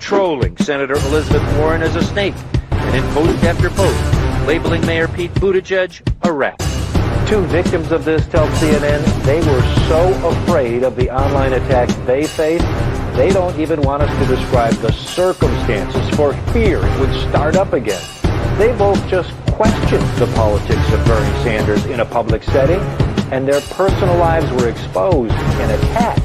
trolling Senator Elizabeth Warren as a snake, and in post after post, labeling Mayor Pete Buttigieg a rat. Two victims of this tell CNN they were so afraid of the online attacks they faced, they don't even want us to describe the circumstances for fear it would start up again. They both just questioned the politics of Bernie Sanders in a public setting, and their personal lives were exposed and attacked.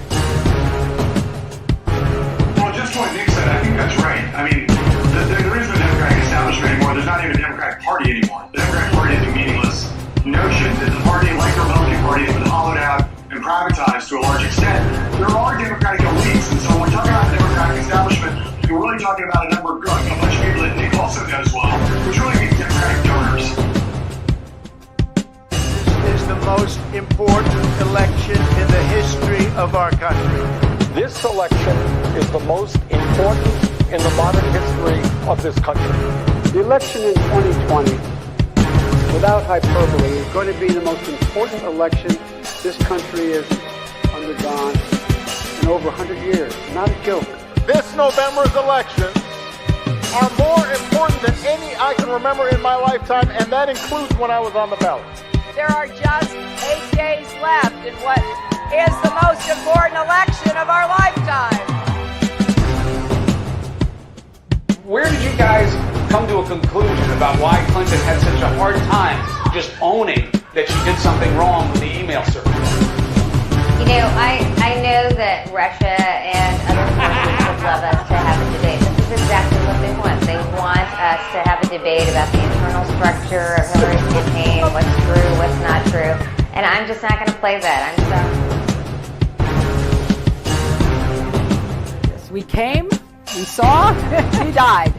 Well, just what Nick said, I think that's right. I mean, there is no Democratic establishment anymore. There's not even a Democratic Party anymore. The Democratic Party is a meaningless notion that the party, like the Republican Party, has been hollowed out and privatized to a large extent. There are Democratic elites, and so when we're talking about the Democratic establishment, we're really talking about a number of, a bunch of people that Nick also knows well, which really means Democratic donors. This is the most important election in the history of our country. This election is the most important in the modern history of this country. The election in 2020, without hyperbole, is going to be the most important election this country has undergone in over 100 years. Not a joke. This November's elections are more important than any I can remember in my lifetime, and that includes when I was on the ballot. There are just 8 days left in what is the most important election of our lifetime. Where did you guys come to a conclusion about why Clinton had such a hard time just owning that she did something wrong with the email server? You know, I know that Russia and other forces would love us to have a debate. This is exactly what they want. They want us to have a debate about the internal structure of Hillary's campaign, what's true, what's not true. And I'm just not going to play that. I'm sorry. Yes, we came, we saw, we died.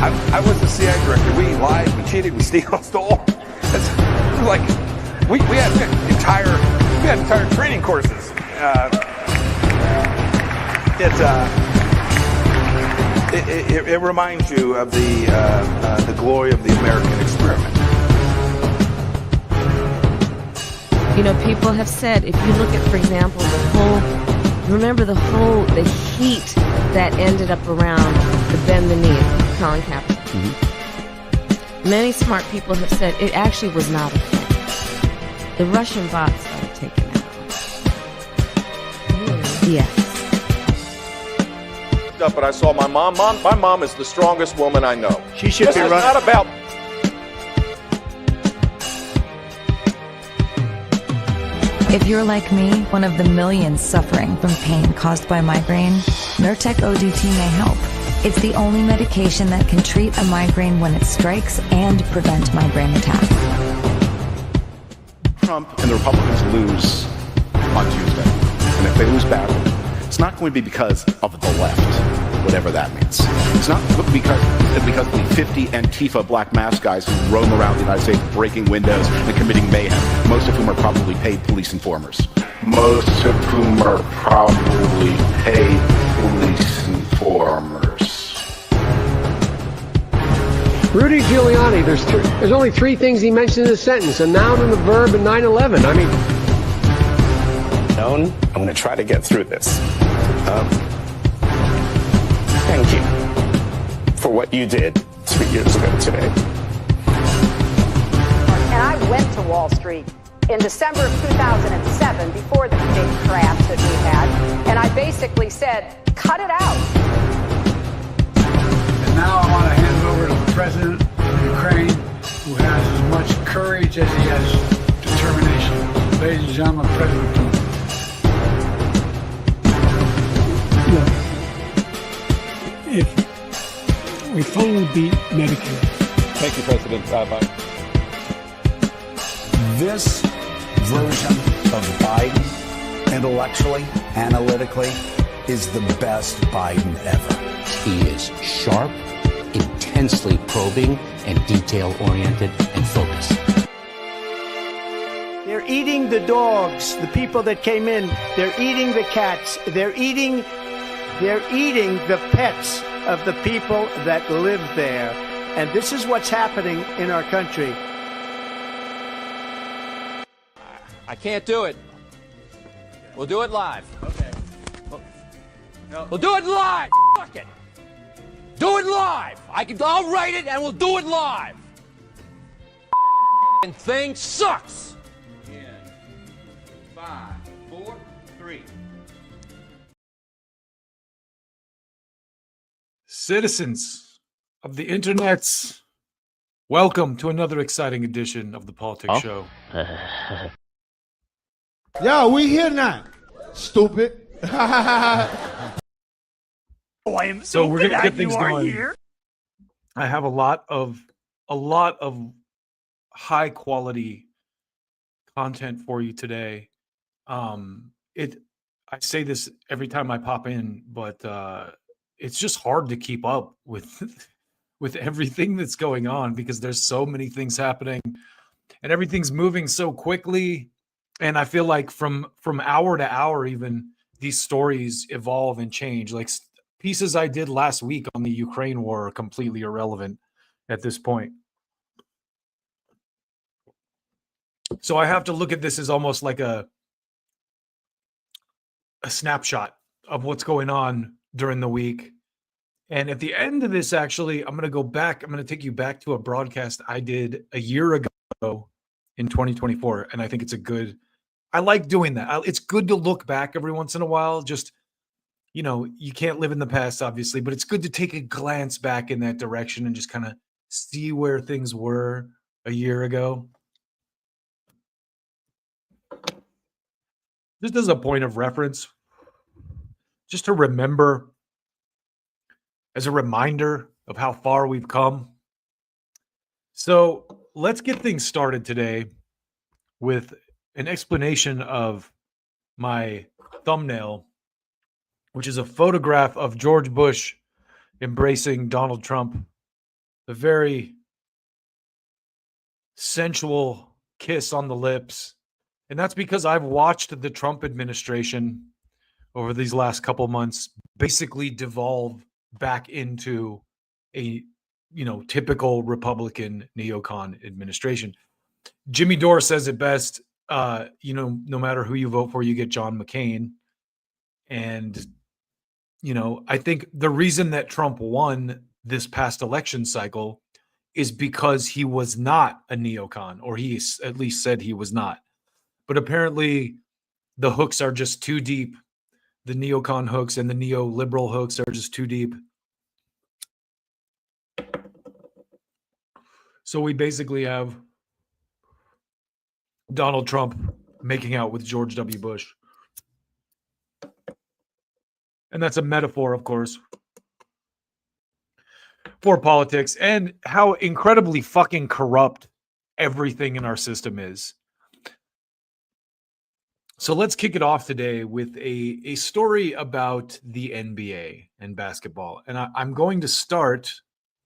I was the CIA director. We lied, we cheated, we stole. It's like we had entire training courses. It reminds you of the glory of the American experiment. You know, people have said, if you look at, for example, the heat that ended up around the bend the knee, Colin Kaepernick. Mm-hmm. Many smart people have said it actually was not a thing. The Russian bots started taking out. Yes. But I saw my mom. My mom is the strongest woman I know. She should be running. It's not about. If you're like me, one of the millions suffering from pain caused by migraine, Nurtec ODT may help. It's the only medication that can treat a migraine when it strikes and prevent migraine attacks. Trump and the Republicans lose on Tuesday, and if they lose badly, it's not going to be because of the left, whatever that means. It's not because of the 50 Antifa black mask guys who roam around the United States breaking windows and committing mayhem, most of whom are probably paid police informers. Most of whom are probably paid police informers. Rudy Giuliani, there's only three things he mentioned in a sentence: a noun and a verb and 9/11. I mean, I'm going to try to get through this. Thank you for what you did 3 years ago today. And I went to Wall Street in December of 2007, before the big crash that we had, and I basically said, cut it out. and now I want to hand it over to the president of Ukraine, who has as much courage as he has determination. Ladies and gentlemen, President Putin. If we finally beat Medicare. Thank you, President Biden. This version of Biden, intellectually, analytically, is the best Biden ever. He is sharp, intensely probing, and detail-oriented and focused. They're eating the dogs, the people that came in. They're eating the cats. They're eating the pets of the people that live there. And this is what's happening in our country. I can't do it. We'll do it live. Okay. We'll do it live. Fuck it. Do it live. I'll write it and we'll do it live. And thing sucks. In 5, 4, 3. Citizens of the internets, welcome to another exciting edition of the Politics Show. Yo, we here now. Stupid. Oh, I am so we're gonna get things going. Here. I have a lot of high quality content for you today. I say this every time I pop in, but it's just hard to keep up with everything that's going on because there's so many things happening and everything's moving so quickly. And I feel like from hour to hour, even these stories evolve and change. Like pieces I did last week on the Ukraine war are completely irrelevant at this point. So I have to look at this as almost like a snapshot of what's going on during the week. And at the end of this, actually, I'm going to go back. I'm going to take you back to a broadcast I did a year ago in 2024. And I think I like doing that. It's good to look back every once in a while. Just, you can't live in the past, obviously, but it's good to take a glance back in that direction and just kind of see where things were a year ago. Just as a point of reference, just to remember, as a reminder of how far we've come. So let's get things started today with an explanation of my thumbnail, which is a photograph of George Bush embracing Donald Trump, a very sensual kiss on the lips. And that's because I've watched the Trump administration over these last couple months basically devolve back into a, typical Republican neocon administration. Jimmy Dore says it best, no matter who you vote for, you get John McCain. And, I think the reason that Trump won this past election cycle is because he was not a neocon, or he at least said he was not. But apparently the hooks are just too deep. The neocon hooks and the neoliberal hooks are just too deep. So we basically have Donald Trump making out with George W. Bush. And that's a metaphor, of course, for politics and how incredibly fucking corrupt everything in our system is. So let's kick it off today with a story about the NBA and basketball. And I'm going to start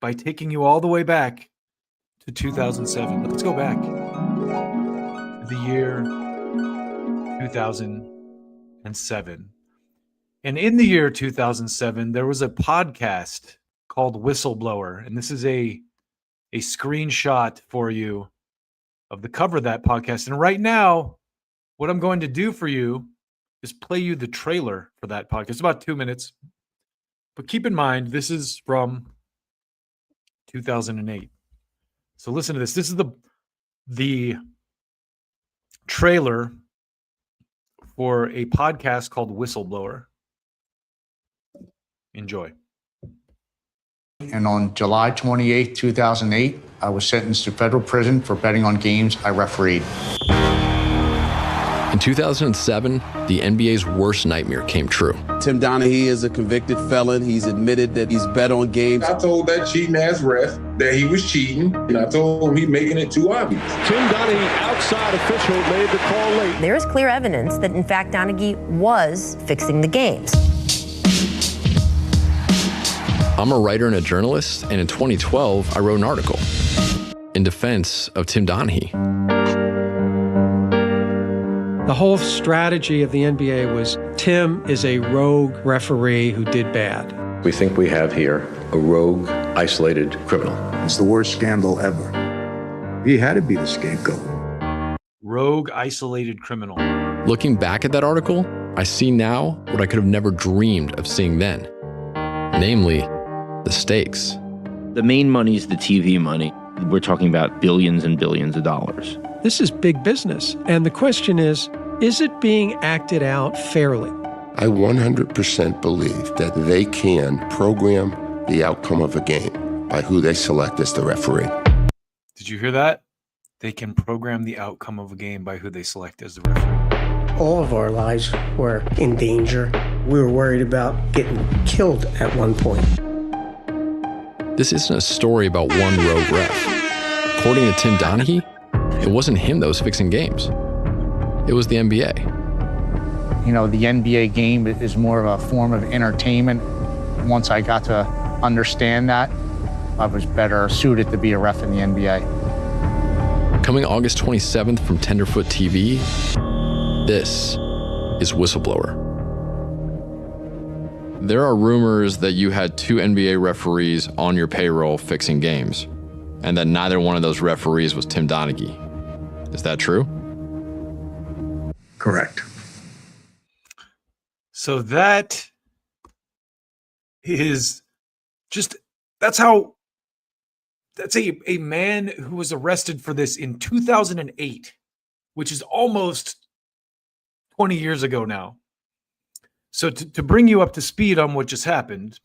by taking you all the way back to 2007. Let's go back to the year 2007. And in the year 2007, there was a podcast called Whistleblower. And this is a screenshot for you of the cover of that podcast. And right now, what I'm going to do for you is play you the trailer for that podcast. It's about 2 minutes. But keep in mind, this is from 2008. So listen to this. This is the trailer for a podcast called Whistleblower. Enjoy. And on July 28, 2008, I was sentenced to federal prison for betting on games I refereed. In 2007, the NBA's worst nightmare came true. Tim Donaghy is a convicted felon. He's admitted that he's bet on games. I told that cheating ass ref that he was cheating, and I told him he's making it too obvious. Tim Donaghy, outside official, made the call late. There is clear evidence that, in fact, Donaghy was fixing the games. I'm a writer and a journalist, and in 2012, I wrote an article in defense of Tim Donaghy. The whole strategy of the NBA was Tim is a rogue referee who did bad. We think we have here a rogue, isolated criminal. It's the worst scandal ever. He had to be the scapegoat. rogue, isolated criminal. Looking back at that article, I see now what I could have never dreamed of seeing then. Namely, the stakes. The main money is the TV money. We're talking about billions and billions of dollars. This is big business. And the question is it being acted out fairly? I 100% believe that they can program the outcome of a game by who they select as the referee. Did you hear that? They can program the outcome of a game by who they select as the referee. All of our lives were in danger. We were worried about getting killed at one point. This isn't a story about one rogue ref. According to Tim Donaghy, it wasn't him that was fixing games. It was the NBA. You know, the NBA game is more of a form of entertainment. Once I got to understand that, I was better suited to be a ref in the NBA. Coming August 27th from Tenderfoot TV, this is Whistleblower. There are rumors that you had 2 NBA referees on your payroll fixing games, and that neither one of those referees was Tim Donaghy. Is that true? Correct. So that is just, that's a man who was arrested for this in 2008, which is almost 20 years ago now. So to bring you up to speed on what just happened,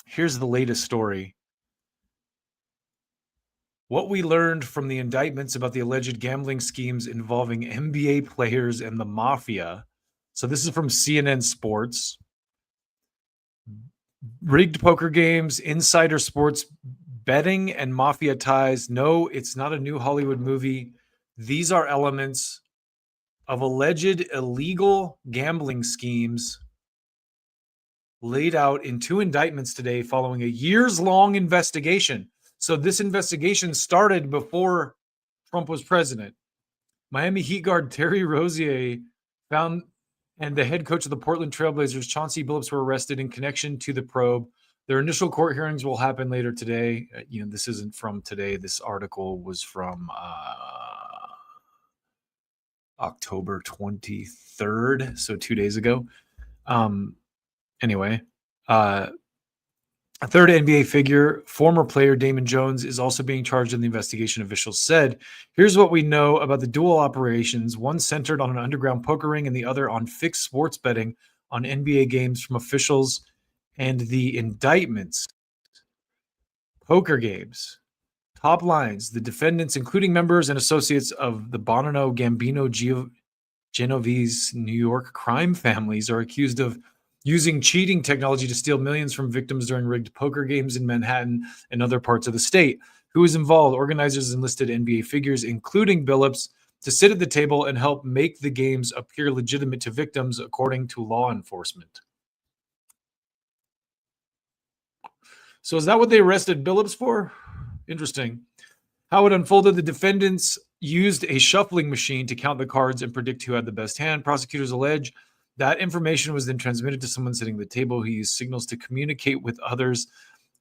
here's the latest story. What we learned from the indictments about the alleged gambling schemes involving NBA players and the mafia. So this is from CNN Sports. Rigged poker games, insider sports betting, and mafia ties. No, it's not a new Hollywood movie. These are elements of alleged illegal gambling schemes laid out in 2 indictments today following a years-long investigation. So this investigation started before Trump was president. Miami Heat guard Terry Rozier and the head coach of the Portland Trailblazers, Chauncey Billups, were arrested in connection to the probe. Their initial court hearings will happen later today. This isn't from today. This article was from October 23rd, so 2 days ago. Anyway, a third NBA figure, former player Damon Jones, is also being charged in the investigation, officials said. Here's what we know about the dual operations, one centered on an underground poker ring and the other on fixed sports betting on NBA games from officials and the indictments. Poker games. Top lines. The defendants, including members and associates of the Bonanno, Gambino, Genovese, New York crime families, are accused of using cheating technology to steal millions from victims during rigged poker games in Manhattan and other parts of the state. Who is involved? Organizers enlisted NBA figures, including Billups, to sit at the table and help make the games appear legitimate to victims, according to law enforcement. So is that what they arrested Billups for? Interesting. How it unfolded, the defendants used a shuffling machine to count the cards and predict who had the best hand. Prosecutors allege that information was then transmitted to someone sitting at the table who used signals to communicate with others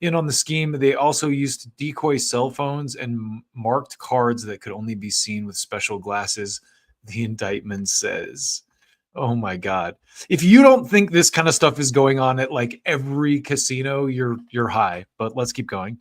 in on the scheme. They also used decoy cell phones and marked cards that could only be seen with special glasses, the indictment says. Oh my God. If you don't think this kind of stuff is going on at like every casino, you're high. But let's keep going.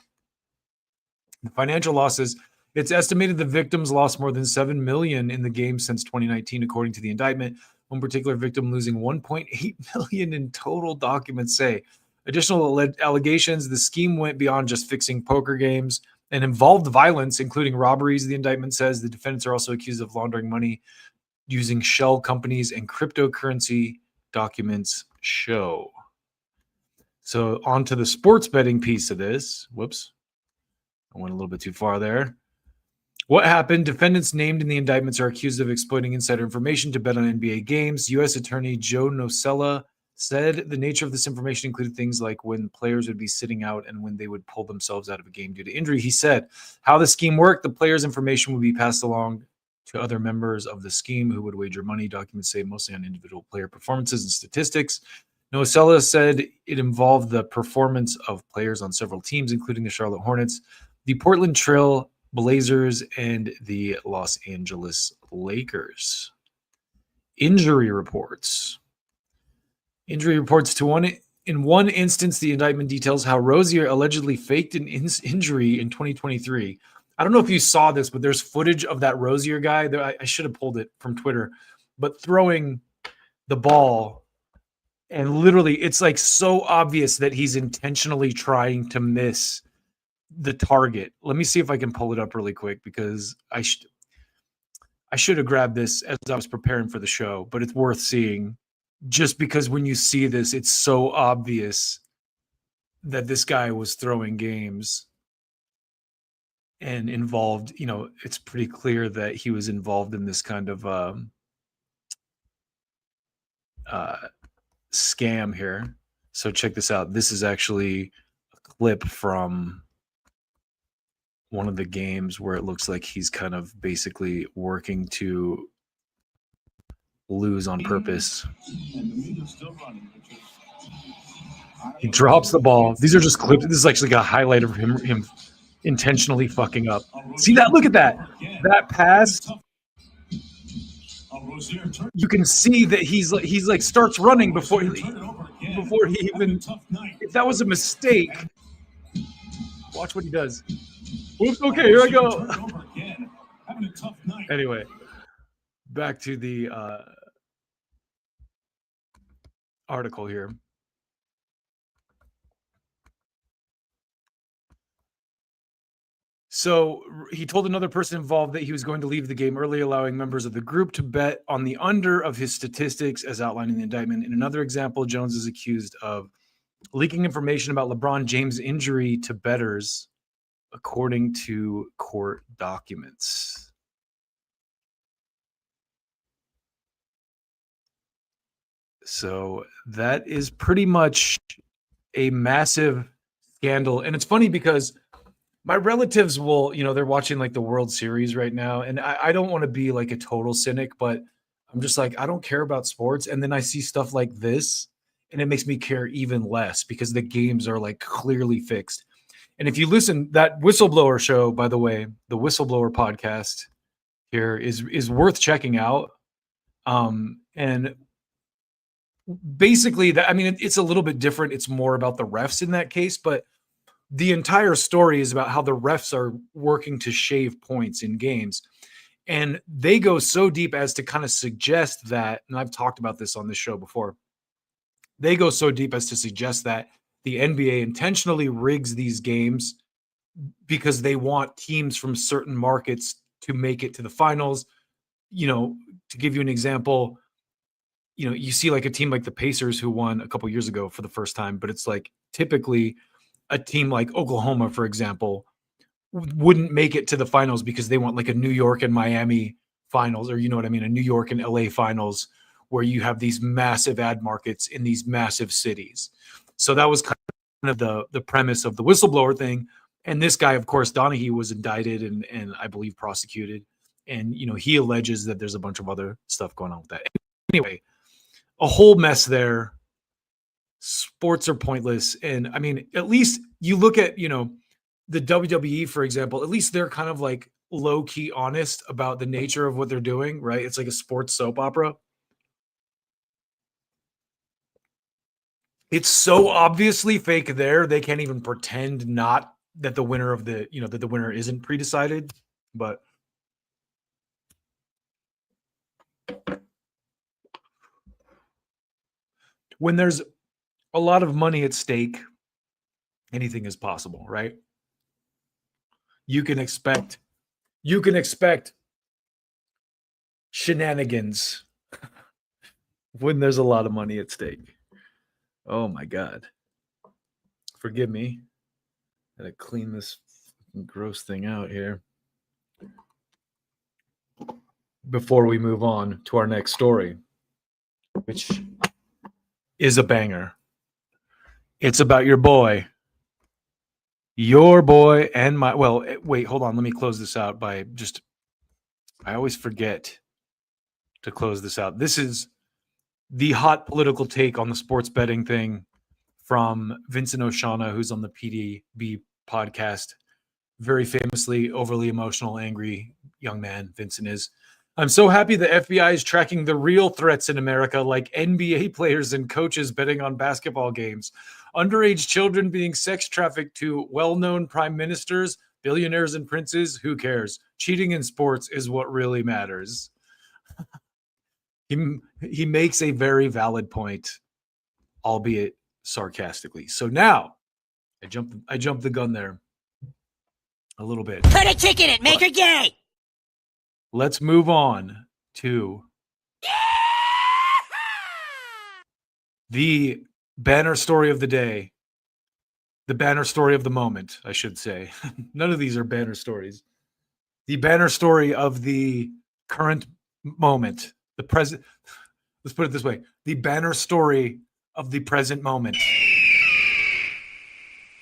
The financial losses. It's estimated the victims lost more than $7 million in the game since 2019, according to the indictment. One particular victim losing $1.8 million in total, documents say. Additional allegations, the scheme went beyond just fixing poker games and involved violence, including robberies, the indictment says. The defendants are also accused of laundering money using shell companies and cryptocurrency, documents show. So on to the sports betting piece of this. Whoops. I went a little bit too far there. What happened? Defendants named in the indictments are accused of exploiting insider information to bet on NBA games. U.S. Attorney Joe Nocella said the nature of this information included things like when players would be sitting out and when they would pull themselves out of a game due to injury. He said how the scheme worked, the players' information would be passed along to other members of the scheme who would wager money. Documents say mostly on individual player performances and statistics. Nocella said it involved the performance of players on several teams, including the Charlotte Hornets, the Portland Trail Blazers and the Los Angeles Lakers. Injury reports. Injury reports to one. In one instance, the indictment details how Rozier allegedly faked an injury in 2023. I don't know if you saw this, but there's footage of that Rozier guy. I should have pulled it from Twitter, but throwing the ball, and literally it's like so obvious that he's intentionally trying to miss the target. Let me see if I can pull it up really quick, because I should have grabbed this as I was preparing for the show, but it's worth seeing just because when you see this, it's so obvious that this guy was throwing games and involved, it's pretty clear that he was involved in this kind of scam here. So check this out. This is actually a clip from one of the games where it looks like he's kind of basically working to lose on purpose. He drops the ball. These are just clips. This is actually got a highlight of him intentionally fucking up. See that? Look at that. That pass. You can see that he's like starts running before he even. If that was a mistake, watch what he does. Oops, okay, here I go. Anyway, back to the article here. So he told another person involved that he was going to leave the game early, allowing members of the group to bet on the under of his statistics as outlined in the indictment. In another example, Jones is accused of leaking information about LeBron James' injury to bettors, according to court documents. So that is pretty much a massive scandal. And it's funny because my relatives will, they're watching like the World Series right now. And I don't want to be like a total cynic, but I'm just like, I don't care about sports. And then I see stuff like this and it makes me care even less because the games are like clearly fixed. And if you listen, that Whistleblower show, by the way, the Whistleblower podcast here is worth checking out. And basically it's a little bit different. It's more about the refs in that case, but the entire story is about how the refs are working to shave points in games. And they go so deep as to kind of suggest that, and I've talked about this on this show before, they go so deep as to suggest that the NBA intentionally rigs these games because they want teams from certain markets to make it to the finals. To give you an example, you see like a team like the Pacers who won a couple years ago for the first time, but it's like typically a team like Oklahoma, for example, wouldn't make it to the finals because they want like a New York and Miami finals, or a New York and LA finals where you have these massive ad markets in these massive cities. So that was kind of the premise of the whistleblower thing. And this guy, of course, Donaghy, was indicted and I believe prosecuted. And, he alleges that there's a bunch of other stuff going on with that. Anyway, a whole mess there. Sports are pointless. And at least you look at, the WWE, for example, at least they're kind of like low key honest about the nature of what they're doing, right? It's like a sports soap opera. It's so obviously fake there. They can't even pretend not that the winner of that the winner isn't pre-decided, but when there's a lot of money at stake, anything is possible, right? You can expect shenanigans when there's a lot of money at stake. Oh my God. Forgive me. Gotta clean this gross thing out here before we move on to our next story, which is a banger. It's about your boy and my, well, wait, hold on. Let me close this out by I always forget to close this out. This is the hot political take on the sports betting thing from Vincent Oshana, who's on the PDB podcast. very famously overly emotional, angry young man, Vincent is. I'm so happy the FBI is tracking the real threats in America, like NBA players and coaches betting on basketball games, underage children being sex trafficked to well-known prime ministers, billionaires and princes. Who cares? Cheating in sports is what really matters. He makes a very valid point, albeit sarcastically. So now I jumped the gun there a little bit. Put a chick in it, make her gay. Let's move on to the banner story of the day. The banner story of the moment, I should say. None of these are banner stories. The banner story of the current moment. The present. Let's put it this way. The banner story of the present moment.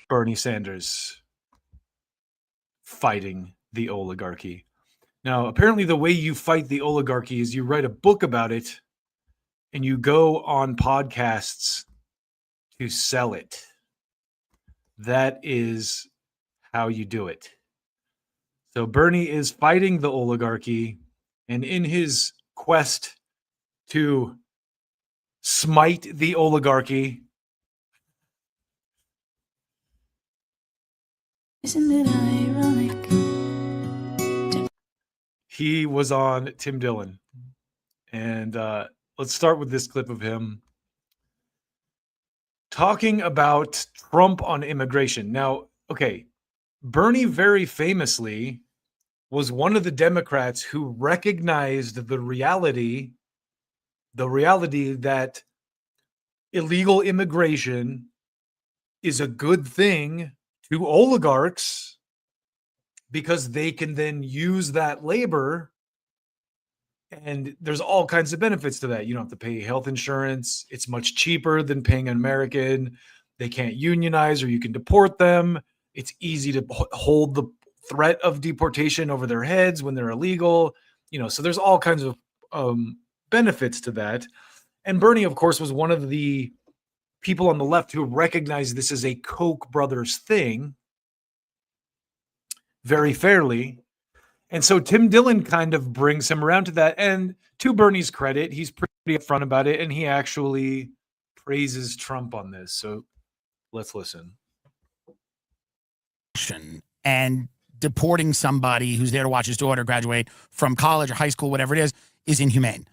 Bernie Sanders fighting the oligarchy. Now, apparently the way you fight the oligarchy is you write a book about it and you go on podcasts to sell it. That is how you do it. So Bernie is fighting the oligarchy, and in his quest to smite the oligarchy, Isn't it ironic? he was on Tim Dillon. And let's start with this clip of him talking about Trump on immigration. Now, okay, Bernie very famously was one of the Democrats who recognized the reality that illegal immigration is a good thing to oligarchs because they can then use that labor, and there's all kinds of benefits to that. You don't have to pay health insurance. It's much cheaper than paying an American. They can't unionize, or you can deport them. It's easy to hold the threat of deportation over their heads when they're illegal. So there's all kinds of benefits to that. And Bernie, of course, was one of the people on the left who recognized this as a Koch brothers thing very fairly. And so Tim Dillon kind of brings him around to that. And to Bernie's credit, he's pretty upfront about it, and he actually praises Trump on this. So let's listen. And deporting somebody who's there to watch his daughter graduate from college or high school, whatever it is inhumane.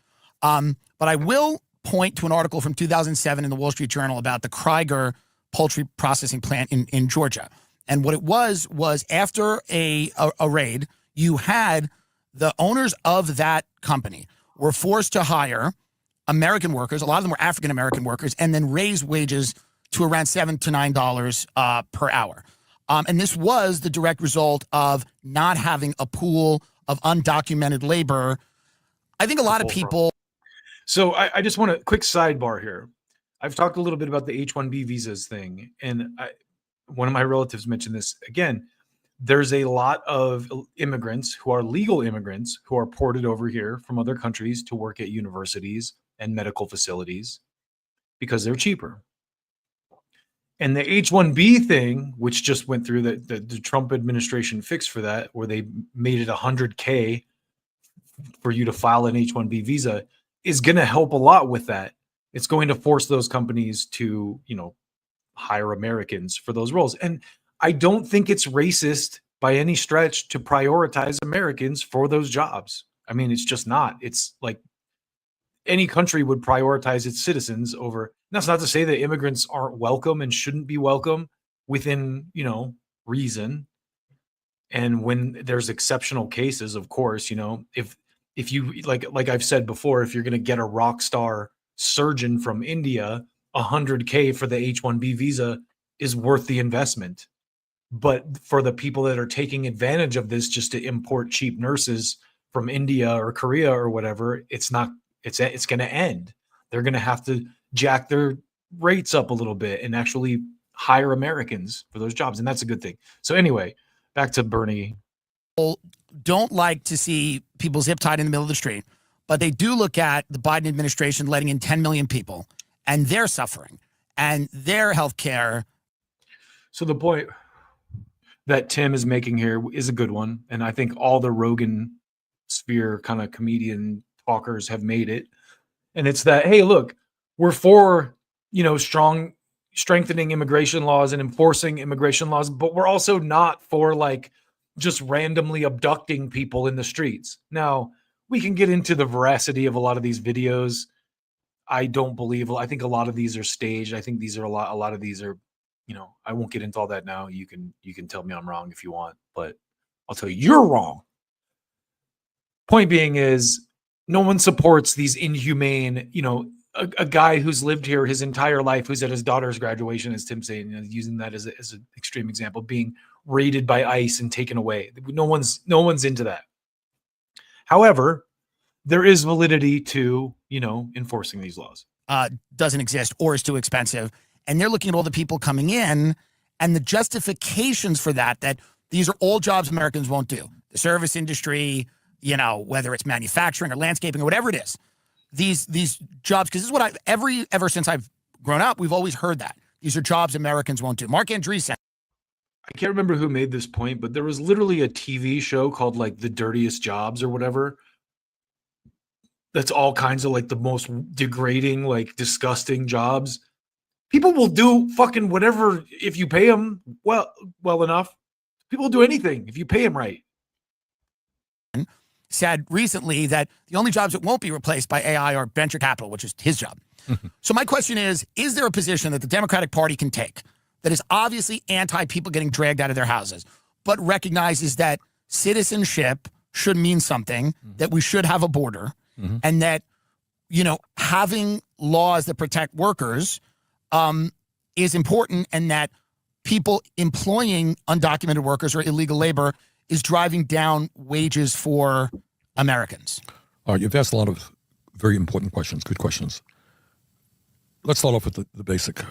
But I will point to an article from 2007 in the Wall Street Journal about the Krieger poultry processing plant in Georgia. And what it was after a raid, you had the owners of that company were forced to hire American workers. A lot of them were African-American workers, and then raise wages to around $7 to $9 per hour. And this was the direct result of not having a pool of undocumented labor. I think a lot of people. So I just want a quick sidebar here. I've talked a little bit about the H-1B visas thing, and one of my relatives mentioned this again. There's a lot of immigrants who are legal immigrants who are ported over here from other countries to work at universities and medical facilities because they're cheaper. And the H-1B thing, which just went through the Trump administration fix for that, where they made it $100K for you to file an H-1B visa, is going to help a lot with that. It's going to force those companies to, hire Americans for those roles. And I don't think it's racist by any stretch to prioritize Americans for those jobs. I mean, it's just not. It's like any country would prioritize its citizens over. That's not to say that immigrants aren't welcome and shouldn't be welcome within, reason. And when there's exceptional cases, of course, if you like I've said before, if you're going to get a rock star surgeon from India, $100K for the H-1B visa is worth the investment. But for the people that are taking advantage of this just to import cheap nurses from India or Korea or whatever, it's not. It's going to end. They're going to have to jack their rates up a little bit and actually hire Americans for those jobs, and that's a good thing. So anyway, back to Bernie. Don't like to see people zip tied in the middle of the street, but they do look at the Biden administration letting in 10 million people, and they're suffering, and their health care. So the point that Tim is making here is a good one. And I think all the Rogan sphere kind of comedian talkers have made it. And it's that, hey, look, we're for, strengthening immigration laws and enforcing immigration laws, but we're also not for like just randomly abducting people in the streets. Now, we can get into the veracity of a lot of these videos. I think a lot of these are staged. I think these are a lot of these are, I won't get into all that now. You can tell me I'm wrong if you want, but I'll tell you you're wrong. Point being is no one supports these inhumane, a guy who's lived here his entire life, who's at his daughter's graduation, as Tim saying, using that as an extreme example, being raided by ICE and taken away. No one's into that. However, there is validity to, enforcing these laws. Doesn't exist or is too expensive. And they're looking at all the people coming in and the justifications for that these are all jobs Americans won't do. The service industry, whether it's manufacturing or landscaping or whatever it is. These jobs, because this is what ever since I've grown up, we've always heard that. These are jobs Americans won't do. Mark Andreessen. I can't remember who made this point, but there was literally a TV show called like The Dirtiest Jobs or whatever. That's all kinds of like the most degrading, like disgusting jobs. People will do fucking whatever if you pay them well enough. People will do anything if you pay them right. Said recently that the only jobs that won't be replaced by AI are venture capital, which is his job. So my question is there a position that the Democratic Party can take that is obviously anti-people getting dragged out of their houses, but recognizes that citizenship should mean something, that we should have a border, and that, having laws that protect workers is important, and that people employing undocumented workers or illegal labor is driving down wages for Americans? You've asked a lot of very important questions, good questions. Let's start off with the basic.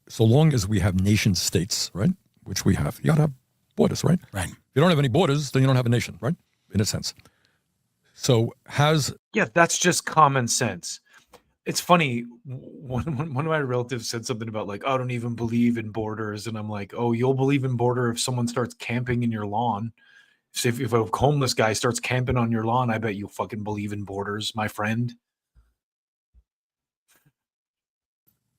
So long as we have nation states, right, which we have, you got to have borders, right? Right. If you don't have any borders, then you don't have a nation, right, in a sense. So Yeah, that's just common sense. It's funny, one of my relatives said something about like, I don't even believe in borders. And I'm like, oh, you'll believe in border if someone starts camping in your lawn. So if a homeless guy starts camping on your lawn, I bet you fucking believe in borders, my friend.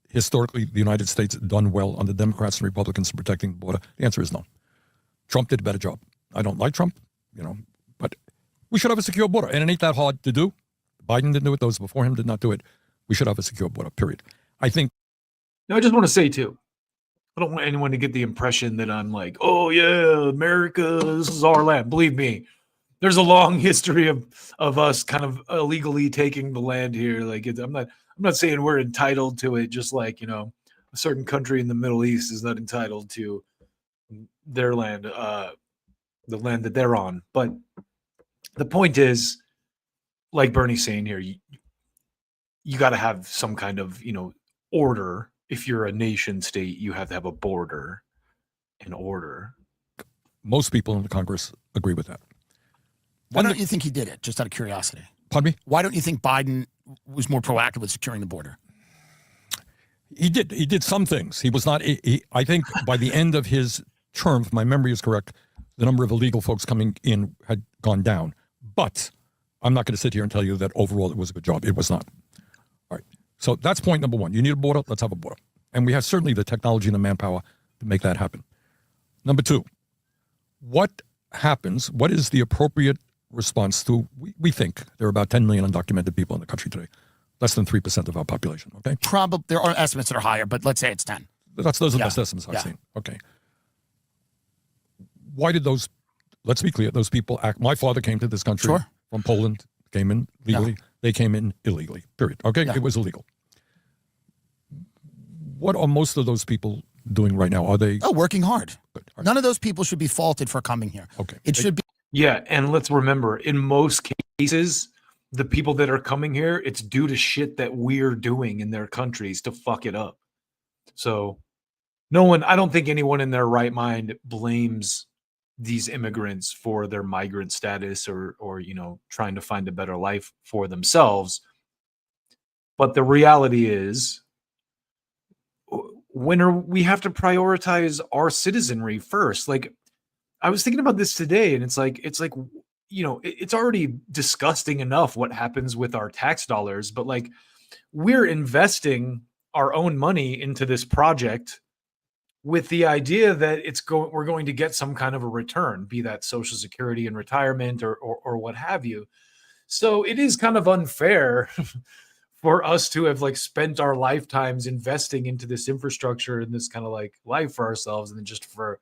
Historically, the United States done well under Democrats and Republicans in protecting the border? The answer is no. Trump did a better job. I don't like Trump, but we should have a secure border. And it ain't that hard to do. Biden didn't do it. Those before him did not do it. We should have a secure border, period. I think. Now, I just want to say, too, I don't want anyone to get the impression that I'm like, oh, yeah, America, this is our land. Believe me, there's a long history of us kind of illegally taking the land here. Like, I'm not saying we're entitled to it, just like, a certain country in the Middle East is not entitled to their land, the land that they're on. But the point is, like Bernie's saying here, you got to have some kind of, order. If you're a nation state, you have to have a border and order. Most people in the Congress agree with that. Why don't you think he did it, just out of curiosity? Pardon me? Why don't you think Biden was more proactive with securing the border? He did some things. He was not, I think by the end of his term, if my memory is correct, the number of illegal folks coming in had gone down. But I'm not going to sit here and tell you that overall it was a good job. It was not. All right. So that's point number one. You need a border, let's have a border. And we have certainly the technology and the manpower to make that happen. Number two, what happens, what is the appropriate response to, we think there are about 10 million undocumented people in the country today, less than 3% of our population, okay? Probably, there are estimates that are higher, but let's say it's 10. Those are the best estimates I've seen. Okay. Why did let's be clear, those people act, my father came to this country from Poland, came in legally, they came in illegally, period. Okay, it was illegal. What are most of those people doing right now? Are they? Oh, working hard. None of those people should be faulted for coming here. Okay. It should be. Yeah, and let's remember, in most cases, the people that are coming here, it's due to shit that we're doing in their countries to fuck it up. So I don't think anyone in their right mind blames these immigrants for their migrant status or trying to find a better life for themselves. But the reality is, we have to prioritize our citizenry first. Like, I was thinking about this today, and it's like, it's already disgusting enough what happens with our tax dollars, but like we're investing our own money into this project with the idea that we're going to get some kind of a return, be that Social Security and retirement or what have you. So it is kind of unfair for us to have like spent our lifetimes investing into this infrastructure and this kind of like life for ourselves, and then just for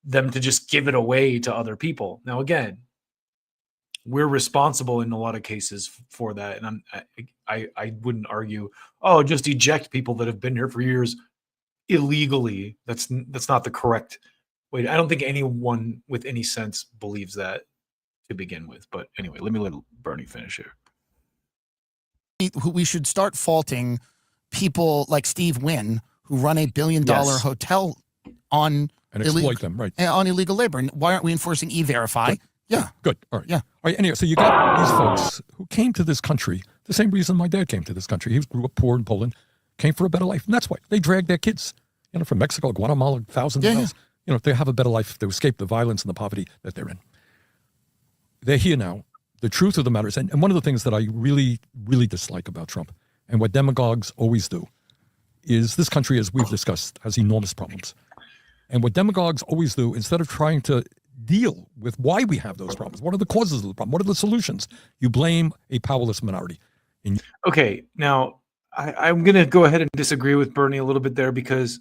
them to just give it away to other people. Now, again, we're responsible in a lot of cases for that. And I wouldn't argue, oh, just eject people that have been here for years illegally. That's not the correct way. I don't think anyone with any sense believes that to begin with. But anyway, let me let Bernie finish here. We should start faulting people like Steve Wynn, who run a $1 billion hotel on and exploit them, right? On illegal labor. And why aren't we enforcing E-Verify? Good. Yeah. Good. All right. Yeah. All right. Anyway, so you got these folks who came to this country the same reason my dad came to this country. He grew up poor in Poland, came for a better life, and that's why they dragged their kids, from Mexico, Guatemala, thousands of miles. They have a better life. They escape the violence and the poverty that they're in. They're here now. The truth of the matter is, and one of the things that I really, really dislike about Trump, and what demagogues always do, is this country, as we've discussed, has enormous problems. And what demagogues always do, instead of trying to deal with why we have those problems, what are the causes of the problem, what are the solutions, you blame a powerless minority. Okay, now I'm going to go ahead and disagree with Bernie a little bit there, because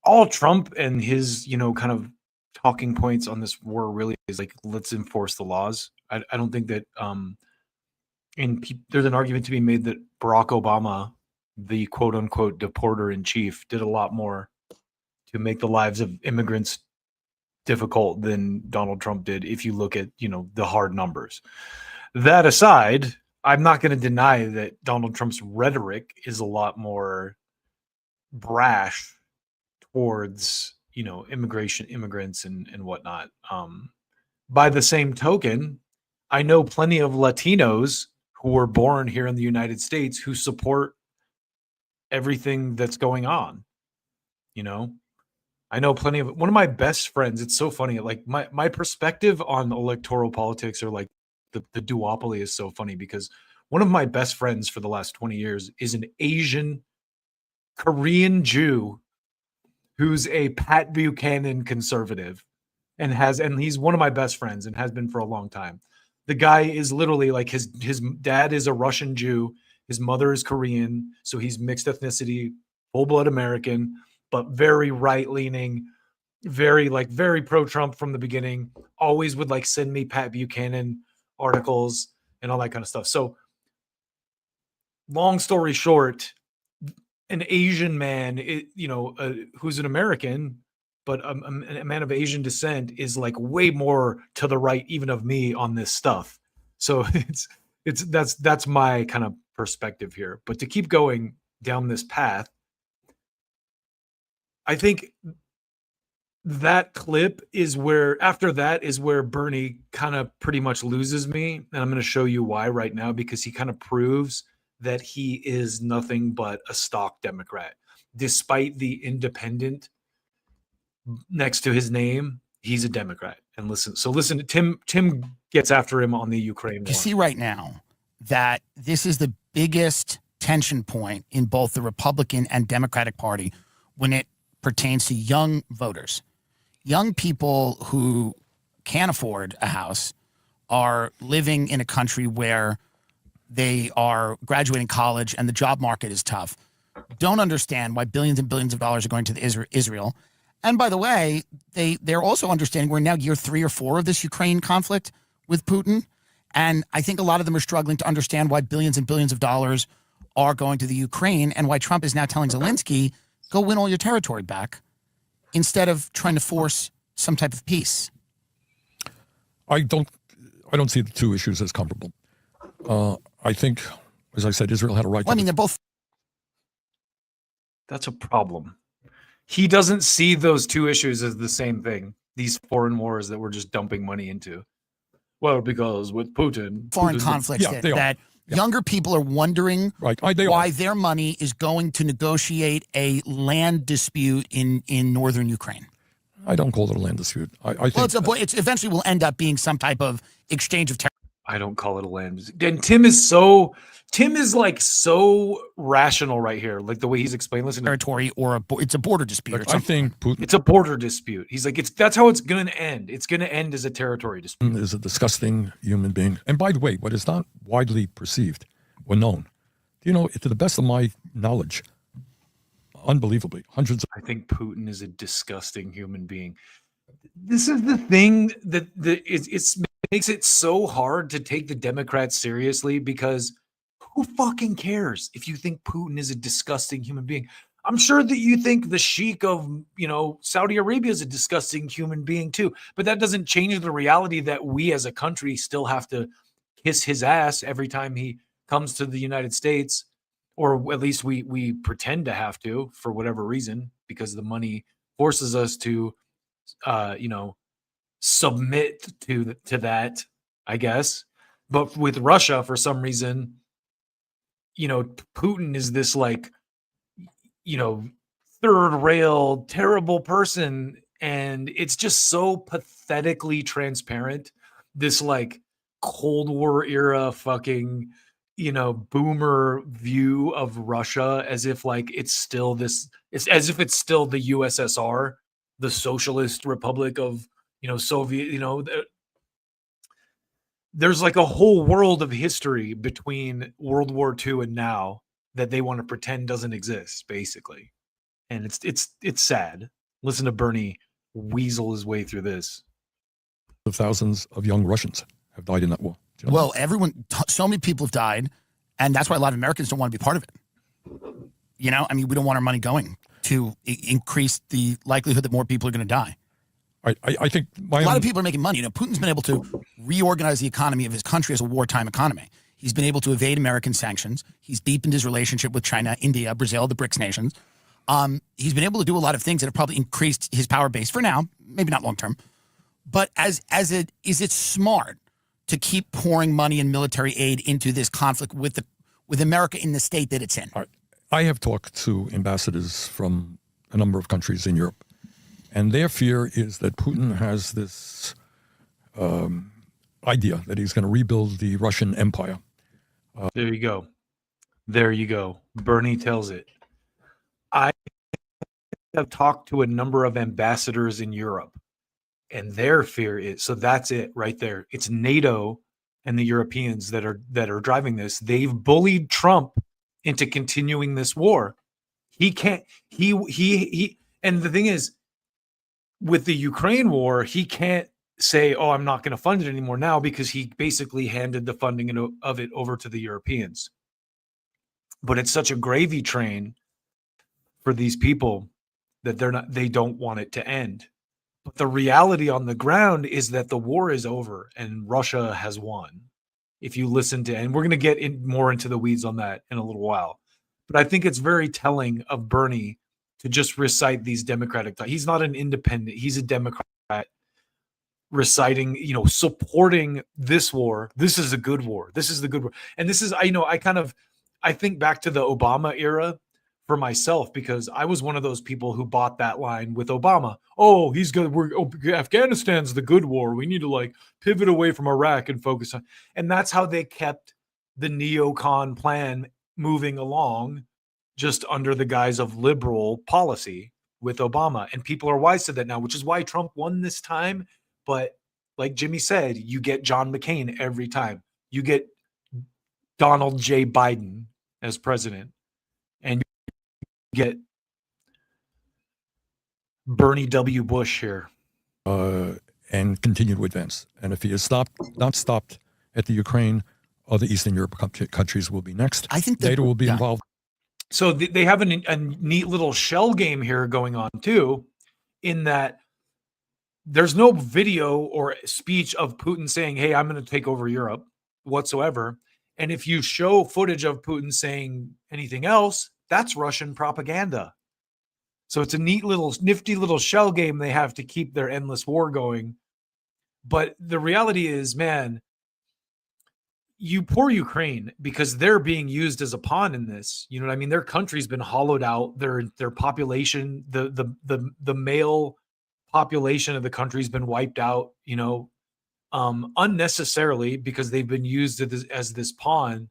all Trump and his, kind of talking points on this war really is like, let's enforce the laws. I don't think that there's an argument to be made that Barack Obama, the quote unquote deporter in chief, did a lot more to make the lives of immigrants difficult than Donald Trump did, if you look at, the hard numbers. That aside, I'm not going to deny that Donald Trump's rhetoric is a lot more brash towards, immigrants and whatnot. By the same token, I know plenty of Latinos who were born here in the United States who support everything that's going on. I know plenty of, one of my best friends, it's so funny, like my perspective on electoral politics, or like the duopoly, is so funny, because one of my best friends for the last 20 years is an Asian Korean Jew who's a Pat Buchanan conservative, and he's one of my best friends and has been for a long time. The guy is literally like, his dad is a Russian Jew, his mother is Korean, so he's mixed ethnicity, full-blood American, but very right-leaning, very pro-Trump from the beginning, always would like send me Pat Buchanan articles and all that kind of stuff. So long story short, an Asian man, who's an American, but a man of Asian descent, is like way more to the right even of me on this stuff. So that's my kind of perspective here. But to keep going down this path, I think that clip is where, after that is where Bernie kind of pretty much loses me. And I'm going to show you why right now, because he kind of proves that he is nothing but a stock Democrat. Despite the independent next to his name, he's a Democrat. And listen, Tim gets after him on the Ukraine war. You see right now that this is the biggest tension point in both the Republican and Democratic Party when it pertains to young voters. Young people who can't afford a house, are living in a country where they are graduating college and the job market is tough, don't understand why billions and billions of dollars are going to Israel. And by the way, they're also understanding we're now year 3 or 4 of this Ukraine conflict with Putin. And I think a lot of them are struggling to understand why billions and billions of dollars are going to the Ukraine, and why Trump is now telling Zelensky, go win all your territory back, instead of trying to force some type of peace. I don't see the two issues as comparable. I think, as I said, Israel had a right to... I mean, they're both... That's a problem. He doesn't see those two issues as the same thing. These foreign wars that we're just dumping money into. Well, because with Putin... Foreign conflicts that younger people are wondering why their money is going to negotiate a land dispute in northern Ukraine. I don't call it a land dispute. I think it's eventually will end up being some type of exchange of territory. I don't call it a land dispute. And Tim is like so rational right here, like the way he's explained. Listen, Territory or it's a border dispute. Or I think Putin it's a border dispute. He's like, that's how it's going to end. It's going to end as a territory dispute. is a disgusting human being. And by the way, what is not widely perceived or known, you know, to the best of my knowledge, unbelievably, hundreds of. I think Putin is a disgusting human being. This is the thing that it makes it so hard to take the Democrats seriously, because who fucking cares if you think Putin is a disgusting human being? I'm sure that you think the Sheikh of, Saudi Arabia is a disgusting human being too, but that doesn't change the reality that we as a country still have to kiss his ass every time he comes to the United States, or at least we pretend to have to for whatever reason, because the money forces us to, submit to that, I guess. But with Russia, for some reason, Putin is this like, third rail, terrible person. And it's just so pathetically transparent. This like Cold War era fucking, boomer view of Russia, as if like it's as if it's still the USSR, the Socialist Republic of, Soviet, there's like a whole world of history between World War II and now that they want to pretend doesn't exist, basically. And it's sad. Listen to Bernie weasel his way through this. Thousands of young Russians have died in that war. Well, so many people have died, and that's why a lot of Americans don't want to be part of it. We don't want our money going to increase the likelihood that more people are going to die. I think a lot of people are making money. Putin's been able to reorganize the economy of his country as a wartime economy. He's been able to evade American sanctions. He's deepened his relationship with China, India, Brazil, the BRICS nations. He's been able to do a lot of things that have probably increased his power base for now, maybe not long term. But is it smart to keep pouring money and military aid into this conflict with America in the state that it's in? I have talked to ambassadors from a number of countries in Europe, and their fear is that Putin has this idea that he's going to rebuild the Russian Empire. There you go. There you go. Bernie tells it. I have talked to a number of ambassadors in Europe, and their fear is, so that's it right there. It's NATO and the Europeans that are driving this. They've bullied Trump into continuing this war. He can't, and the thing is, with the Ukraine war, he can't say, oh, I'm not going to fund it anymore now, because he basically handed the funding of it over to the Europeans. But it's such a gravy train for these people that they don't want it to end. But the reality on the ground is that the war is over and Russia has won. If you listen to, and we're going to get more into the weeds on that in a little while. But I think it's very telling of Bernie to just recite these Democratic. He's not an independent. He's a Democrat reciting, supporting this war. This is a good war. This is the good war. And this is, I think back to the Obama era for myself, because I was one of those people who bought that line with Obama. Oh, he's good. Afghanistan's the good war. We need to pivot away from Iraq and focus on. And that's how they kept the neocon plan moving along, just under the guise of liberal policy with Obama. And people are wise to that now, which is why Trump won this time. But like Jimmy said, you get John McCain every time. You get Donald J. Biden as president. And you get Bernie W. Bush here. And continue to advance. And if he is not stopped at the Ukraine, other Eastern Europe countries will be next. I think NATO will be involved. So they have a neat little shell game here going on too, in that there's no video or speech of Putin saying, hey, I'm going to take over Europe whatsoever. And if you show footage of Putin saying anything else, that's Russian propaganda. So it's a nifty little shell game they have to keep their endless war going. But the reality is, man, you poor Ukraine, because they're being used as a pawn in this. You know what I mean? Their country's been hollowed out. Their population, the male population of the country's been wiped out, unnecessarily because they've been used as this pawn.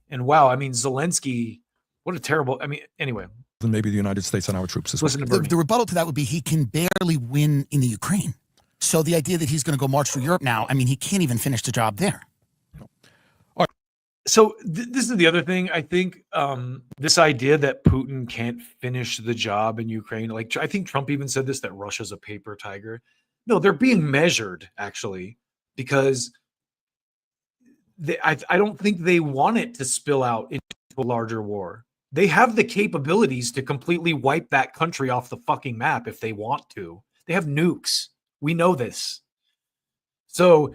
And wow, I mean, Zelensky, what a terrible, anyway. Than maybe the United States and our troops as well. The rebuttal to that would be he can barely win in the Ukraine. So the idea that he's going to go march through Europe now, he can't even finish the job there. So this is the other thing. I think this idea that Putin can't finish the job in Ukraine, like I think Trump even said this, that Russia's a paper tiger. No, they're being measured actually, because I don't think they want it to spill out into a larger war. They have the capabilities to completely wipe that country off the fucking map if they want to. They have nukes. We know this. So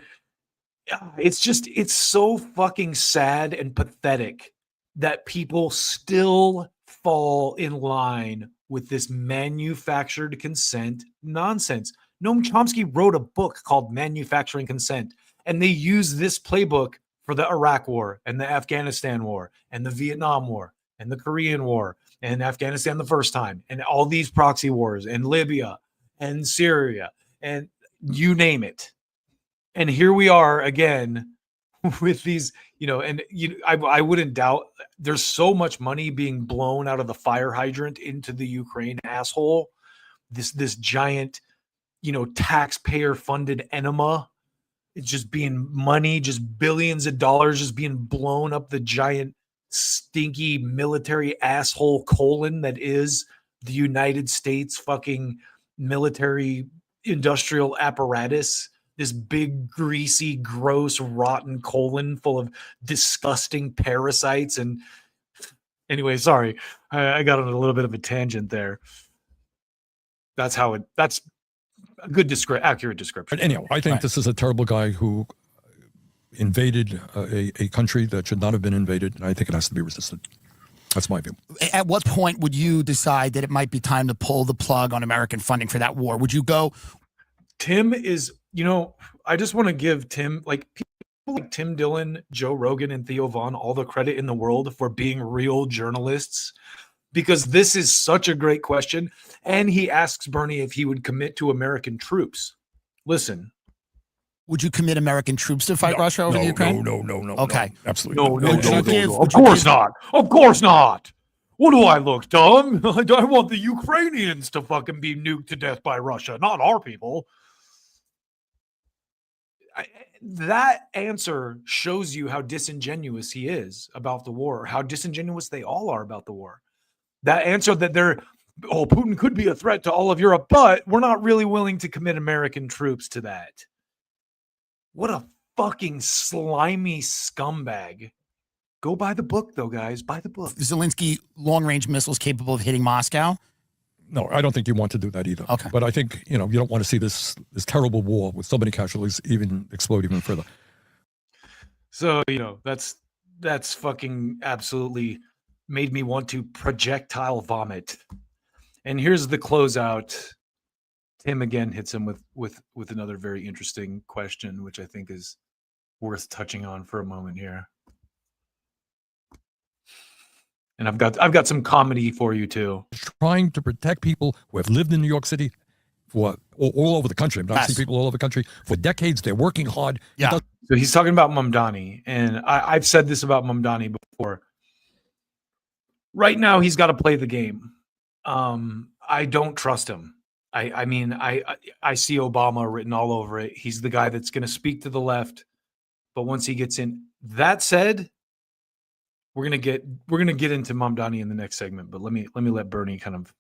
it's so fucking sad and pathetic that people still fall in line with this manufactured consent nonsense. Noam Chomsky wrote a book called Manufacturing Consent, and they use this playbook for the Iraq War and the Afghanistan War and the Vietnam War and the Korean War and Afghanistan the first time and all these proxy wars and Libya and Syria and you name it. And here we are again with these, I wouldn't doubt there's so much money being blown out of the fire hydrant into the Ukraine asshole. This giant, taxpayer funded enema. It's just being money, just billions of dollars just being blown up the giant stinky military asshole colon that is the United States fucking military industrial apparatus. This big, greasy, gross, rotten colon full of disgusting parasites. And anyway, sorry, I got on a little bit of a tangent there. That's a good, accurate description. But anyhow, I think this is a terrible guy who invaded a country that should not have been invaded, and I think it has to be resisted. That's my view. At what point would you decide that it might be time to pull the plug on American funding for that war? Would you go? Tim is, I just want to give Tim, like people like Tim Dillon, Joe Rogan, and Theo Vaughn all the credit in the world for being real journalists, because this is such a great question. And he asks Bernie if he would commit to American troops. Listen. Would you commit American troops to fight Russia over the Ukraine? No. Okay. Absolutely. No. Of course not. Of course not. What do I look, dumb? I want the Ukrainians to fucking be nuked to death by Russia, not our people. That answer shows you how disingenuous he is about the war, how disingenuous they all are about the war. That answer that Putin could be a threat to all of Europe, but we're not really willing to commit American troops to that. What a fucking slimy scumbag. Go buy the book, though, guys. Buy the book. Zelensky long-range missiles capable of hitting Moscow? No, I don't think you want to do that either. Okay. But I think, you don't want to see this terrible war with so many casualties even explode even further. So, that's fucking absolutely made me want to projectile vomit. And here's the closeout. Tim again hits him with another very interesting question, which I think is worth touching on for a moment here. And I've got some comedy for you too. Trying to protect people who have lived in New York City for all over the country. I've seen people all over the country for decades. They're working hard. Yeah. So he's talking about Mamdani, and I've said this about Mamdani before. Right now, he's got to play the game. I don't trust him. I mean, I see Obama written all over it. He's the guy that's going to speak to the left, but once he gets in, that said, we're gonna get into Mamdani in the next segment. But let me let Bernie kind of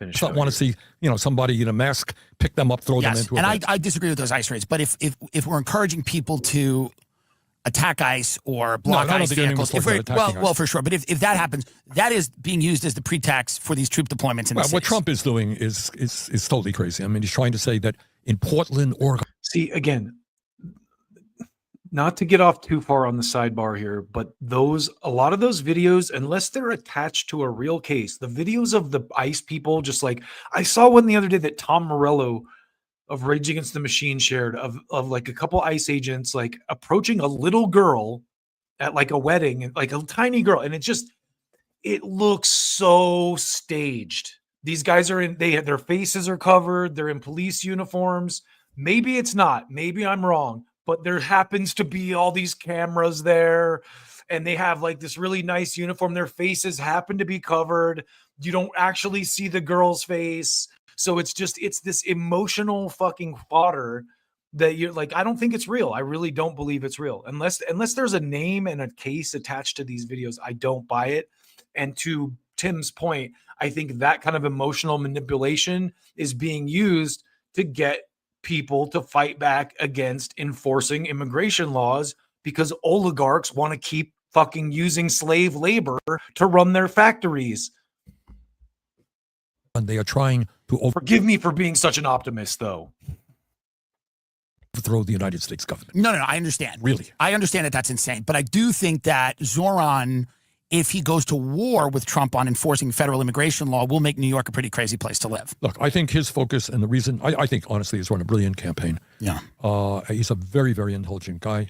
finish. I want to see somebody in a mask pick them up, throw them into. And I disagree with those ICE raids. But if we're encouraging people to attack ICE or block ICE vehicles, well, for sure. But if that happens, that is being used as the pretext for these troop deployments in the cities. What Trump is doing is totally crazy. I mean, he's trying to say that in Portland, Oregon. See, again, not to get off too far on the sidebar here, but a lot of those videos, unless they're attached to a real case, the videos of the ICE people, just like I saw one the other day that Tom Morello of Rage Against the Machine shared of like a couple ICE agents like approaching a little girl at like a wedding, and like a tiny girl, and it looks so staged. These guys are their faces are covered. They're in police uniforms. Maybe it's not. Maybe I'm wrong. But there happens to be all these cameras there, and they have like this really nice uniform. Their faces happen to be covered. You don't actually see the girl's face. So it's this emotional fucking fodder that you're like, I don't think it's real. I really don't believe it's real. Unless there's a name and a case attached to these videos, I don't buy it. And to Tim's point, I think that kind of emotional manipulation is being used to get people to fight back against enforcing immigration laws because oligarchs want to keep fucking using slave labor to run their factories. And they are trying to Forgive me for being such an optimist, though. overthrow the United States government. No, I understand. Really? I understand that that's insane. But I do think that Zoran, if he goes to war with Trump on enforcing federal immigration law, will make New York a pretty crazy place to live. Look, I think his focus and the reason, I think, honestly, he's run a brilliant campaign. Yeah. He's a very, very intelligent guy.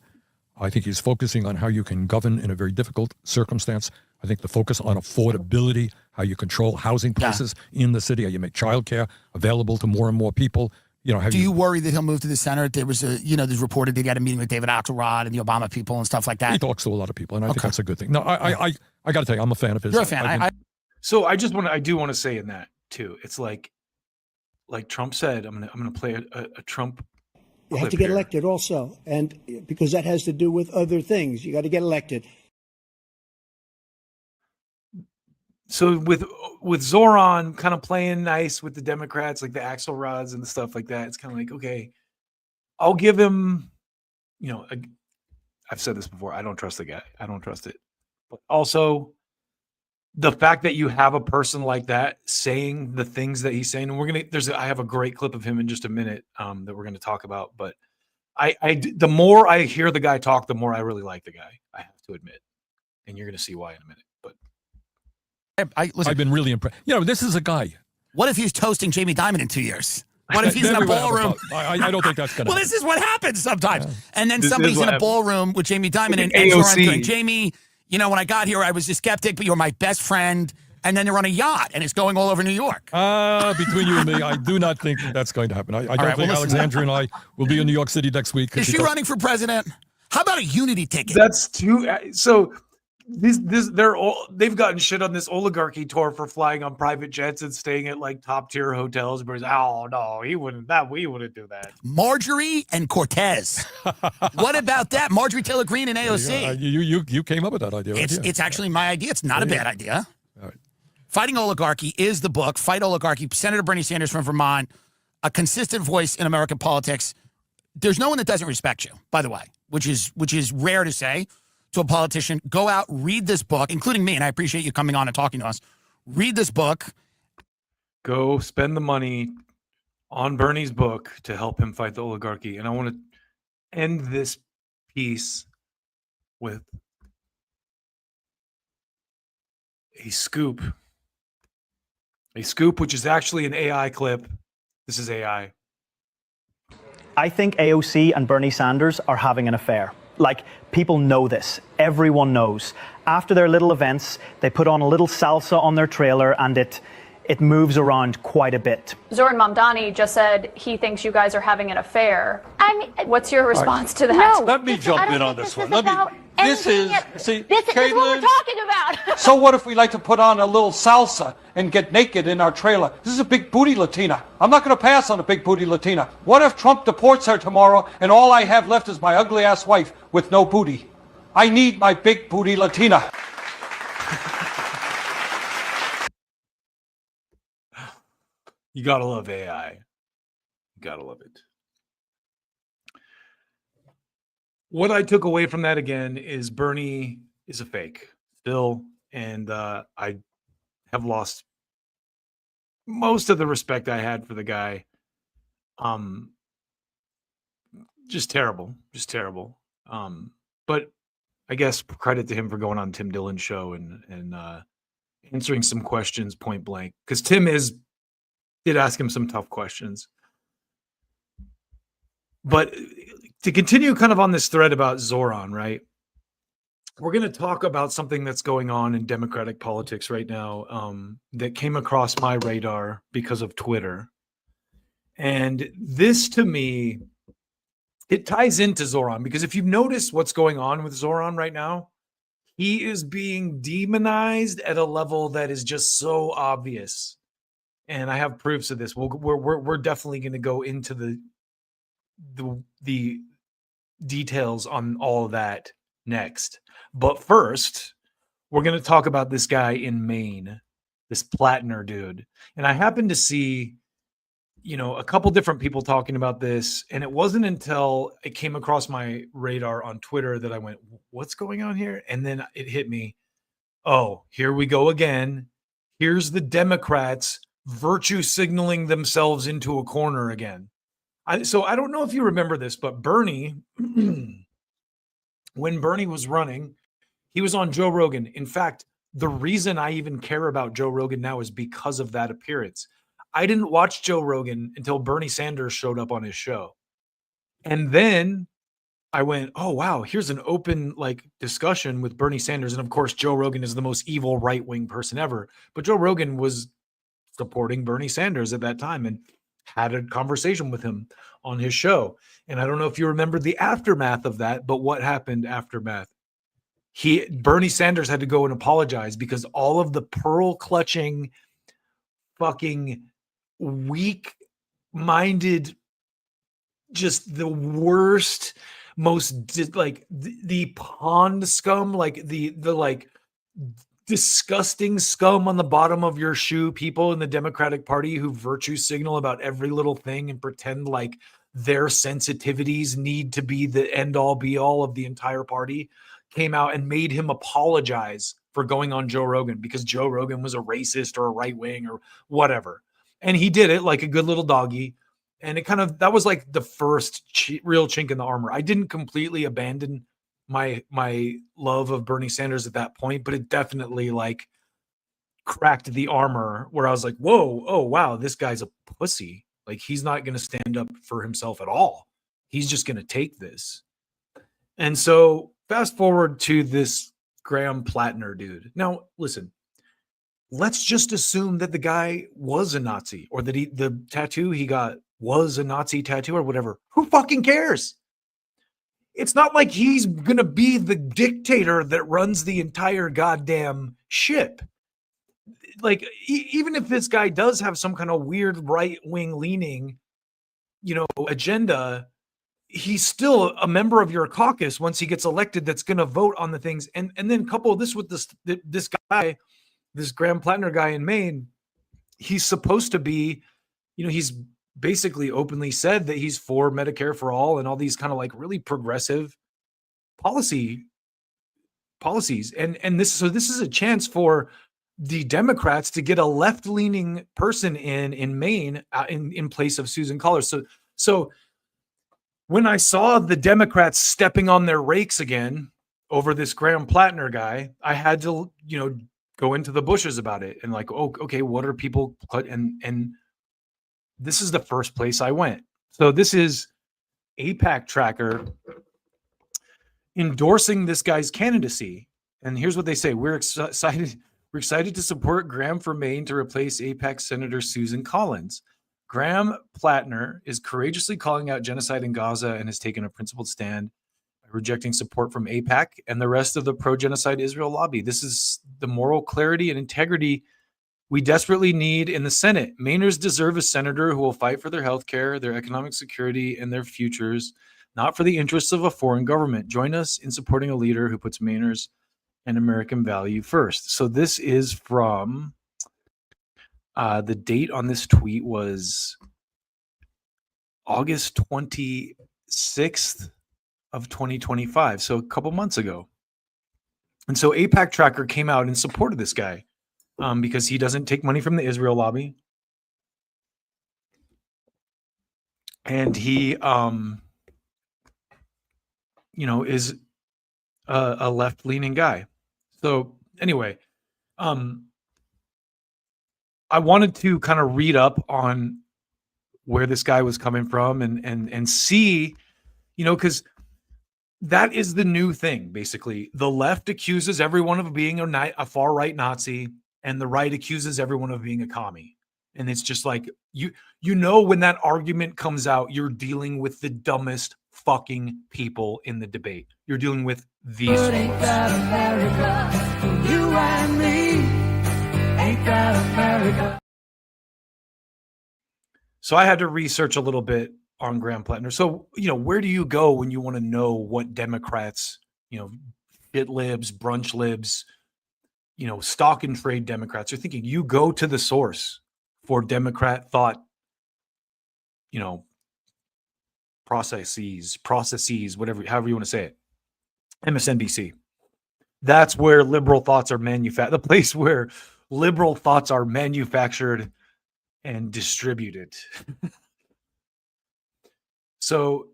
I think he's focusing on how you can govern in a very difficult circumstance. I think the focus on affordability, how you control housing prices in the city, how you make childcare available to more and more people. You know, do you worry that he'll move to the center? There was there's reported he had a meeting with David Axelrod and the Obama people and stuff like that. He talks to a lot of people, and I think that's a good thing. No, I got to tell you, I'm a fan of his. You're a fan. So I do want to say in that too. It's like Trump said, I'm gonna play a Trump. You have to get elected also, and because that has to do with other things. You got to get elected. So with Zoran kind of playing nice with the Democrats, like the Axelrods and the stuff like that, it's kind of like, okay, I'll give him, I've said this before, I don't trust the guy. I don't trust it. But also the fact that you have a person like that saying the things that he's saying, and I have a great clip of him in just a minute that we're going to talk about. But the more I hear the guy talk, the more I really like the guy, I have to admit. And you're going to see why in a minute. But listen, I've been really impressed. This is a guy. What if he's toasting Jamie Dimon in 2 years? What if he's in a ballroom? I don't think that's going to Well, this is what happens sometimes. Yeah. And then this somebody's in a ballroom with Jamie Dimon and Zoran going, Jamie, when I got here, I was a skeptic, but you're my best friend. And then they're on a yacht, and it's going all over New York. Between you and me, I do not think that's going to happen. I don't think Alexandra and I will be in New York City next week. Is she running for president? How about a unity ticket? That's too... So... They've gotten shit on this oligarchy tour for flying on private jets and staying at like top tier hotels. But no, we wouldn't do that. Marjorie and Cortez. What about that? Marjorie Taylor Greene and AOC. You came up with that idea. It's actually my idea. It's not a bad idea. All right. Fighting Oligarchy is the book. Fight Oligarchy. Senator Bernie Sanders from Vermont, a consistent voice in American politics. There's no one that doesn't respect you, by the way, which is rare to say to a politician. Go out, read this book, including me, and I appreciate you coming on and talking to us. Read this book. Go spend the money on Bernie's book to help him fight the oligarchy. And I want to end this piece with a scoop, which is actually an AI clip. This is AI. I think AOC and Bernie Sanders are having an affair. Like, people know this. Everyone knows. After their little events, they put on a little salsa on their trailer, and it moves around quite a bit. Zoran Mamdani just said he thinks you guys are having an affair. What's your response to that? No, let me jump in on this one. This is what we're talking about. So what if we like to put on a little salsa and get naked in our trailer? This is a big booty Latina. I'm not going to pass on a big booty Latina. What if Trump deports her tomorrow and all I have left is my ugly ass wife with no booty? I need my big booty Latina. You gotta love AI. You gotta love it. What I took away from that again is Bernie is a fake still, and I have lost most of the respect I had for the guy. Just terrible. But I guess credit to him for going on Tim Dillon's show and answering some questions point blank, because Tim did ask him some tough questions. But to continue kind of on this thread about Zoran, right? we're going to talk about something that's going on in Democratic politics right now that came across my radar because of Twitter. And this, to me, it ties into Zoran, because if you've noticed what's going on with Zoran right now, he is being demonized at a level that is just so obvious. And I have proofs of this. We're definitely going to go into the details on all of that next. But first, we're going to talk about this guy in Maine, this Platner dude. And I happened to see, a couple different people talking about this. And it wasn't until it came across my radar on Twitter that I went, what's going on here? And then it hit me. Oh, here we go again. Here's the Democrats virtue signaling themselves into a corner again. So I don't know if you remember this, but Bernie, when Bernie was running, he was on Joe Rogan. In fact, the reason I even care about Joe Rogan now is because of that appearance. I didn't watch Joe Rogan until Bernie Sanders showed up on his show. And then I went, oh, wow, here's an open discussion with Bernie Sanders. And of course, Joe Rogan is the most evil right-wing person ever. But Joe Rogan was supporting Bernie Sanders at that time and had a conversation with him on his show. And I don't know if you remember the aftermath of that, but what happened aftermath? Bernie Sanders had to go and apologize because all of the pearl clutching, fucking weak-minded, just the worst, most the pond scum, the disgusting scum on the bottom of your shoe, people in the Democratic Party who virtue signal about every little thing and pretend like their sensitivities need to be the end all be all of the entire party, came out and made him apologize for going on Joe Rogan because Joe Rogan was a racist or a right wing or whatever. And he did it like a good little doggy. And that was like the first real chink in the armor. I didn't completely abandon my love of Bernie Sanders at that point, but it definitely cracked the armor where I was like, whoa, oh, wow, this guy's a pussy. He's not going to stand up for himself at all. He's just going to take this. And so fast forward to this Graham Platner dude. Now, listen, let's just assume that the guy was a Nazi or that the tattoo he got was a Nazi tattoo or whatever. Who fucking cares? It's not like he's going to be the dictator that runs the entire goddamn ship. Even if this guy does have some kind of weird right-wing leaning, agenda, he's still a member of your caucus once he gets elected that's going to vote on the things. And then couple this with this guy, this Graham Platner guy in Maine, he's supposed to be, he's basically openly said that he's for Medicare for all and all these kind of really progressive policies. And this is a chance for the Democrats to get a left-leaning person in Maine in place of Susan Collins. So when I saw the Democrats stepping on their rakes again over this Graham Platner guy, I had to, go into the bushes about it and okay, what are people and this is the first place I went. So this is AIPAC Tracker endorsing this guy's candidacy. And here's what they say. We're excited to support Graham for Maine to replace AIPAC Senator Susan Collins. Graham Platner is courageously calling out genocide in Gaza and has taken a principled stand by rejecting support from AIPAC and the rest of the pro-genocide Israel lobby. This is the moral clarity and integrity we desperately need in the Senate. Mainers deserve a senator who will fight for their health care, their economic security, and their futures, not for the interests of a foreign government. Join us in supporting a leader who puts Mainers and American value first. So this is from the date on this tweet was August 26th of 2025. So a couple months ago. And so AIPAC Tracker came out and supported this guy. Because he doesn't take money from the Israel lobby. And he, is a left-leaning guy. So anyway, I wanted to kind of read up on where this guy was coming from and see, because that is the new thing, basically. The left accuses everyone of being a far-right Nazi, and the right accuses everyone of being a commie. And it's just like, you know, when that argument comes out, you're dealing with the dumbest fucking people in the debate. You're dealing with these folks. Ain't that America for you and me? Ain't that America? So I had to research a little bit on Graham Platner. So, you know, where do you go when you want to know what Democrats, you know, shit libs, brunch libs, you know, stock and trade Democrats are thinking? You go to the source for Democrat thought, you know, processes, whatever, however you want to say it. MSNBC. That's where liberal thoughts are manufactured. The place where liberal thoughts are manufactured and distributed. So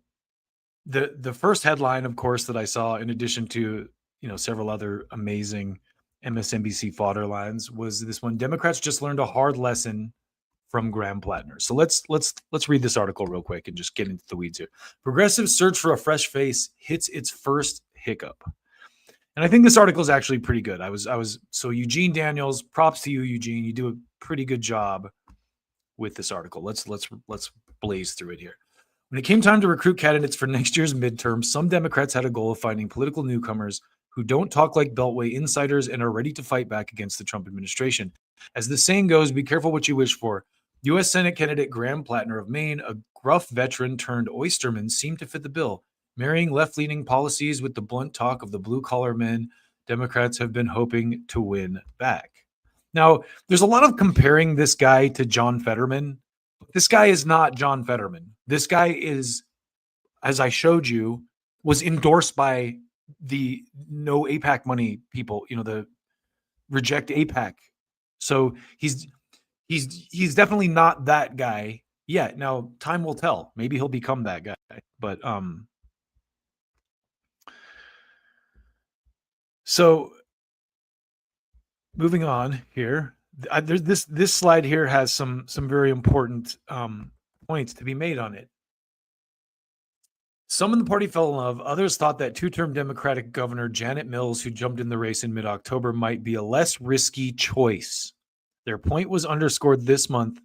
the first headline, of course, that I saw, in addition to, you know, several other amazing MSNBC fodder lines, was this one: Democrats just learned a hard lesson from Graham Platner. So let's read this article real quick and just get into the weeds here. Progressives search for a fresh face hits its first hiccup. And I think this article is actually pretty good. So Eugene Daniels, props to you, Eugene. You do a pretty good job with this article. Let's blaze through it here. When it came time to recruit candidates for next year's midterm, some Democrats had a goal of finding political newcomers who don't talk like Beltway insiders and are ready to fight back against the Trump administration. As the saying goes, be careful what you wish for. U.S. Senate candidate Graham Platner of Maine, a gruff veteran turned oysterman, seemed to fit the bill. Marrying left-leaning policies with the blunt talk of the blue-collar men Democrats have been hoping to win back. Now, there's a lot of comparing this guy to John Fetterman. This guy is not John Fetterman. This guy is, as I showed you, was endorsed by the no AIPAC money people, you know, the reject AIPAC. So he's definitely not that guy yet. Now, time will tell. Maybe he'll become that guy. But so moving on here, there's this slide here has some very important points to be made on it. Some in the party fell in love. Others thought that two-term Democratic Governor Janet Mills, who jumped in the race in mid-October, might be a less risky choice. Their point was underscored this month.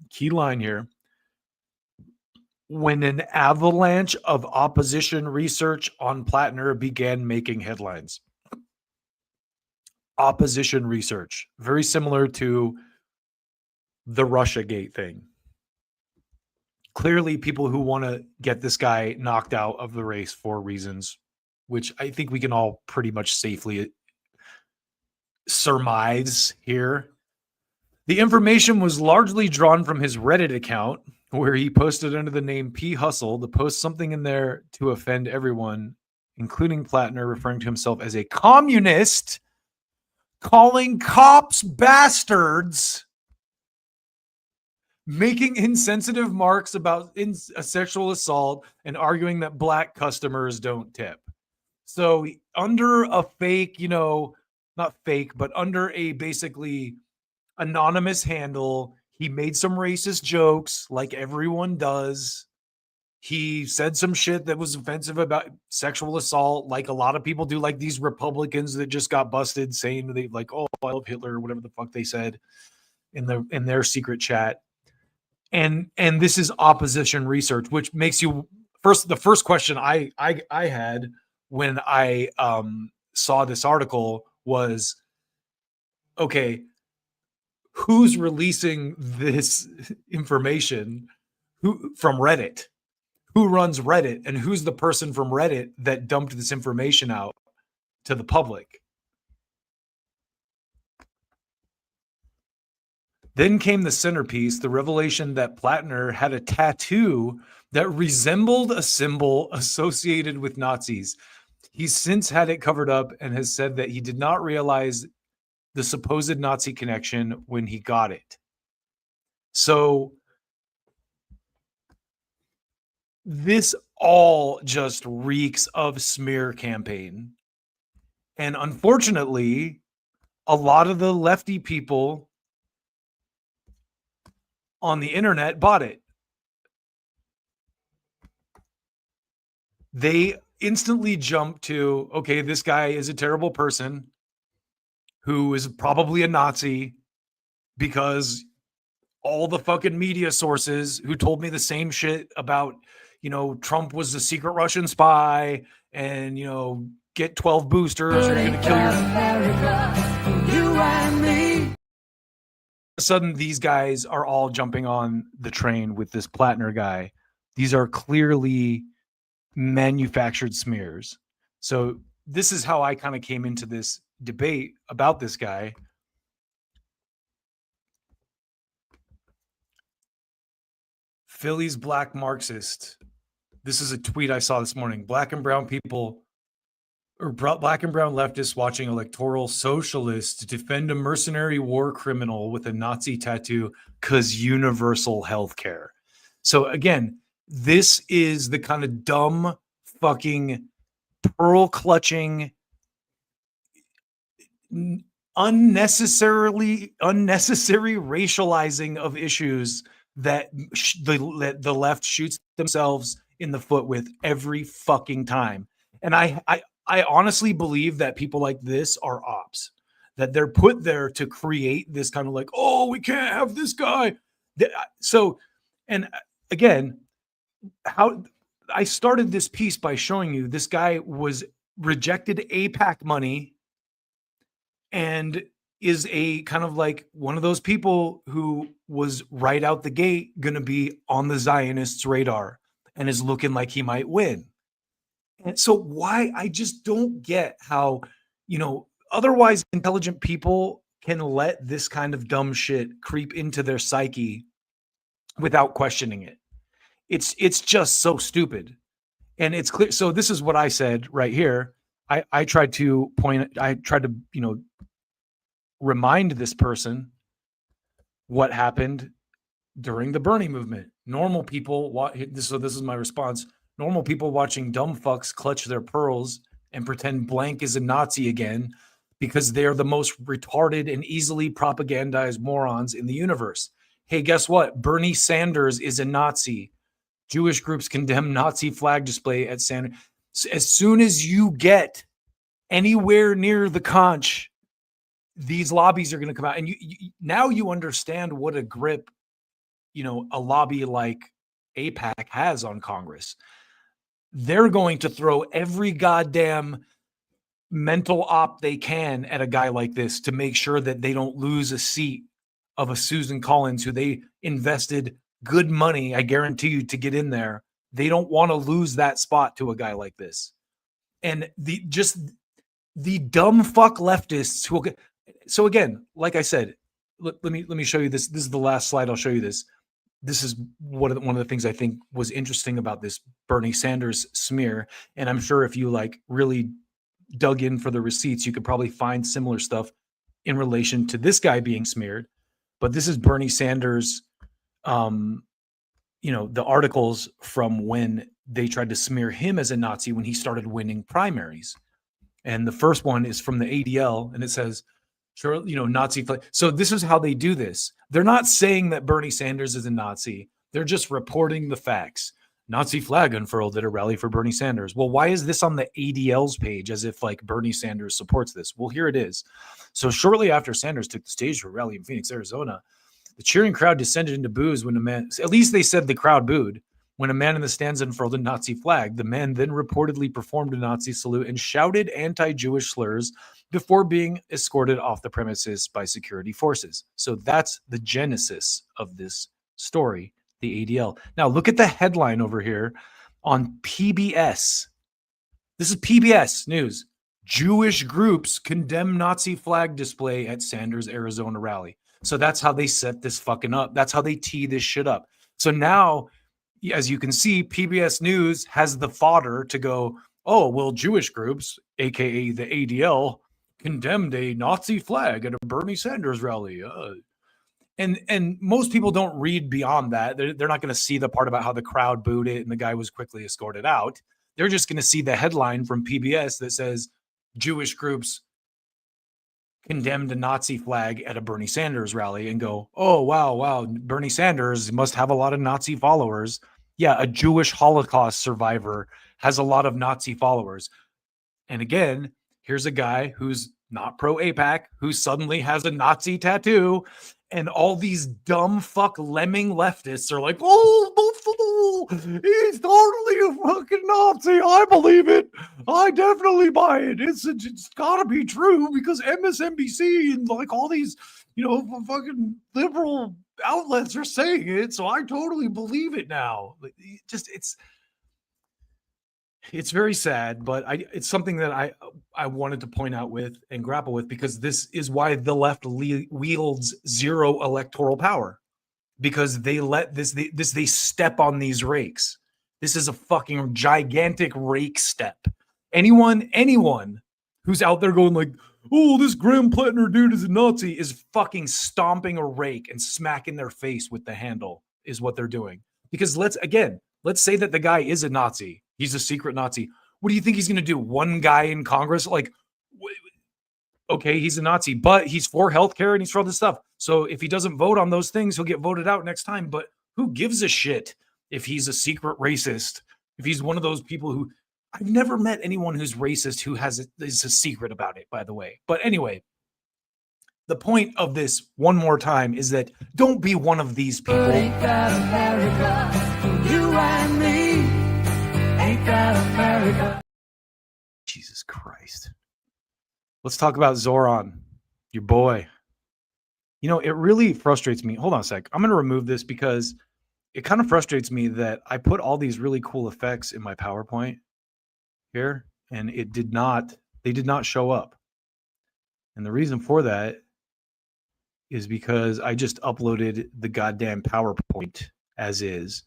Key line here. When an avalanche of opposition research on Platner began making headlines. Opposition research, very similar to the Russiagate thing. Clearly, people who want to get this guy knocked out of the race for reasons, which I think we can all pretty much safely surmise here. The information was largely drawn from his Reddit account, where he posted under the name P. Hustle to post something in there to offend everyone, including Platner, referring to himself as a communist, calling cops bastards, making insensitive marks about a sexual assault, and arguing that black customers don't tip. So under a fake, you know, not fake, but under a basically anonymous handle, he made some racist jokes like everyone does. He said some shit that was offensive about sexual assault, like a lot of people do, like these Republicans that just got busted saying they like, oh, I love Hitler, or whatever the fuck they said in their secret chat. And this is opposition research, which makes you the first question I had when I saw this article was, okay, who's releasing this information? Who from Reddit? Who runs Reddit, and who's the person from Reddit that dumped this information out to the public? Then came the centerpiece, the revelation that Platner had a tattoo that resembled a symbol associated with Nazis. He's since had it covered up and has said that he did not realize the supposed Nazi connection when he got it. So this all just reeks of smear campaign. And unfortunately, a lot of the lefty people on the internet bought it. they instantly jump to, okay, this guy is a terrible person who is probably a Nazi because all the fucking media sources who told me the same shit about, Trump was a secret Russian spy and, get 12 boosters, you're going to kill you and me. All of a sudden, these guys are all jumping on the train with this Platner guy. These are clearly manufactured smears. So this is how I kind of came into this debate about this guy. Philly's black Marxist. This is a tweet I saw this morning. Black and brown people, or black and brown leftists watching electoral socialists defend a mercenary war criminal with a Nazi tattoo because universal health care. So again, this is the kind of dumb fucking pearl clutching, unnecessary racializing of issues that the left shoots themselves in the foot with every fucking time. And I honestly believe that people like this are ops, that they're put there to create this kind of like, oh, we can't have this guy. So, and again, how I started this piece by showing you this guy was rejected AIPAC money and is a kind of like one of those people who was right out the gate going to be on the Zionists' radar and is looking like he might win. And so why I just don't get how, otherwise intelligent people can let this kind of dumb shit creep into their psyche without questioning it. It's just so stupid. And it's clear. So this is what I said right here. I tried to remind this person what happened during the Bernie movement. Normal people, so this is my response. Normal people watching dumb fucks clutch their pearls and pretend blank is a Nazi again because they're the most retarded and easily propagandized morons in the universe. Hey, guess what? Bernie Sanders is a Nazi. Jewish groups condemn Nazi flag display at Sanders. As soon as you get anywhere near the conch, these lobbies are going to come out. And now you understand what a grip, a lobby like AIPAC has on Congress. They're going to throw every goddamn mental op they can at a guy like this to make sure that they don't lose a seat of a Susan Collins who they invested good money, I guarantee you, to get in there. They don't want to lose that spot to a guy like this. And the dumb fuck leftists who will so again, like I said, let me show you this. This is the last slide. I'll show you this. This is one of the things I think was interesting about this Bernie Sanders smear. And I'm sure if you really dug in for the receipts, you could probably find similar stuff in relation to this guy being smeared. But this is Bernie Sanders, the articles from when they tried to smear him as a Nazi when he started winning primaries. And the first one is from the ADL, and it says, sure, Nazi flag. So this is how they do this. They're not saying that Bernie Sanders is a Nazi. They're just reporting the facts. Nazi flag unfurled at a rally for Bernie Sanders. Well, why is this on the ADL's page as if Bernie Sanders supports this? Well, here it is. So shortly after Sanders took the stage for a rally in Phoenix, Arizona, the cheering crowd descended into boos when a man, at least they said the crowd booed, when a man in the stands unfurled a Nazi flag. The man then reportedly performed a Nazi salute and shouted anti-Jewish slurs before being escorted off the premises by security forces. So that's the genesis of this story, the ADL. Now look at the headline over here on PBS. This is PBS News. Jewish groups condemn Nazi flag display at Sanders, Arizona rally. So that's how they set this fucking up. That's how they tee this shit up. So now, as you can see, PBS News has the fodder to go, oh, well, Jewish groups, aka the ADL, condemned a Nazi flag at a Bernie Sanders rally. And most people don't read beyond that. They're not going to see the part about how the crowd booed it and the guy was quickly escorted out. They're just going to see the headline from PBS that says Jewish groups condemned a Nazi flag at a Bernie Sanders rally and go, oh, wow, Bernie Sanders must have a lot of Nazi followers. Yeah, a Jewish Holocaust survivor has a lot of Nazi followers. And again, here's a guy who's not pro APAC, who suddenly has a Nazi tattoo, and all these dumb fuck lemming leftists are like, oh, he's totally a fucking Nazi. I believe it. I definitely buy it. It's gotta be true because MSNBC and like all these, fucking liberal outlets are saying it. So I totally believe it now. It's very sad, but it's something that I wanted to point out with and grapple with, because this is why the left wields zero electoral power, because they let they step on these rakes. This is a fucking gigantic rake step. Anyone who's out there going like, oh, this Graham Platner dude is a Nazi, is fucking stomping a rake and smacking their face with the handle is what they're doing. Because let's say that the guy is a Nazi. He's a secret Nazi. What do you think he's going to do? One guy in Congress? Like, okay, he's a Nazi, but he's for healthcare and he's for all this stuff. So if he doesn't vote on those things, he'll get voted out next time. But who gives a shit if he's a secret racist? If he's one of those people who... I've never met anyone who's racist who is a secret about it, by the way. But anyway, the point of this, one more time, is that don't be one of these people. Ain't that America for you and me? Ain't that America? Jesus Christ. Let's talk about Zoran, your boy. It really frustrates me. Hold on a sec. I'm going to remove this because it kind of frustrates me that I put all these really cool effects in my PowerPoint here, and they did not show up. And the reason for that is because I just uploaded the goddamn PowerPoint as is,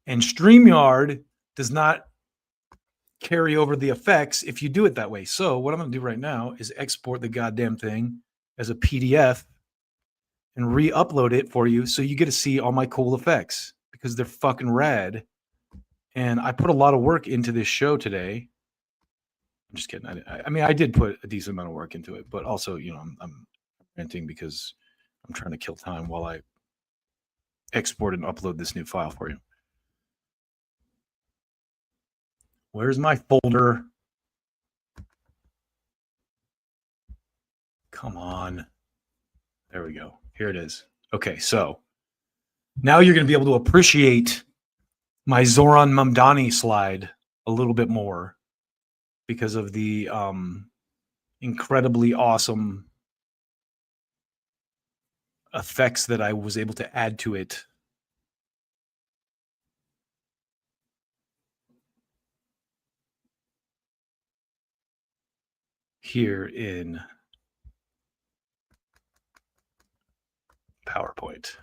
and StreamYard does not carry over the effects if you do it that way. So what I'm going to do right now is export the goddamn thing as a PDF and re-upload it for you so you get to see all my cool effects, because they're fucking rad. And I put a lot of work into this show today. I'm just kidding. I mean, I did put a decent amount of work into it, but also, I'm ranting because I'm trying to kill time while I export and upload this new file for you. Where's my folder? Come on. There we go. Here it is. Okay, so now you're going to be able to appreciate my Zoran Mamdani slide a little bit more because of the incredibly awesome effects that I was able to add to it. Here in PowerPoint.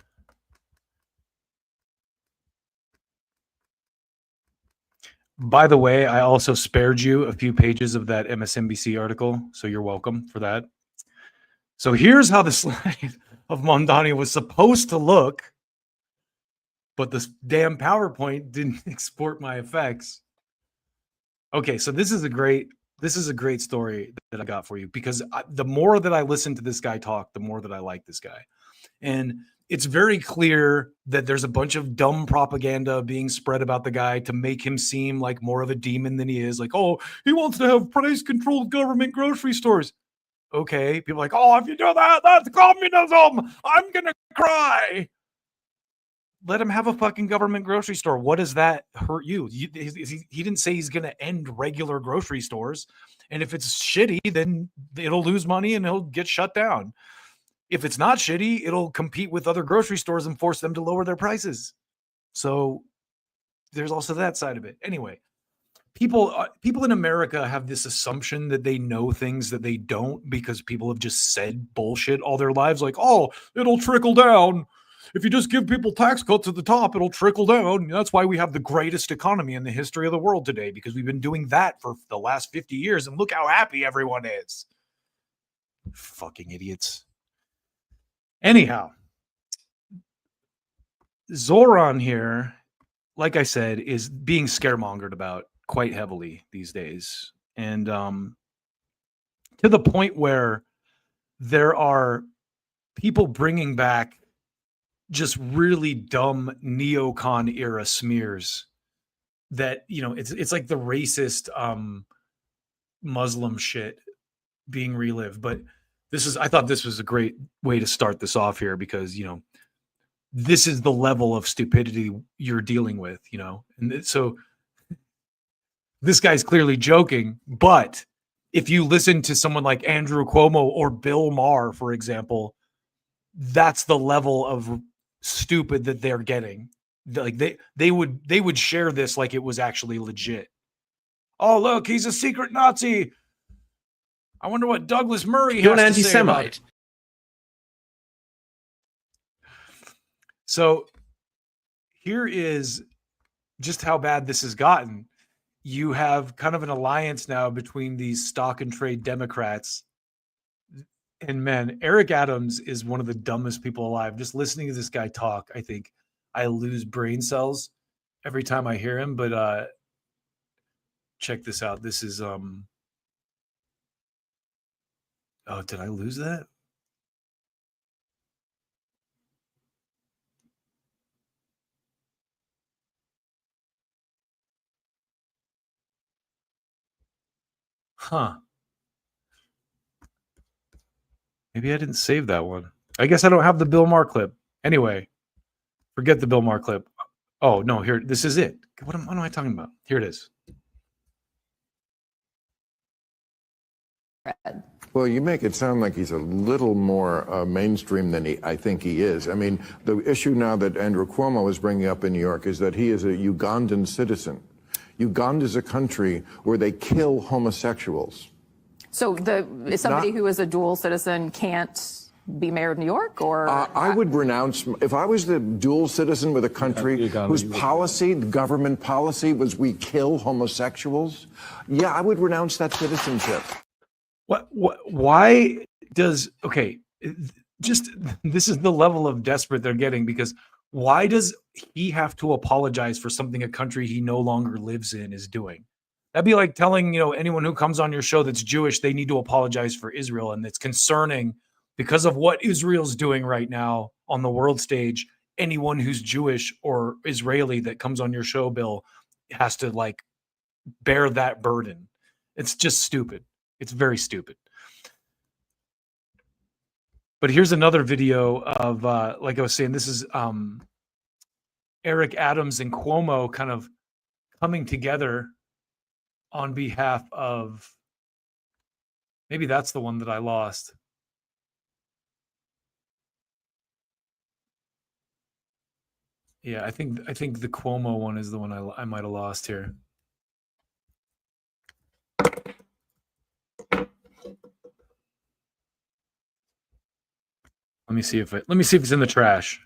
By the way, I also spared you a few pages of that MSNBC article, so you're welcome for that. So here's how the slide of Mamdani was supposed to look, but this damn PowerPoint didn't export my effects. Okay, so this is a great story that I got for you, because the more that I listen to this guy talk, the more that I like this guy. And it's very clear that there's a bunch of dumb propaganda being spread about the guy to make him seem like more of a demon than he is. Like, oh, he wants to have price-controlled government grocery stores. Okay, people are like, oh, if you do that, that's communism. I'm going to cry. Let him have a fucking government grocery store. What does that hurt you? He didn't say he's going to end regular grocery stores. And if it's shitty, then it'll lose money and it'll get shut down. If it's not shitty, it'll compete with other grocery stores and force them to lower their prices. So there's also that side of it. Anyway, people in America have this assumption that they know things that they don't, because people have just said bullshit all their lives. Like, oh, it'll trickle down. If you just give people tax cuts at the top, it'll trickle down. That's why we have the greatest economy in the history of the world today, because we've been doing that for the last 50 years. And look how happy everyone is. Fucking idiots. Anyhow, Zoran here, like I said, is being scaremongered about quite heavily these days. And to the point where there are people bringing back just really dumb neocon era smears that, you know, it's like the racist Muslim shit being relived. But I thought this was a great way to start this off here, because, you know, this is the level of stupidity you're dealing with, you know. And so this guy's clearly joking, but if you listen to someone like Andrew Cuomo or Bill Maher, for example, that's the level of stupid that they're getting. Like they would share this like it was actually legit. Oh, look, he's a secret Nazi. I wonder what Douglas Murray You're has an to say about anti-Semite. it. So here is just how bad this has gotten. You have kind of an alliance now between these stock and trade Democrats. And man, Eric Adams is one of the dumbest people alive. Just listening to this guy talk, I think I lose brain cells every time I hear him. But check this out. This is oh, did I lose that? Huh. Maybe I didn't save that one. I guess I don't have the Bill Maher clip. Anyway, forget the Bill Maher clip. Oh, no, here, this is it. What am I talking about? Here it is. Well, you make it sound like he's a little more mainstream than I think he is. I mean, the issue now that Andrew Cuomo is bringing up in New York is that he is a Ugandan citizen. Uganda is a country where they kill homosexuals. So somebody who is a dual citizen can't be mayor of New York, or I would renounce, if I was the dual citizen with a country whose policy, government policy, was we kill homosexuals. Yeah, I would renounce that citizenship. Why does, okay, just this is the level of desperate they're getting, because why does he have to apologize for something a country he no longer lives in is doing? That'd be like telling, you know, anyone who comes on your show that's Jewish, they need to apologize for Israel. And it's concerning because of what Israel's doing right now on the world stage. Anyone who's Jewish or Israeli that comes on your show, Bill, has to like bear that burden. It's just stupid. It's very stupid. But here's another video of, like I was saying, this is Eric Adams and Cuomo kind of coming together on behalf of, maybe that's the one that I lost. Yeah, I think the Cuomo one is the one I might have lost here. Let me see if it's in the trash.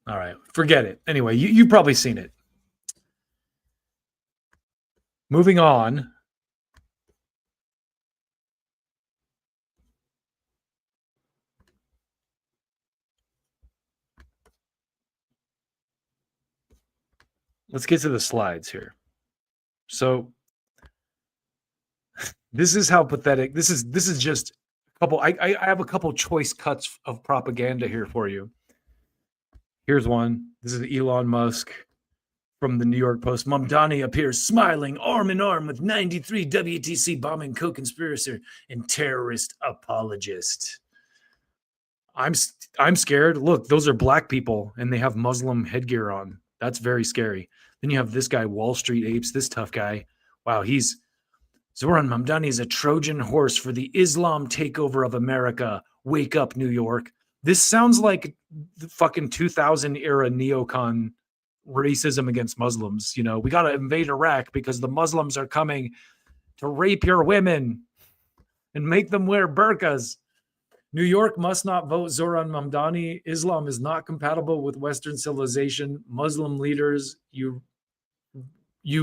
All right, forget it. Anyway, you've probably seen it. Moving on. Let's get to the slides here. So this is how pathetic. This is just a couple. I have a couple choice cuts of propaganda here for you. Here's one. This is Elon Musk from the New York Post. Mamdani appears smiling arm in arm with 93 WTC bombing co-conspirator and terrorist apologist. I'm scared. Look, those are black people and they have Muslim headgear on. That's very scary. Then you have this guy, Wall Street Apes, this tough guy. Wow, Zoran Mamdani is a Trojan horse for the Islam takeover of America. Wake up, New York. This sounds like the fucking 2000 era neocon racism against Muslims. You know, we got to invade Iraq because the Muslims are coming to rape your women and make them wear burqas. New York must not vote Zoran Mamdani. Islam is not compatible with Western civilization. Muslim leaders, you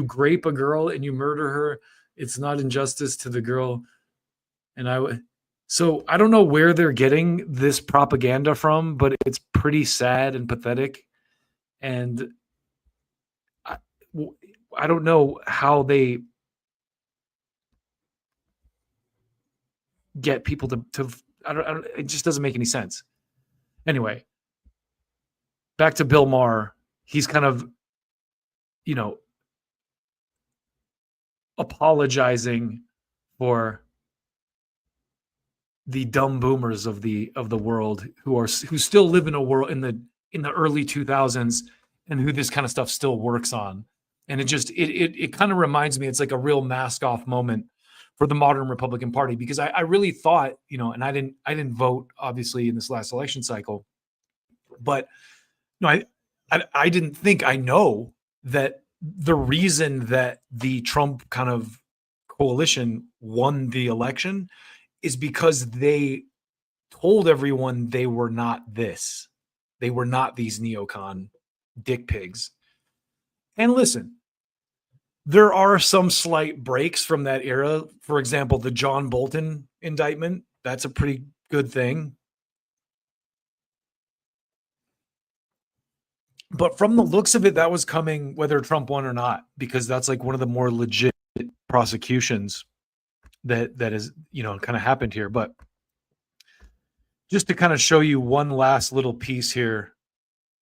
grape a girl and you murder her. It's not injustice to the girl. So I don't know where they're getting this propaganda from, but it's pretty sad and pathetic. And I don't know how they get people to I don't, it just doesn't make any sense. Anyway, back to Bill Maher, he's kind of, apologizing for the dumb boomers of the world who still live in a world in the early 2000s and who this kind of stuff still works on. And it kind of reminds me, it's like a real mask off moment for the modern Republican Party, because I really thought, and I didn't vote obviously in this last election cycle, but no, I didn't think I know that the reason that the Trump kind of coalition won the election is because they told everyone they were not this. They were not these neocon dick pigs. And listen, there are some slight breaks from that era. For example, the John Bolton indictment, that's a pretty good thing. But from the looks of it, that was coming whether Trump won or not, because that's like one of the more legit prosecutions that is, kind of happened here. But just to kind of show you one last little piece here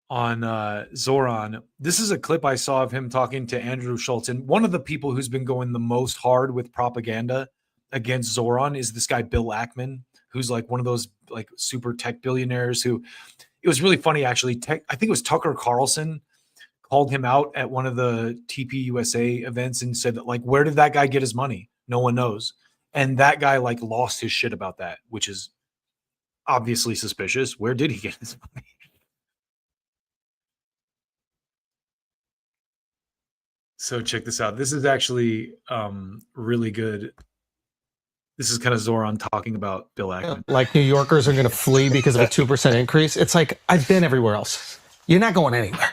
on Zoran, this is a clip I saw of him talking to Andrew Schultz. And one of the people who's been going the most hard with propaganda against Zoran is this guy, Bill Ackman, who's like one of those like super tech billionaires who, it was really funny actually. I think it was Tucker Carlson called him out at one of the TPUSA events and said that, like, where did that guy get his money? No one knows. And that guy like lost his shit about that, which is obviously suspicious. Where did he get his money? So check this out. This is actually really good. This is kind of Zoran talking about Bill Ackman. Like New Yorkers are going to flee because of a 2% increase. It's like, I've been everywhere else. You're not going anywhere.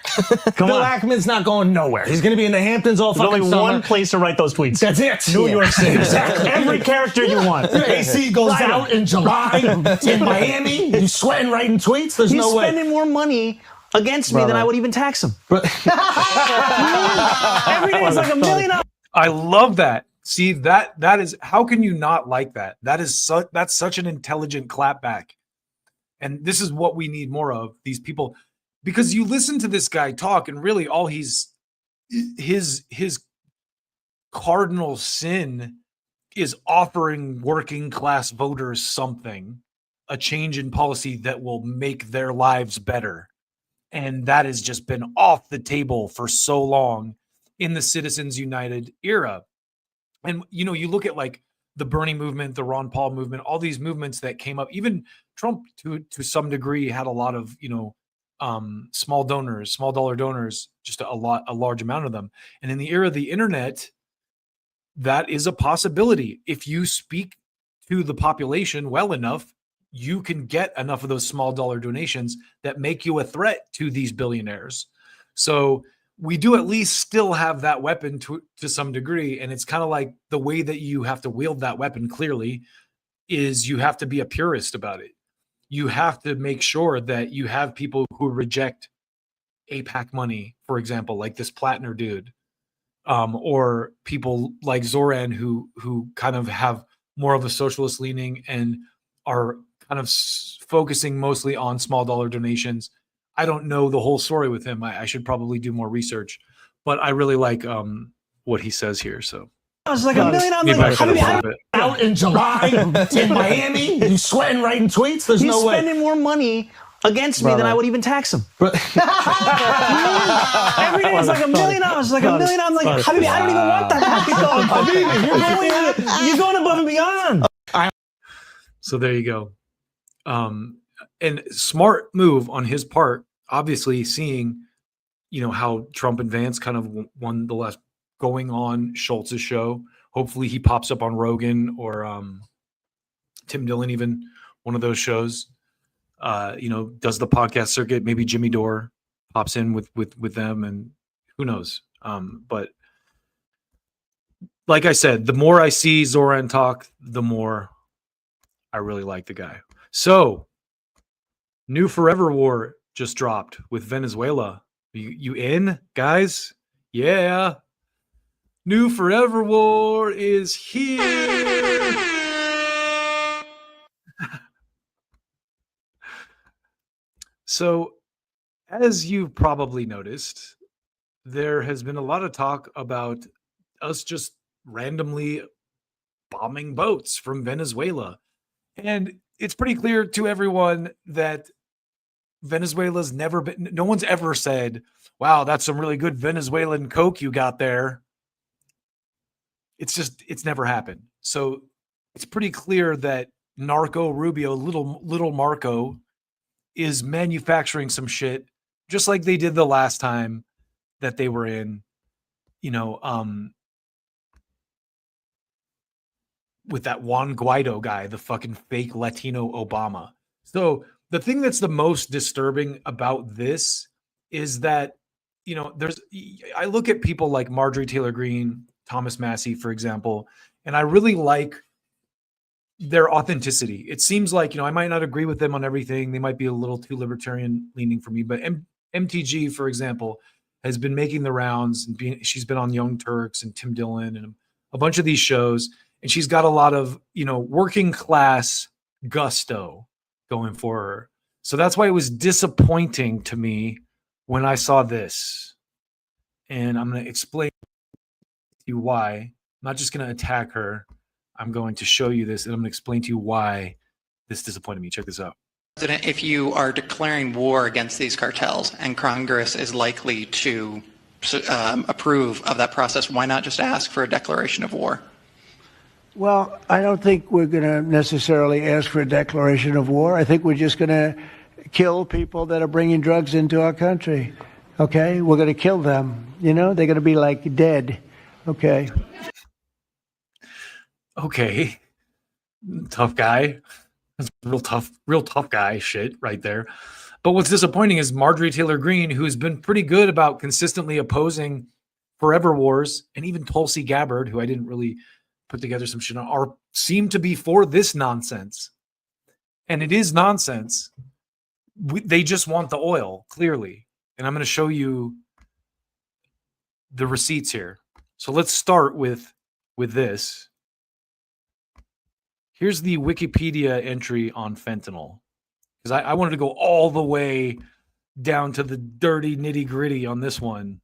Bill Ackman's not going nowhere. He's going to be in the Hamptons all fucking There's only summer. one place to write those tweets. That's it. New York City. Exactly. Every character you want. Your AC goes out in July in Miami. You sweating writing tweets? There's no way. He's spending more money against me than I would even tax him. Every day is like $1 million. I love that. See, that is, how can you not like that? That's such an intelligent clapback. And this is what we need more of, these people, because you listen to this guy talk and really all his cardinal sin is offering working class voters something, a change in policy that will make their lives better. And that has just been off the table for so long in the Citizens United era. And, you look at like the Bernie movement, the Ron Paul movement, all these movements that came up, even Trump to some degree had a lot of, small dollar donors, just a large amount of them. And in the era of the internet, that is a possibility. If you speak to the population well enough, you can get enough of those small dollar donations that make you a threat to these billionaires. So we do at least still have that weapon to some degree. And it's kind of like the way that you have to wield that weapon clearly is you have to be a purist about it. You have to make sure that you have people who reject AIPAC money, for example, like this Platner dude, or people like Zoran who kind of have more of a socialist leaning and are kind of focusing mostly on small dollar donations. I don't know the whole story with him. I should probably do more research, but I really like what he says here. So I was like $1 million. I'm maybe like, I should have a little bit. Out in July in Miami. You sweating writing tweets? There's no way. He's spending more money against me than I would even tax him. Every day is like $1 million. It's like $1 million. I'm like, Habibi, I don't even want that. You're going above and beyond. So there you go. And smart move on his part, obviously seeing, how Trump and Vance kind of won the last, going on Schultz's show. Hopefully he pops up on Rogan or Tim Dillon, even one of those shows. Does the podcast circuit. Maybe Jimmy Dore pops in with them, and who knows. But like I said, the more I see Zoran talk, the more I really like the guy. So, new Forever War just dropped with Venezuela. You in, guys? Yeah. New Forever War is here. So, As you've probably noticed, there has been a lot of talk about us just randomly bombing boats from Venezuela. And it's pretty clear to everyone that Venezuela's never been, no one's ever said, wow, that's some really good Venezuelan coke you got there. It's never happened. So it's pretty clear that Narco Rubio, little Marco, is manufacturing some shit just like they did the last time that they were in, with that Juan Guaido guy, the fucking fake Latino Obama. So the thing that's the most disturbing about this is that, I look at people like Marjorie Taylor Greene, Thomas Massey, for example, and I really like their authenticity. It seems like, I might not agree with them on everything. They might be a little too libertarian leaning for me, but MTG, for example, has been making the rounds and she's been on Young Turks and Tim Dillon and a bunch of these shows. And she's got a lot of, working class gusto going for her. So that's why it was disappointing to me when I saw this. And I'm going to explain to you why. I'm not just going to attack her. I'm going to show you this, and I'm going to explain to you why this disappointed me. Check this out. President, if you are declaring war against these cartels and Congress is likely to approve of that process, why not just ask for a declaration of war? Well, I don't think we're going to necessarily ask for a declaration of war. I think we're just going to kill people that are bringing drugs into our country. Okay? We're going to kill them. They're going to be like dead. Okay? Okay. Tough guy. That's real tough guy shit right there. But what's disappointing is Marjorie Taylor Greene, who's been pretty good about consistently opposing forever wars, and even Tulsi Gabbard, who I didn't really put together some shit on, seem to be for this nonsense. And it is nonsense. They just want the oil, clearly. And I'm going to show you the receipts here. So let's start with this. Here's the Wikipedia entry on fentanyl, because I wanted to go all the way down to the dirty nitty gritty on this one.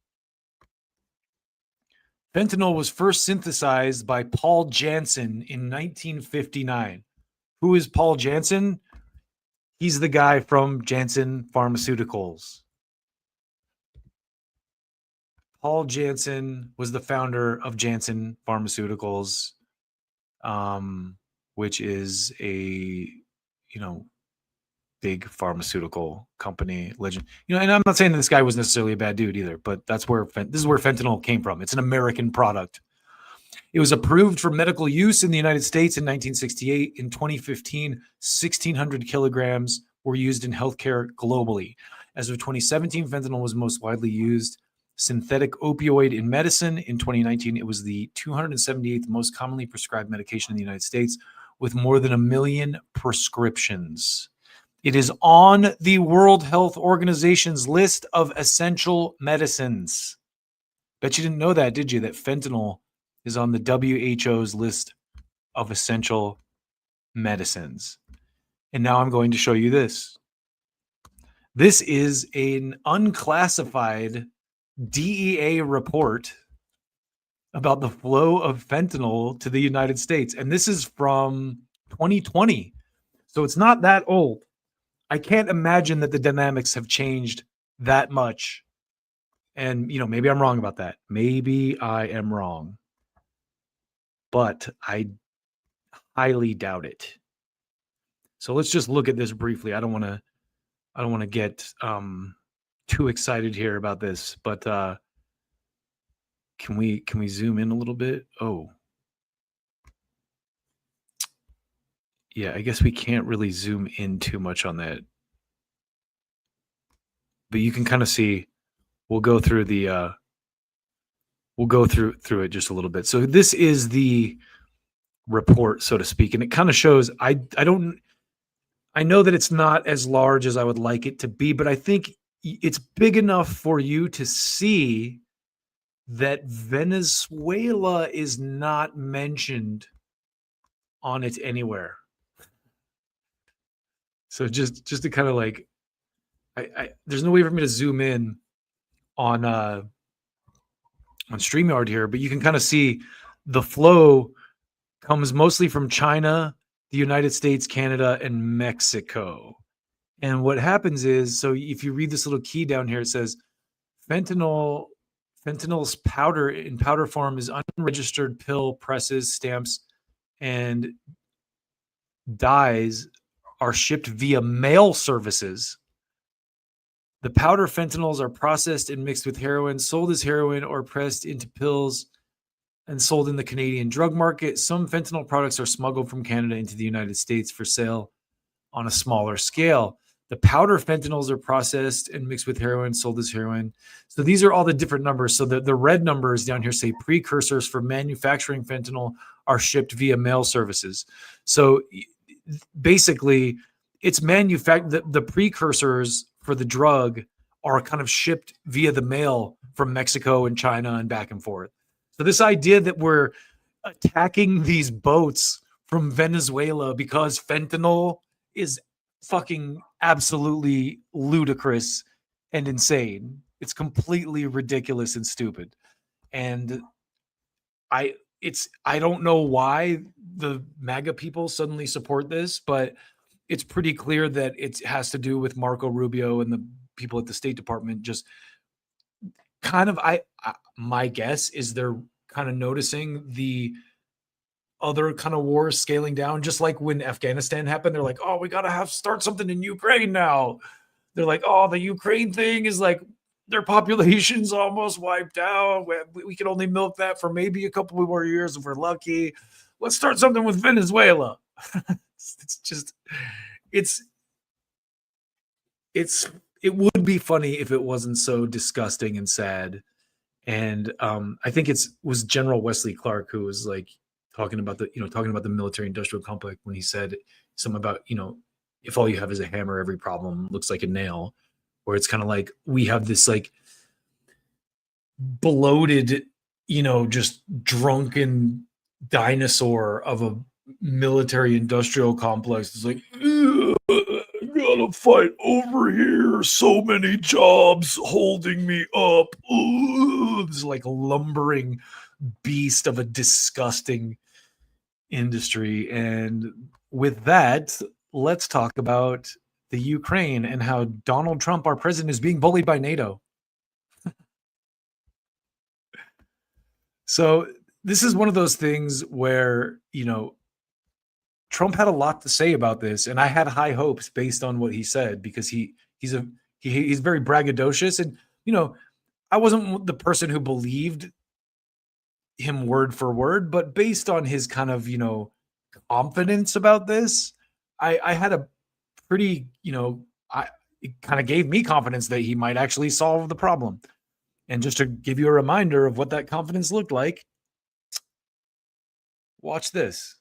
Fentanyl was first synthesized by Paul Janssen in 1959. Who is Paul Janssen? He's the guy from Janssen Pharmaceuticals. Paul Janssen was the founder of Janssen Pharmaceuticals, which is a, big pharmaceutical company legend. And I'm not saying that this guy was necessarily a bad dude either, but this is where fentanyl came from. It's an American product. It was approved for medical use in the United States in 1968. In 2015, 1,600 kilograms were used in healthcare globally. As of 2017, fentanyl was most widely used synthetic opioid in medicine. In 2019, it was the 278th most commonly prescribed medication in the United States, with more than 1 million prescriptions. It is on the World Health Organization's list of essential medicines. Bet you didn't know that, did you? That fentanyl is on the WHO's list of essential medicines. And now I'm going to show you this. This is an unclassified DEA report about the flow of fentanyl to the United States. And this is from 2020. So it's not that old. I can't imagine that the dynamics have changed that much. And, maybe I'm wrong about that. Maybe I am wrong. But I highly doubt it. So let's just look at this briefly. I don't want to get too excited here about this, but can we zoom in a little bit? Oh. Yeah, I guess we can't really zoom in too much on that. But you can kind of see, we'll go through the through it just a little bit. So this is the report, so to speak, and it kind of shows I know that it's not as large as I would like it to be, but I think it's big enough for you to see that Venezuela is not mentioned on it anywhere. So just to kind of there's no way for me to zoom in on StreamYard here, but you can kind of see the flow comes mostly from China, the United States, Canada, and Mexico. And what happens is, so if you read this little key down here, it says fentanyl's powder in powder form is unregistered pill presses, stamps, and dyes are shipped via mail services. The powder fentanyls are processed and mixed with heroin, sold as heroin, or pressed into pills and sold in the Canadian drug market. Some fentanyl products are smuggled from Canada into the United States for sale on a smaller scale. The powder fentanyls are processed and mixed with heroin, sold as heroin. So these are all the different numbers. So the red numbers down here say precursors for manufacturing fentanyl are shipped via mail services. So basically, it's the precursors for the drug are kind of shipped via the mail from Mexico and China and back and forth. So this idea that we're attacking these boats from Venezuela because fentanyl is fucking absolutely ludicrous and insane. It's completely ridiculous and stupid. And I don't know why the MAGA people suddenly support this, but it's pretty clear that it has to do with Marco Rubio and the people at the State Department. Just kind of, my guess is they're kind of noticing the other kind of wars scaling down, just like when Afghanistan happened. They're like, oh, we got to start something in Ukraine now. They're like, oh, the Ukraine thing is like, their population's almost wiped out. We can only milk that for maybe a couple more years if we're lucky. Let's start something with Venezuela. It would be funny if it wasn't so disgusting and sad. And I think was General Wesley Clark who was like talking about the military industrial complex when he said something about, if all you have is a hammer, every problem looks like a nail. Where it's kind of like we have this like bloated, just drunken dinosaur of a military industrial complex. It's like, gotta fight over here. So many jobs holding me up. This like lumbering beast of a disgusting industry. And with that, let's talk about the Ukraine and how Donald Trump, our president, is being bullied by NATO. So this is one of those things where, Trump had a lot to say about this, and I had high hopes based on what he said, because he's very braggadocious. And, I wasn't the person who believed him word for word, but based on his kind of, confidence about this, I had a pretty, it kind of gave me confidence that he might actually solve the problem. And just to give you a reminder of what that confidence looked like, watch this.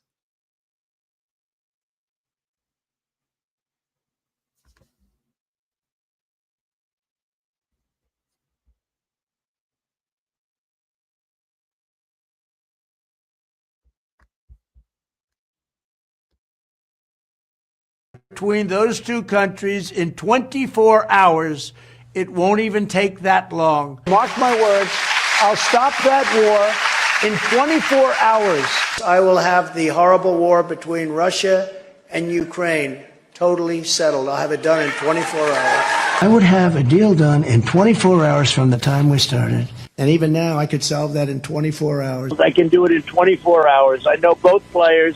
Between those two countries in 24 hours. It won't even take that long. Mark my words, I'll stop that war in 24 hours. I will have the horrible war between Russia and Ukraine totally settled. I'll have it done in 24 hours. I would have a deal done in 24 hours from the time we started. And even now, I could solve that in 24 hours. I can do it in 24 hours. I know both players,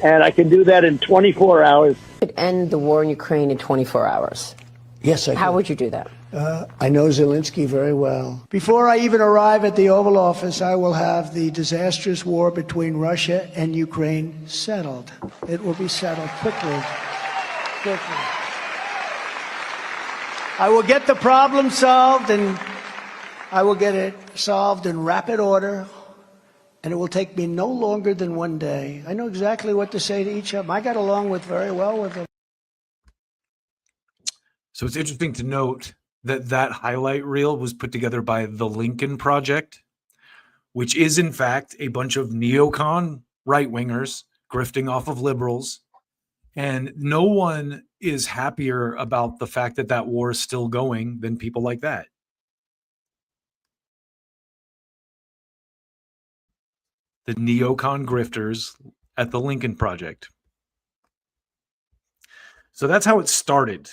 and I can do that in 24 hours. Could end the war in Ukraine in 24 hours. Yes, I could. How would you do that? I know Zelensky very well. Before I even arrive at the Oval Office, I will have the disastrous war between Russia and Ukraine settled. It will be settled quickly. I will get the problem solved, and I will get it solved in rapid order, and it will take me no longer than one day. I know exactly what to say to each of them. I got along very well with them. So it's interesting to note that highlight reel was put together by the Lincoln Project, which is in fact a bunch of neocon right-wingers grifting off of liberals. And no one is happier about the fact that that war is still going than people like that. The neocon grifters at the Lincoln Project. So that's how it started.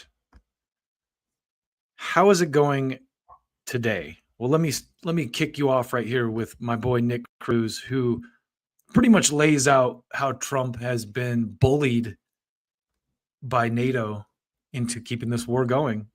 How is it going today? Well, let me kick you off right here with my boy Nick Cruz, who pretty much lays out how Trump has been bullied by NATO into keeping this war going.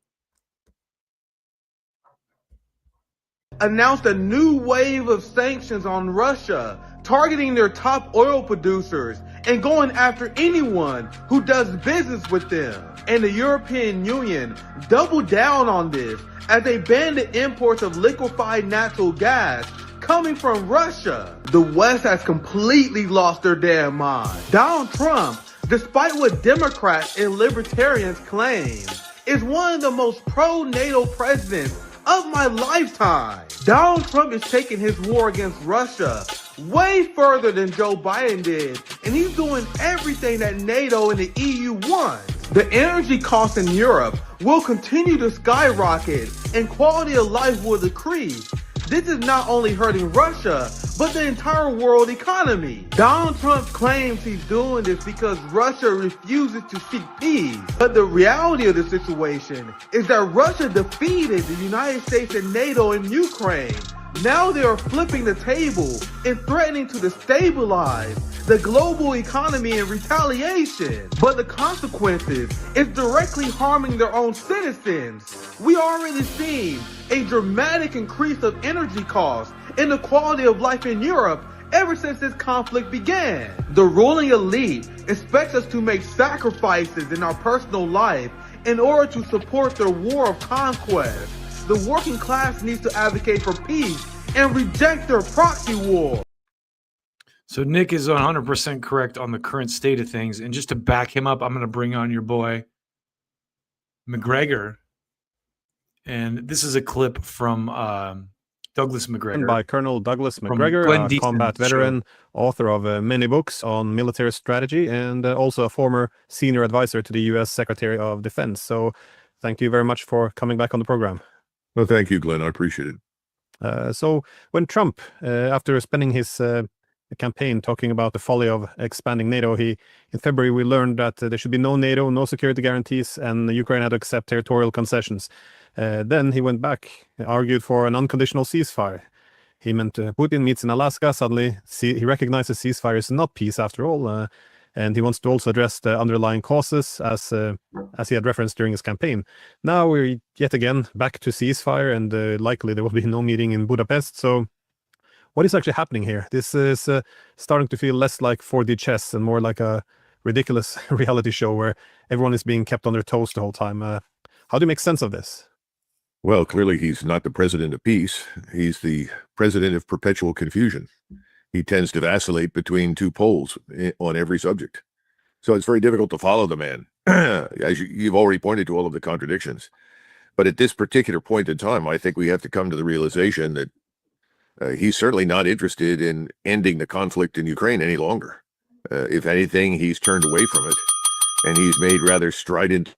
Announced a new wave of sanctions on Russia, targeting their top oil producers and going after anyone who does business with them. And the European Union doubled down on this as they banned the imports of liquefied natural gas coming from Russia. The West has completely lost their damn mind. Donald Trump, despite what Democrats and libertarians claim, is one of the most pro-NATO presidents of my lifetime. Donald Trump is taking his war against Russia way further than Joe Biden did, and he's doing everything that NATO and the EU want. The energy costs in Europe will continue to skyrocket, and quality of life will decrease. This is not only hurting Russia, but the entire world economy. Donald Trump claims he's doing this because Russia refuses to seek peace. But the reality of the situation is that Russia defeated the United States and NATO in Ukraine. Now they are flipping the table and threatening to destabilize the global economy in retaliation. But the consequences is directly harming their own citizens. We already seen a dramatic increase of energy costs and the quality of life in Europe ever since this conflict began. The ruling elite expects us to make sacrifices in our personal life in order to support their war of conquest. The working class needs to advocate for peace and reject their proxy war. So Nick is 100% correct on the current state of things. And just to back him up, I'm going to bring on your boy, McGregor. And this is a clip from Douglas McGregor. By Colonel Douglas McGregor, a combat veteran, author of many books on military strategy, and also a former senior advisor to the U.S. Secretary of Defense. So thank you very much for coming back on the program. Well, thank you, Glenn. I appreciate it. So when Trump, after spending his campaign talking about the folly of expanding NATO, in February we learned that there should be no NATO, no security guarantees, and Ukraine had to accept territorial concessions. Then he went back, argued for an unconditional ceasefire. He meant Putin meets in Alaska. Suddenly, he recognizes ceasefire is not peace after all, and he wants to also address the underlying causes, as he had referenced during his campaign. Now we're yet again back to ceasefire, and likely there will be no meeting in Budapest. So what is actually happening here? This is starting to feel less like 4D chess and more like a ridiculous reality show where everyone is being kept on their toes the whole time. How do you make sense of this? Well, clearly he's not the president of peace. He's the president of perpetual confusion. He tends to vacillate between two poles on every subject. So it's very difficult to follow the man, as you've already pointed to all of the contradictions. But at this particular point in time, I think we have to come to the realization that he's certainly not interested in ending the conflict in Ukraine any longer. If anything, he's turned away from it, and he's made rather strident.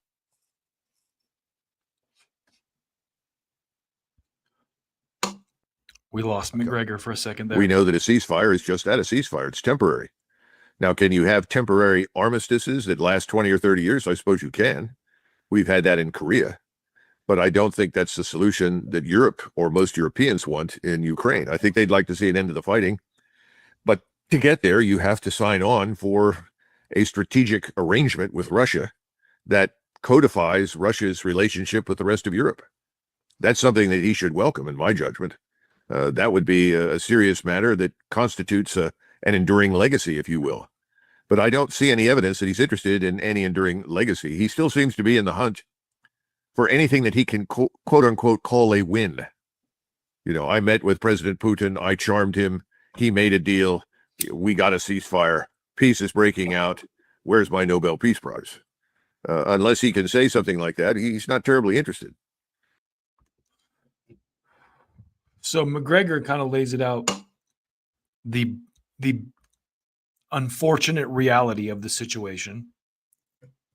We lost McGregor for a second there. We know that a ceasefire is just that, a ceasefire. It's temporary. Now, can you have temporary armistices that last 20 or 30 years? I suppose you can. We've had that in Korea. But I don't think that's the solution that Europe or most Europeans want in Ukraine. I think they'd like to see an end to the fighting. But to get there, you have to sign on for a strategic arrangement with Russia that codifies Russia's relationship with the rest of Europe. That's something that he should welcome, in my judgment. That would be a serious matter that constitutes an enduring legacy, if you will. But I don't see any evidence that he's interested in any enduring legacy. He still seems to be in the hunt for anything that he can quote unquote call a win. You know, I met with President Putin. I charmed him. He made a deal. We got a ceasefire. Peace is breaking out. Where's my Nobel Peace Prize? Unless he can say something like that, he's not terribly interested. So McGregor kind of lays it out, the unfortunate reality of the situation.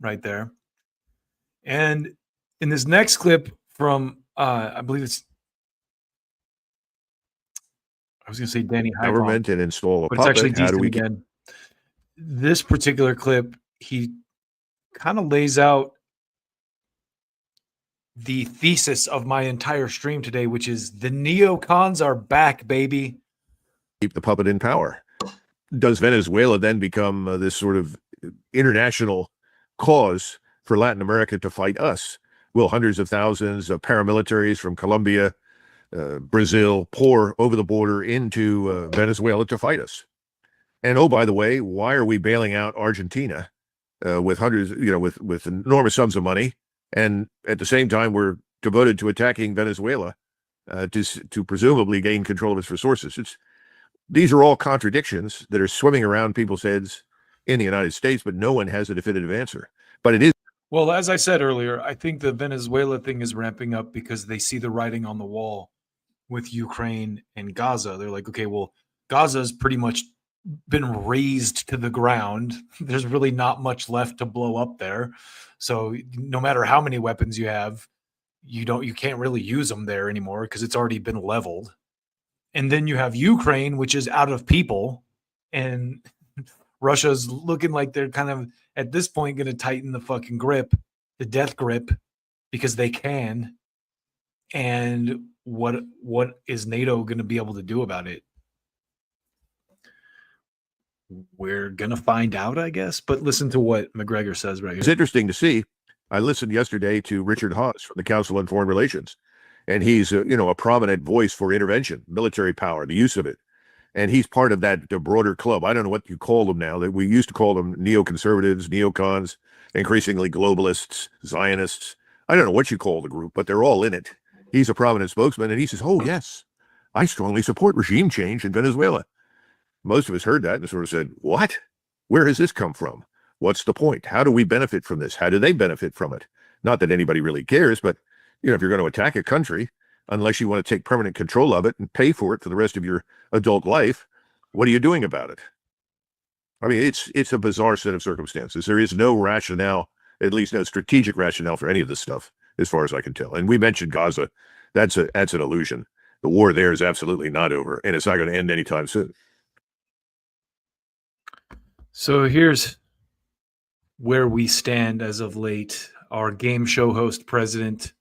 right there. And in this next clip from, I believe it's, I was going to say Danny Hypong, government and install a but it's actually puppet. How do decent we again. This particular clip, he kind of lays out the thesis of my entire stream today, which is the neocons are back, baby. keep the puppet in power? Does Venezuela then become this sort of international cause for Latin America to fight us? Will hundreds of thousands of paramilitaries from Colombia, Brazil pour over the border into Venezuela to fight us? And oh, by the way, why are we bailing out Argentina with hundreds, with enormous sums of money, and at the same time we're devoted to attacking Venezuela to presumably gain control of its resources? These are all contradictions that are swimming around people's heads in the United States, but no one has a definitive answer. But it is. Well, as I said earlier, I think the Venezuela thing is ramping up because they see the writing on the wall with Ukraine and Gaza. They're like, okay, well, Gaza's pretty much been razed to the ground. There's really not much left to blow up there. So no matter how many weapons you have, you can't really use them there anymore because it's already been leveled. And then you have Ukraine, which is out of people, and Russia's looking like they're kind of at this point going to tighten the fucking grip, the death grip, because they can. And what is NATO going to be able to do about it? We're going to find out, I guess. But listen to what McGregor says right here. It's interesting to see. I listened yesterday to Richard Haass from the Council on Foreign Relations, and he's a prominent voice for intervention, military power, the use of it. And he's part of that broader club. I don't know what you call them now. That we used to call them neoconservatives, neocons, increasingly globalists, Zionists. I don't know what you call the group, but they're all in it. He's a prominent spokesman, and he says, oh, yes, I strongly support regime change in Venezuela. Most of us heard that and sort of said, what? Where has this come from? What's the point? How do we benefit from this? How do they benefit from it? Not that anybody really cares, but if you're going to attack a country, unless you want to take permanent control of it and pay for it for the rest of your adult life, what are you doing about it? I mean, it's a bizarre set of circumstances. There is no rationale, at least no strategic rationale for any of this stuff, as far as I can tell. And we mentioned Gaza. That's an illusion. The war there is absolutely not over, and it's not going to end anytime soon. So here's where we stand as of late. Our game show host president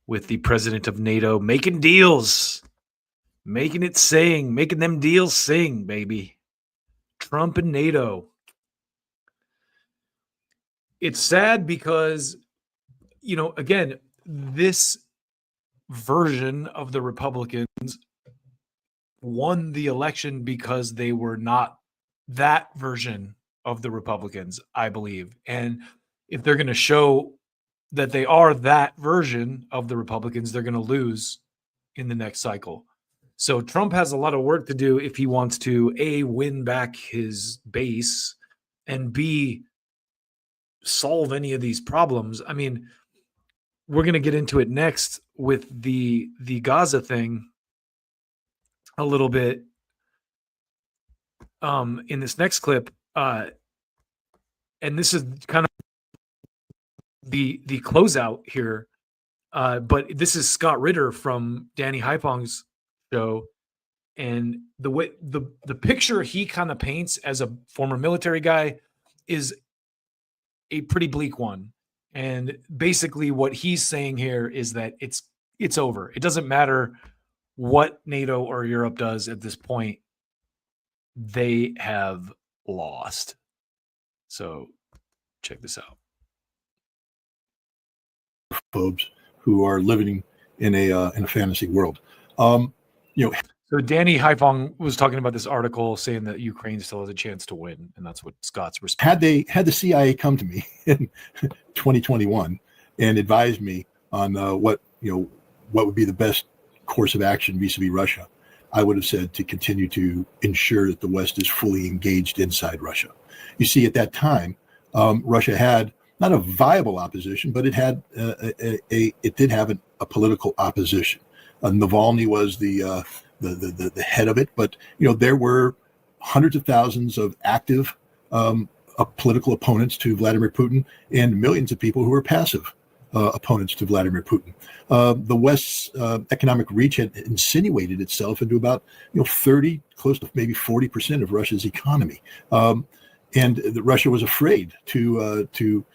with the president of NATO making deals, making them deals sing, baby. Trump and NATO. It's sad because, again, this version of the Republicans won the election because they were not that version of the Republicans, I believe. And if they're going to show that they are that version of the Republicans, they're going to lose in the next cycle. So Trump has a lot of work to do if he wants to, A, win back his base, and B, solve any of these problems. I mean, we're going to get into it next with the Gaza thing a little bit in this next clip. And this is kind of the closeout here. But this is Scott Ritter from Danny Hypong's show. And the way the picture he kind of paints as a former military guy is a pretty bleak one. And basically what he's saying here is that it's over. It doesn't matter what NATO or Europe does at this point. They have lost. So check this out. Phobes who are living in a fantasy world. So Danny Hypong was talking about this article saying that Ukraine still has a chance to win, and that's what Scott's response. Had the CIA come to me in 2021 and advised me on what would be the best course of action vis-a-vis Russia, I would have said to continue to ensure that the West is fully engaged inside Russia. You see, at that time, Russia had not a viable opposition, but it had it did have a political opposition. Navalny was the head of it, but there were hundreds of thousands of active political opponents to Vladimir Putin and millions of people who are passive opponents to Vladimir Putin. The West's economic reach had insinuated itself into about 30, close to maybe 40% of Russia's economy, and Russia was afraid to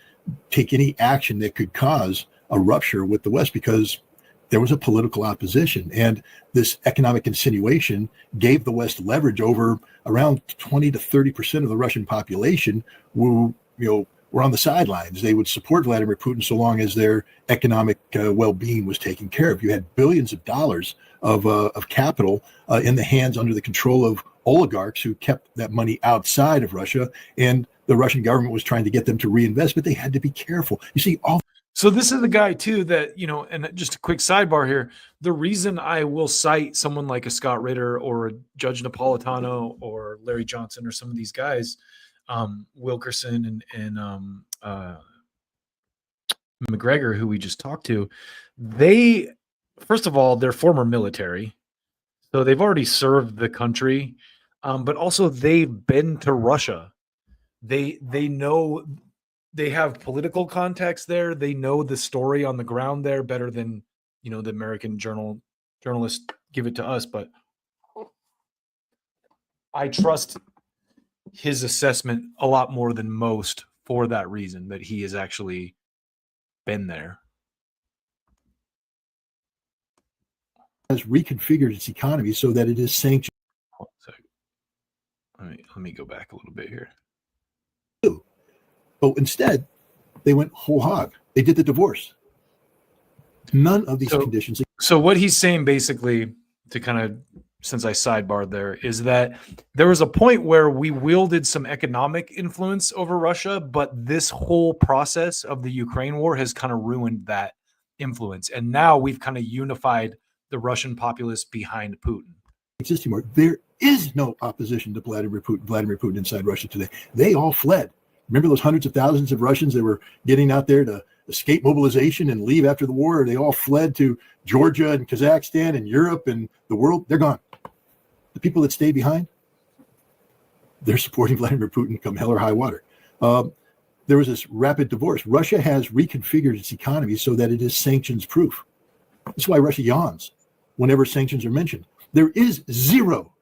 take any action that could cause a rupture with the West because there was a political opposition, and this economic insinuation gave the West leverage over around 20 to 30% of the Russian population who, were on the sidelines. They would support Vladimir Putin so long as their economic well-being was taken care of. You had billions of dollars of capital in the hands under the control of oligarchs who kept that money outside of Russia, and the Russian government was trying to get them to reinvest, but they had to be careful. You see, So this is the guy too that, and just a quick sidebar here. The reason I will cite someone like a Scott Ritter or a Judge Napolitano or Larry Johnson or some of these guys, Wilkerson and McGregor, who we just talked to, they, first of all, they're former military. So they've already served the country, but also they've been to Russia. They know. They have political context there. They know the story on the ground there better than, the American journalists give it to us. But I trust his assessment a lot more than most for that reason, that he has actually been there. Has reconfigured its economy so that it is sanctioned. Hold on a second. Let me go back a little bit here. But instead, they went whole hog. They did the divorce. None of these conditions. So what he's saying basically, to kind of, since I sidebarred there, is that there was a point where we wielded some economic influence over Russia, but this whole process of the Ukraine war has kind of ruined that influence. And now we've kind of unified the Russian populace behind Putin. Existing more. There is no opposition to Vladimir Putin inside Russia today. They all fled. Remember those hundreds of thousands of Russians that were getting out there to escape mobilization and leave after the war? They all fled to Georgia and Kazakhstan and Europe and the world. They're gone. The people that stay behind, they're supporting Vladimir Putin come hell or high water. There was this rapid divorce. Russia has reconfigured its economy so that it is sanctions proof. That's why Russia yawns whenever sanctions are mentioned. There is zero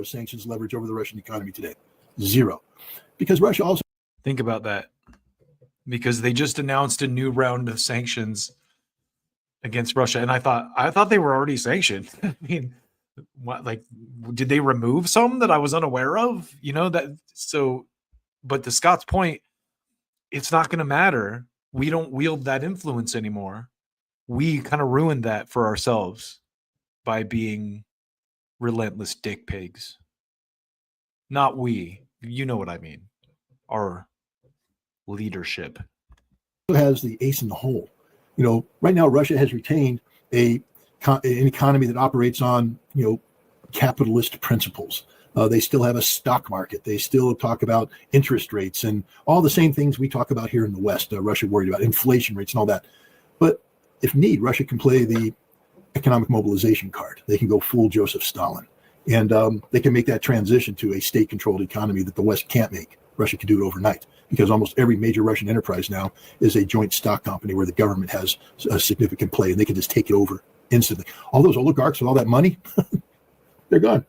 sanctions leverage over the Russian economy today. Zero. Because Russia also. Think about that, because they just announced a new round of sanctions against Russia, and I thought they were already sanctioned. I mean, what, like, did they remove some that I was unaware of? But to Scott's point, it's not going to matter. We don't wield that influence anymore. We kind of ruined that for ourselves by being relentless dick pigs. Not we. You know what I mean. Our leadership has the ace in the hole. Right now Russia has retained an economy that operates on capitalist principles. They still have a stock market. They still talk about interest rates and all the same things we talk about here in the West. Russia worried about inflation rates and all that. But if need, Russia can play the economic mobilization card. They can go full Joseph Stalin, and they can make that transition to a state-controlled economy that the West can't make. Russia can do it overnight, because almost every major Russian enterprise now is a joint stock company where the government has a significant play, and they can just take it over instantly. All those oligarchs with all that money, they're gone.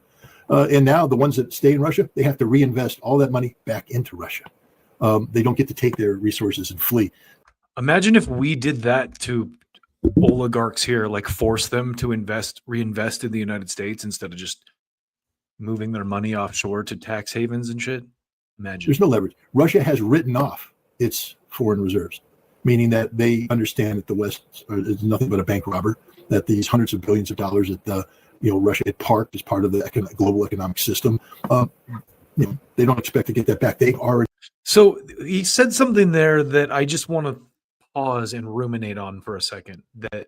And now the ones that stay in Russia, they have to reinvest all that money back into Russia. They don't get to take their resources and flee. Imagine if we did that to oligarchs here, like force them to reinvest in the United States instead of just moving their money offshore to tax havens and shit. Imagine. There's no leverage. Russia has written off its foreign reserves, meaning that they understand that the West is nothing but a bank robber, that these hundreds of billions of dollars that Russia had parked as part of the global economic system, they don't expect to get that back. They already. So he said something there that I just want to pause and ruminate on for a second, that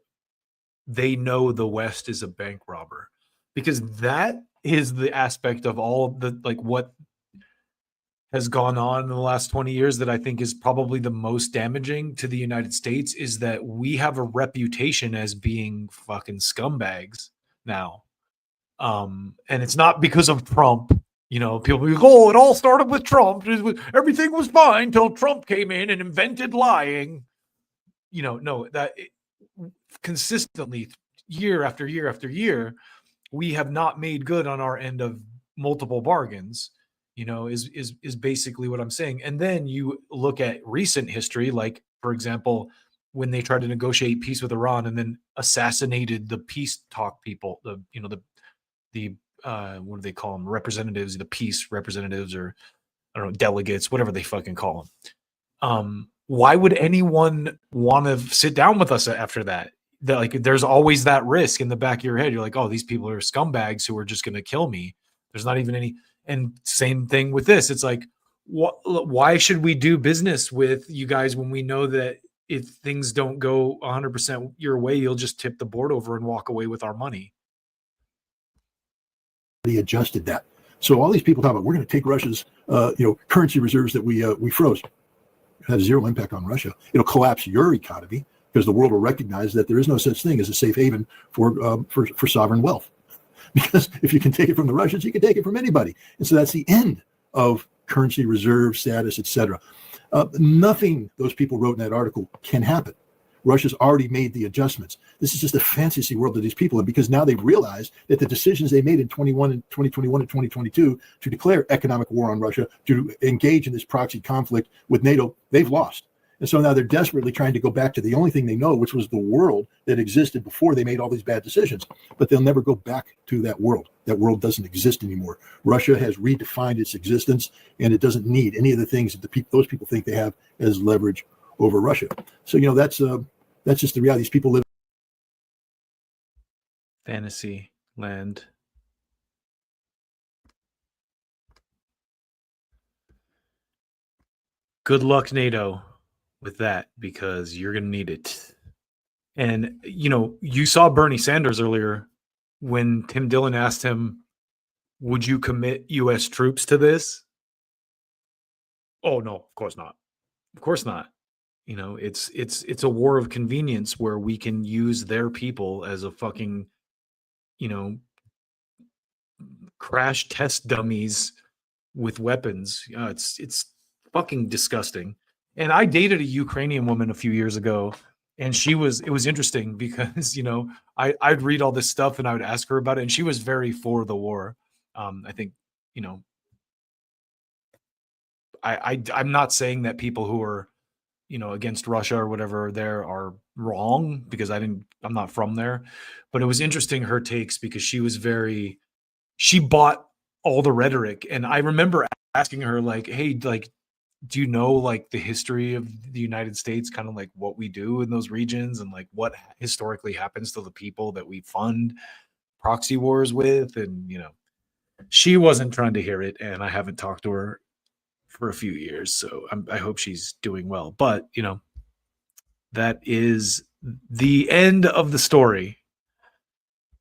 they know the West is a bank robber, because that is the aspect of all of the, like, what has gone on in the last 20 years that I think is probably the most damaging to the United States, is that we have a reputation as being fucking scumbags now. And it's not because of Trump. People be like, oh, it all started with Trump. Everything was fine till Trump came in and invented lying. No, consistently, year after year after year, we have not made good on our end of multiple bargains, is basically what I'm saying. And then you look at recent history, like, for example, when they tried to negotiate peace with Iran and then assassinated the peace talk people, the what do they call them? Representatives, the peace representatives, or I don't know, delegates, whatever they fucking call them. Why would anyone want to sit down with us after that? There's always that risk in the back of your head. You're like, oh, these people are scumbags who are just going to kill me. There's not even any. And same thing with this. It's like, why should we do business with you guys when we know that if things don't go 100% your way, you'll just tip the board over and walk away with our money? They adjusted that. So all these people talk about, we're going to take Russia's currency reserves that we froze. It has zero impact on Russia. It'll collapse your economy because the world will recognize that there is no such thing as a safe haven for sovereign wealth. Because if you can take it from the Russians, you can take it from anybody. And so that's the end of currency reserve status, etc. Nothing those people wrote in that article can happen. Russia's already made the adjustments. This is just a fantasy world of these people. And because now they've realized that the decisions they made in 2021 and 2022 to declare economic war on Russia, to engage in this proxy conflict with NATO, they've lost. And so now they're desperately trying to go back to the only thing they know, which was the world that existed before they made all these bad decisions. But they'll never go back to that world. That world doesn't exist anymore. Russia has redefined its existence, and it doesn't need any of the things that those people think they have as leverage over Russia. So, that's just the reality. These people live fantasy land. Good luck, NATO, with that, because you're going to need it. And, you saw Bernie Sanders earlier when Tim Dillon asked him, would you commit U.S. troops to this? Oh, no, of course not. Of course not. It's a war of convenience where we can use their people as a fucking, crash test dummies with weapons. It's fucking disgusting. And I dated a Ukrainian woman a few years ago, and it was interesting because, I'd read all this stuff and I would ask her about it, and she was very for the war. I think, I'm not saying that people who are, against Russia or whatever there are wrong, because I'm not from there, but it was interesting, her takes, because she bought all the rhetoric. And I remember asking her, like, hey, like, do you know, like, the history of the United States, kind of like what we do in those regions and like what historically happens to the people that we fund proxy wars with? And, she wasn't trying to hear it, and I haven't talked to her for a few years, so I hope she's doing well. But that is the end of the story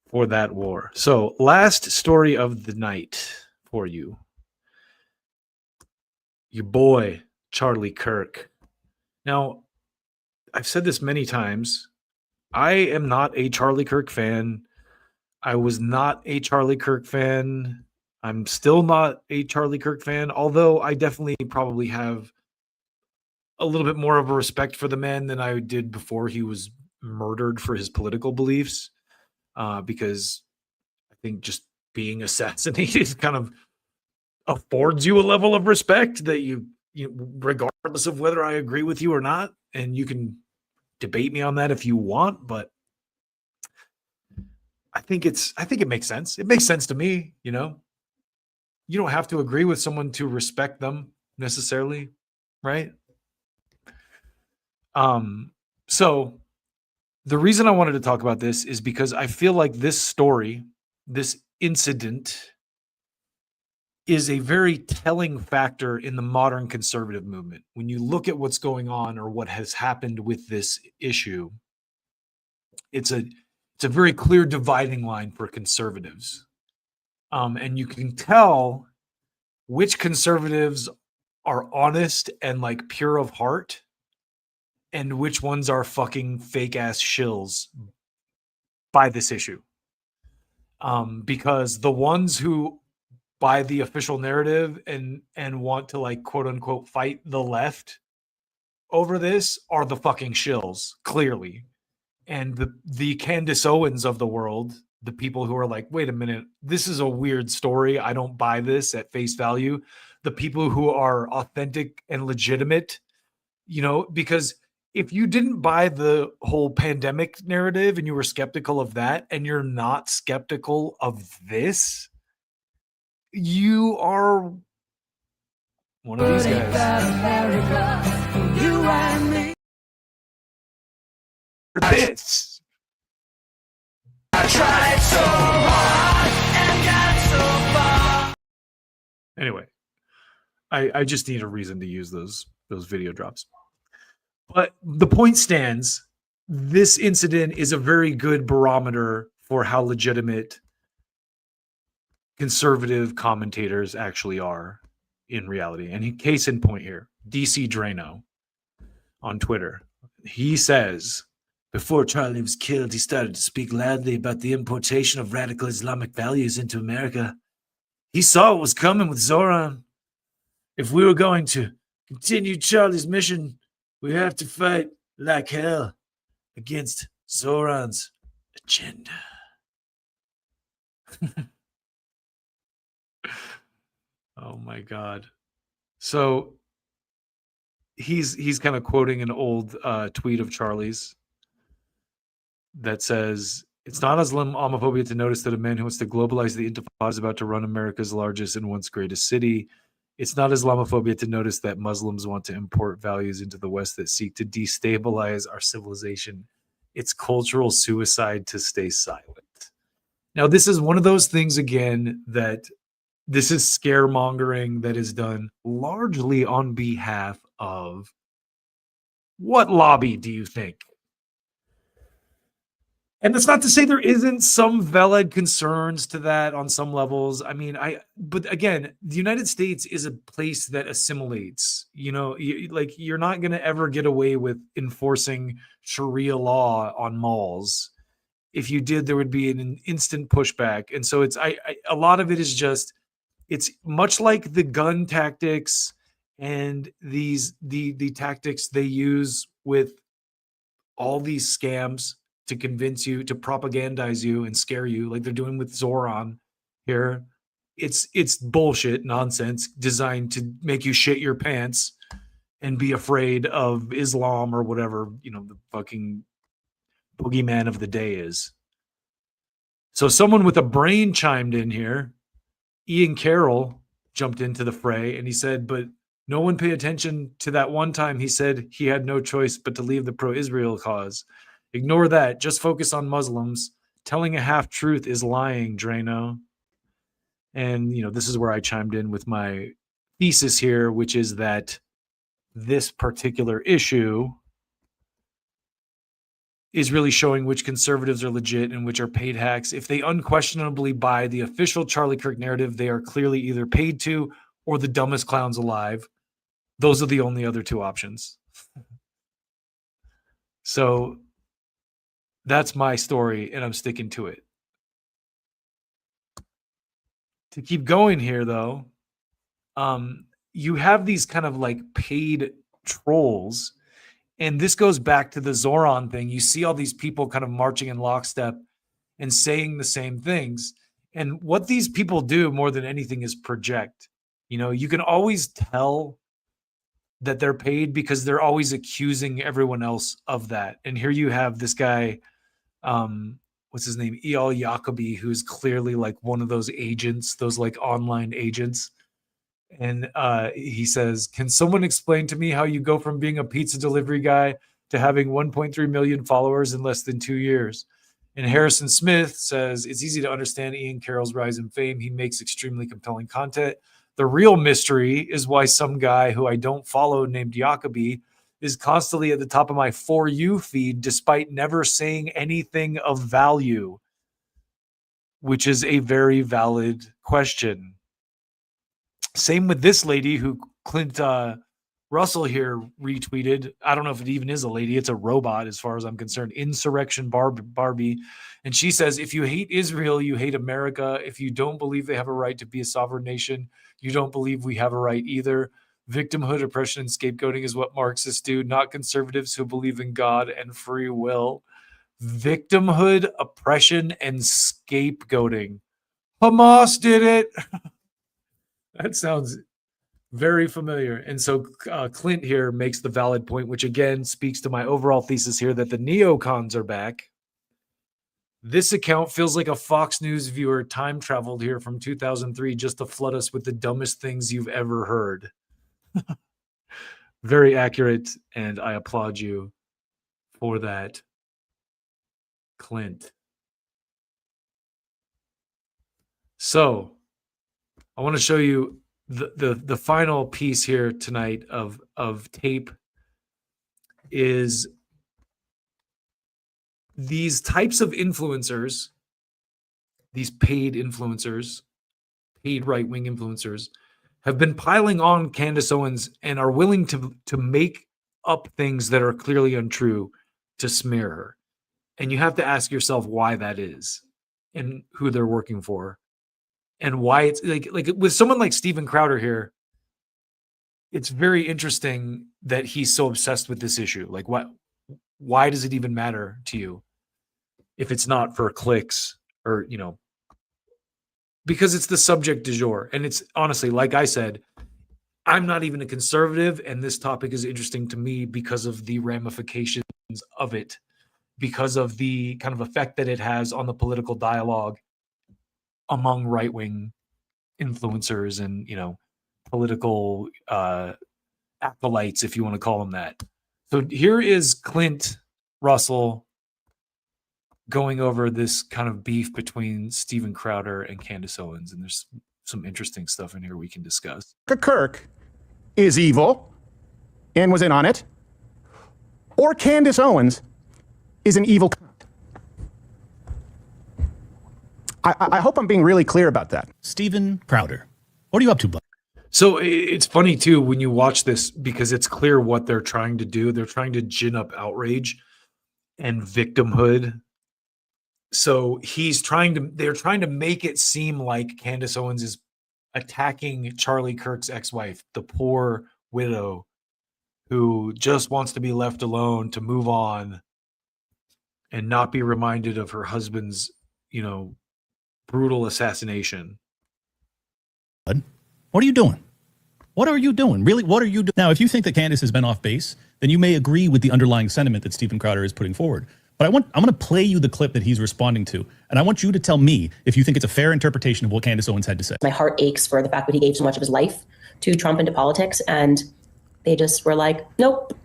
for that war. So last story of the night for you, your boy Charlie Kirk. Now, I've said this many times, I am not a Charlie Kirk fan. I was not a Charlie Kirk fan. I'm still not a Charlie Kirk fan, although I definitely probably have a little bit more of a respect for the man than I did before he was murdered for his political beliefs, because I think just being assassinated kind of affords you a level of respect that you regardless of whether I agree with you or not, and you can debate me on that if you want, but I think it makes sense. It makes sense to me, You don't have to agree with someone to respect them necessarily, right? So the reason I wanted to talk about this is because I feel like this story, this incident, is a very telling factor in the modern conservative movement. When you look at what's going on or what has happened with this issue, it's a very clear dividing line for conservatives. And you can tell which conservatives are honest and like pure of heart, and which ones are fucking fake ass shills by this issue. Because the ones who buy the official narrative and want to like quote unquote fight the left over this are the fucking shills, clearly. And the Candace Owens of the world, the people who are like, wait a minute, this is a weird story. I don't buy this at face value. The people who are authentic and legitimate, you know, because if you didn't buy the whole pandemic narrative and you were skeptical of that, and you're not skeptical of this, you are one of these guys. You and me. This. I tried so hard and got so far. Anyway, I just need a reason to use those video drops. But the point stands, this incident is a very good barometer for how legitimate conservative commentators actually are in reality. And case in point here, DC Drano on Twitter. He says, before Charlie was killed, he started to speak loudly about the importation of radical Islamic values into America. He saw what was coming with Zoran. If we were going to continue Charlie's mission, we have to fight like hell against Zoran's agenda. Oh my God. So he's kind of quoting an old tweet of Charlie's that says, it's not Islamophobia to notice that a man who wants to globalize the Intifada is about to run America's largest and once greatest city. It's not Islamophobia to notice that Muslims want to import values into the West that seek to destabilize our civilization. It's cultural suicide to stay silent. Now, this is one of those things, again, that this is scaremongering that is done largely on behalf of what lobby do you think? And that's not to say there isn't some valid concerns to that on some levels. I mean, but again, the United States is a place that assimilates. You know, you're not going to ever get away with enforcing Sharia law on malls. If you did, there would be an instant pushback. And so a lot of it is just, it's much like the gun tactics and the tactics they use with all these scams to convince you, to propagandize you and scare you, like they're doing with Zoran here. It's bullshit nonsense designed to make you shit your pants and be afraid of Islam or whatever, you know, the fucking boogeyman of the day is. So someone with a brain chimed in here. Ian Carroll jumped into the fray and he said, but no one pay attention to that one time he said he had no choice but to leave the pro-Israel cause. Ignore that. Just focus on Muslims. Telling a half-truth is lying, Drano. And, you know, this is where I chimed in with my thesis here, which is that this particular issue is really showing which conservatives are legit and which are paid hacks. If they unquestionably buy the official Charlie Kirk narrative, they are clearly either paid to or the dumbest clowns alive. Those are the only other two options. So that's my story, and I'm sticking to it. To keep going here, though, you have these kind of like paid trolls, and this goes back to the Zoran thing. You see all these people kind of marching in lockstep and saying the same things. And what these people do more than anything is project. You know, you can always tell that they're paid because they're always accusing everyone else of that. And here you have this guy, what's his name? E.L. Jacobi, who's clearly like one of those agents, those like online agents. And he says, can someone explain to me how you go from being a pizza delivery guy to having 1.3 million followers in less than 2 years? And Harrison Smith says, it's easy to understand Ian Carroll's rise in fame. He makes extremely compelling content. The real mystery is why some guy who I don't follow named Jacobi is constantly at the top of my For You feed despite never saying anything of value, which is a very valid question. Same with this lady who Clint Russell here retweeted, I don't know if it even is a lady, it's a robot as far as I'm concerned, Insurrection Barbie. And she says, if you hate Israel, you hate America. If you don't believe they have a right to be a sovereign nation, you don't believe we have a right either. Victimhood, oppression, and scapegoating is what Marxists do, not conservatives who believe in God and free will. Victimhood, oppression, and scapegoating. Hamas did it. That sounds very familiar. And so Clint here makes the valid point, which again speaks to my overall thesis here that the neocons are back. This account feels like a Fox News viewer time traveled here from 2003 just to flood us with the dumbest things you've ever heard. Very accurate, and I applaud you for that, Clint. So I want to show you the final piece here tonight of tape is these types of influencers, these paid influencers, paid right-wing influencers, have been piling on Candace Owens and are willing to make up things that are clearly untrue to smear her. And you have to ask yourself why that is and who they're working for. And why it's like with someone like Steven Crowder here, it's very interesting that he's so obsessed with this issue. Like, why does it even matter to you if it's not for clicks or, because it's the subject du jour. And it's honestly, like I said, I'm not even a conservative, and this topic is interesting to me because of the ramifications of it, because of the kind of effect that it has on the political dialogue among right-wing influencers and, political acolytes, if you want to call them that. So here is Clint Russell going over this kind of beef between Steven Crowder and Candace Owens. And there's some interesting stuff in here we can discuss. Kirk is evil and was in on it, or Candace Owens is an evil cunt. I hope I'm being really clear about that. Steven Crowder, what are you up to, bud? So it's funny, too, when you watch this, because it's clear what they're trying to do. They're trying to gin up outrage and victimhood. So they're trying to make it seem like Candace Owens is attacking Charlie Kirk's ex-wife, the poor widow who just wants to be left alone to move on and not be reminded of her husband's, brutal assassination. What are you doing? What are you doing? Really, what are you doing? Now, if you think that Candace has been off base, then you may agree with the underlying sentiment that Steven Crowder is putting forward. But I'm going to play you the clip that he's responding to, and I want you to tell me if you think it's a fair interpretation of what Candace Owens had to say. My heart aches for the fact that he gave so much of his life to Trump and to politics, and they just were like, nope,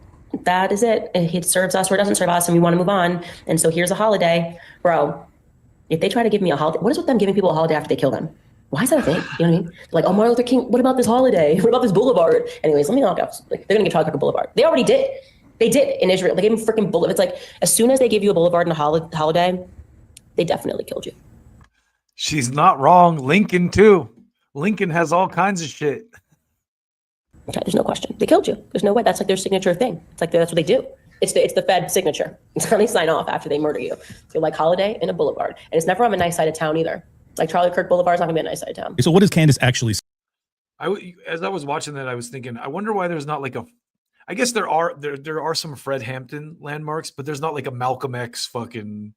that is it. It serves us or it doesn't serve us, and we want to move on. And so here's a holiday. Bro, if they try to give me a holiday, what is with them giving people a holiday after they kill them? Why is that a thing? You know what I mean? Like, oh, Martin Luther King, what about this holiday? What about this boulevard? Anyways, let me knock out. Like, they're going to give Charlie Kirk a boulevard. They already did. They did in Israel. They gave him freaking boulevard. It's like, as soon as they give you a boulevard and a holiday, they definitely killed you. She's not wrong. Lincoln, too. Lincoln has all kinds of shit. Okay, there's no question. They killed you. There's no way. That's like their signature thing. It's like, that's what they do. It's the Fed signature. It's how they sign off after they murder you. You're like holiday and a boulevard. And it's never on a nice side of town either. Like Charlie Kirk Boulevard is not going to be a nice side of town. So what does Candace actually say? As I was watching that, I was thinking, I wonder why there's not like I guess there are some Fred Hampton landmarks, but there's not like a Malcolm X fucking.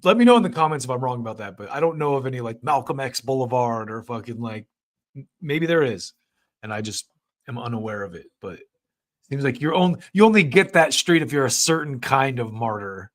Let me know in the comments if I'm wrong about that, but I don't know of any like Malcolm X Boulevard or fucking like, maybe there is, and I just am unaware of it. But it seems like you only get that street if you're a certain kind of martyr.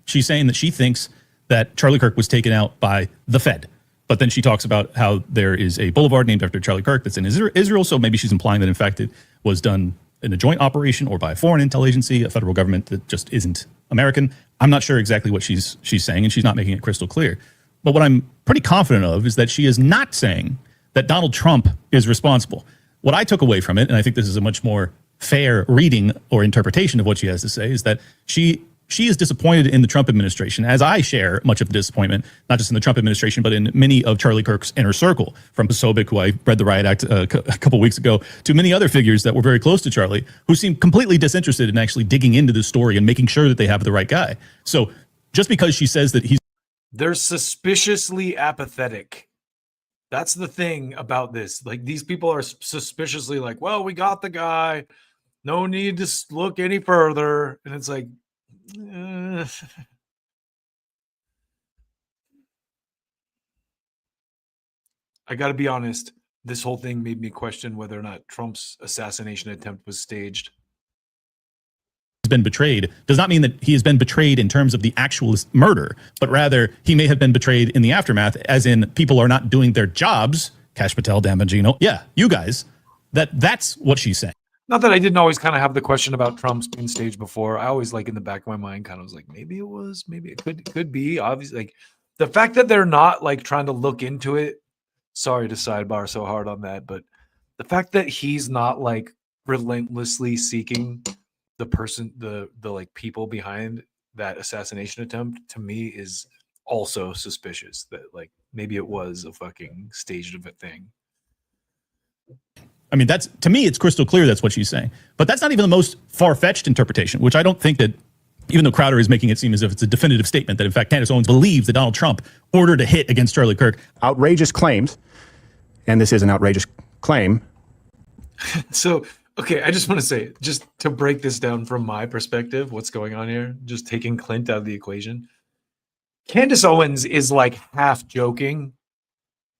She's saying that she thinks that Charlie Kirk was taken out by the Fed. But then she talks about how there is a boulevard named after Charlie Kirk that's in Israel. So maybe she's implying that, in fact, it was done in a joint operation or by a foreign intel agency, a federal government that just isn't American. I'm not sure exactly what she's saying, and she's not making it crystal clear. But what I'm pretty confident of is that she is not saying that Donald Trump is responsible. What I took away from it, and I think this is a much more fair reading or interpretation of what she has to say, is that she she is disappointed in the Trump administration, as I share much of the disappointment, not just in the Trump administration, but in many of Charlie Kirk's inner circle, from Sobek, who I read the Riot Act a couple weeks ago, to many other figures that were very close to Charlie, who seem completely disinterested in actually digging into this story and making sure that they have the right guy. So just because she says that they're suspiciously apathetic. That's the thing about this. Like, these people are suspiciously like, well, we got the guy. No need to look any further. And it's like, I got to be honest. This whole thing made me question whether or not Trump's assassination attempt was staged. been betrayed does not mean that he has been betrayed in terms of the actual murder, but rather he may have been betrayed in the aftermath, as in people are not doing their jobs. Kash Patel, Dan Bongino. Yeah, you guys. That's what she's saying. Not that I didn't always kind of have the question about Trump's being staged before. I always, like, in the back of my mind, kind of was like, maybe it was, maybe it could be. Obviously, like, the fact that they're not, like, trying to look into it. Sorry to sidebar so hard on that, but the fact that he's not, like, relentlessly seeking the person, the like people behind that assassination attempt, to me is also suspicious. That, like, maybe it was a fucking staged of a thing. I mean, that's, to me, it's crystal clear that's what she's saying. But that's not even the most far-fetched interpretation, which I don't think that, even though Crowder is making it seem as if it's a definitive statement that, in fact, Candace Owens believes that Donald Trump ordered a hit against Charlie Kirk. Outrageous claims, and this is an outrageous claim. So, okay, I just want to say, just to break this down from my perspective, what's going on here, just taking Clint out of the equation. Candace Owens is, like, half joking.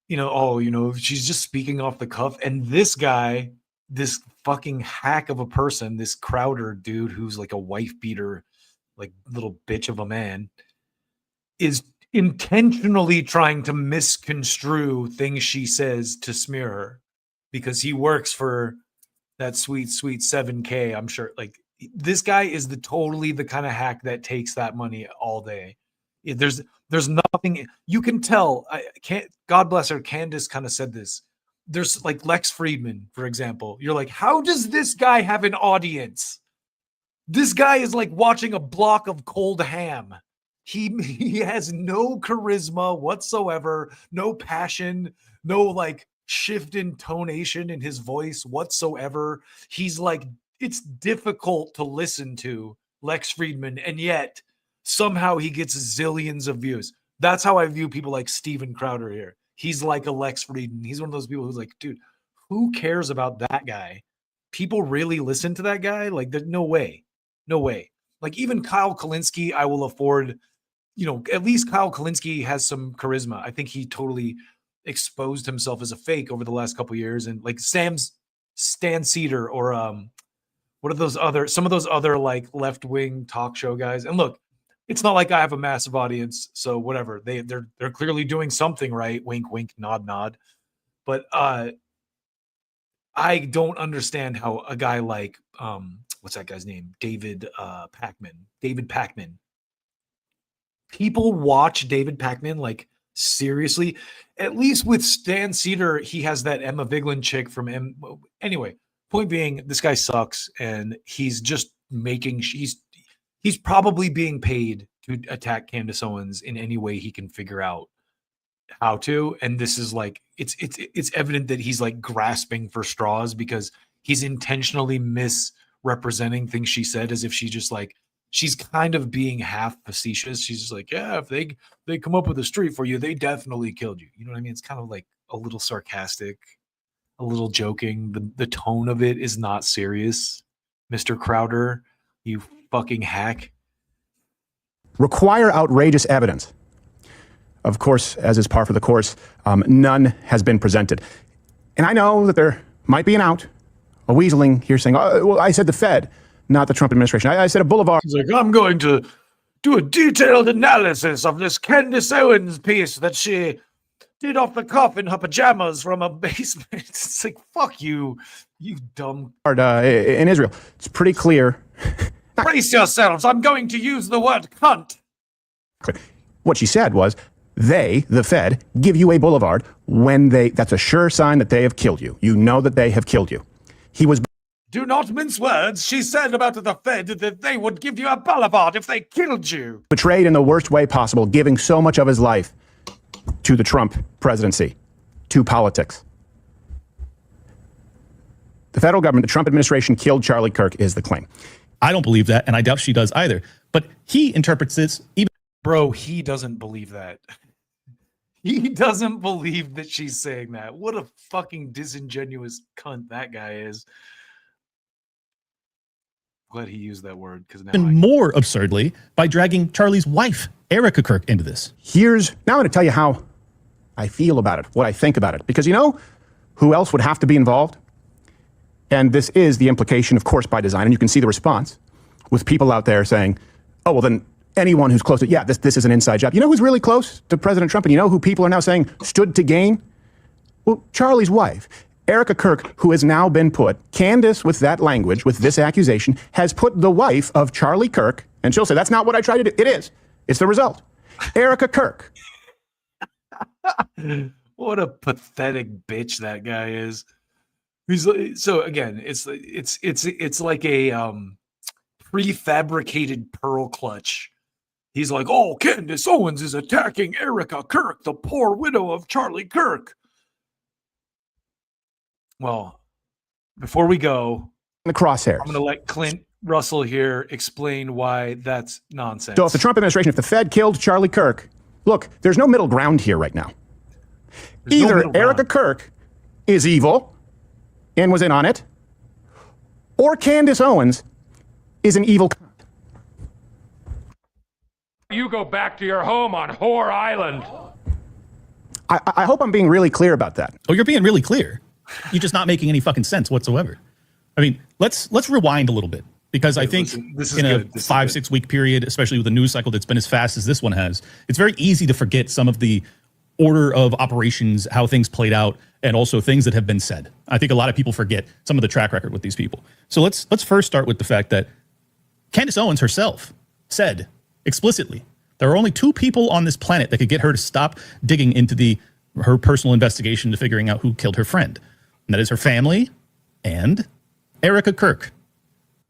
You know, oh, you know, she's just speaking off the cuff. And this guy, this fucking hack of a person, this Crowder dude who's like a wife beater, like little bitch of a man, is intentionally trying to misconstrue things she says to smear her because he works for that sweet 7K. I'm sure, like, this guy is totally the kind of hack that takes that money all day. There's nothing you can tell. God bless her. Candace kind of said this. There's, like, Lex Friedman, for example. You're like, how does this guy have an audience? This guy is like watching a block of cold ham. He has no charisma whatsoever, no passion, no, like, shift in tonation in his voice whatsoever. He's like, it's difficult to listen to Lex Friedman, and yet somehow he gets zillions of views. That's how I view people like Steven Crowder here. He's like a Lex Friedman. He's one of those people who's like, dude, who cares about that guy? People really listen to that guy? Like, there's no way. No way. Like, even Kyle Kalinske, I will afford, you know, at least Kyle Kalinske has some charisma. I think he totally exposed himself as a fake over the last couple of years. And, like, Stan Cedar, or what are some of those other, like, left-wing talk show guys. And look, it's not like I have a massive audience, so whatever. They're clearly doing something right. Wink, wink, nod, nod. But I don't understand how a guy like what's that guy's name? David Pakman. People watch David Pakman, like, seriously. At least with Stan Cedar, he has that Emma Vigeland chick from Anyway, point being, this guy sucks, and he's just making. He's probably being paid to attack Candace Owens in any way he can figure out how to. And this is, like, it's evident that he's, like, grasping for straws because he's intentionally misrepresenting things she said, as if she just, like, she's kind of being half facetious. She's just like, yeah, if they come up with a street for you, they definitely killed you. You know what I mean? It's kind of like a little sarcastic, a little joking. The tone of it is not serious. Mr. Crowder, you fucking hack. Require outrageous evidence. Of course, as is par for the course, none has been presented. And I know that there might be an out, a weaseling here saying, oh, well, I said the Fed, not the Trump administration. I said a boulevard. He's like, I'm going to do a detailed analysis of this Candace Owens piece that she did off the cuff in her pajamas from a basement. It's like, fuck you, you dumb. In Israel, it's pretty clear. Brace yourselves. I'm going to use the word cunt. What she said was, they, the Fed, give you a boulevard when that's a sure sign that they have killed you. You know that they have killed you. He was. Do not mince words. She said about the Fed that they would give you a boulevard if they killed you. Betrayed in the worst way possible, giving so much of his life to the Trump presidency, to politics. The federal government, the Trump administration killed Charlie Kirk is the claim. I don't believe that, and I doubt she does either. But he interprets this even. Bro, he doesn't believe that. He doesn't believe that she's saying that. What a fucking disingenuous cunt that guy is. Glad he used that word because now even more absurdly by dragging Charlie's wife, Erica Kirk, into this. Now I'm going to tell you how I feel about it, what I think about it. Because you know who else would have to be involved? And this is the implication, of course, by design. And you can see the response with people out there saying, oh, well, then anyone who's close to, yeah, this is an inside job. You know who's really close to President Trump? And you know who people are now saying stood to gain? Well, Charlie's wife, Erica Kirk, who has now been put, Candace, with that language, with this accusation, has put the wife of Charlie Kirk, and she'll say, that's not what I tried to do. It is. It's the result. Erica Kirk. What a pathetic bitch that guy is. So again, it's like a prefabricated pearl clutch. He's like, oh, Candace Owens is attacking Erica Kirk, the poor widow of Charlie Kirk. Well, before we go, the crosshairs. I'm going to let Clint Russell here explain why that's nonsense. So if the Trump administration, if the Fed killed Charlie Kirk, look, there's no middle ground here right now. Either Erica Kirk is evil and was in on it, or Candace Owens is an evil. You go back to your home on Whore Island. I hope I'm being really clear about that. Oh, you're being really clear. You're just not making any fucking sense whatsoever. I mean, let's rewind a little bit, because I think in a 5-6 week period, especially with a news cycle that's been as fast as this one has, it's very easy to forget some of the order of operations, how things played out, and also things that have been said. I think a lot of people forget some of the track record with these people. So let's first start with the fact that Candace Owens herself said explicitly there are only 2 people on this planet that could get her to stop digging into her personal investigation to figuring out who killed her friend. And that is her family and Erica Kirk.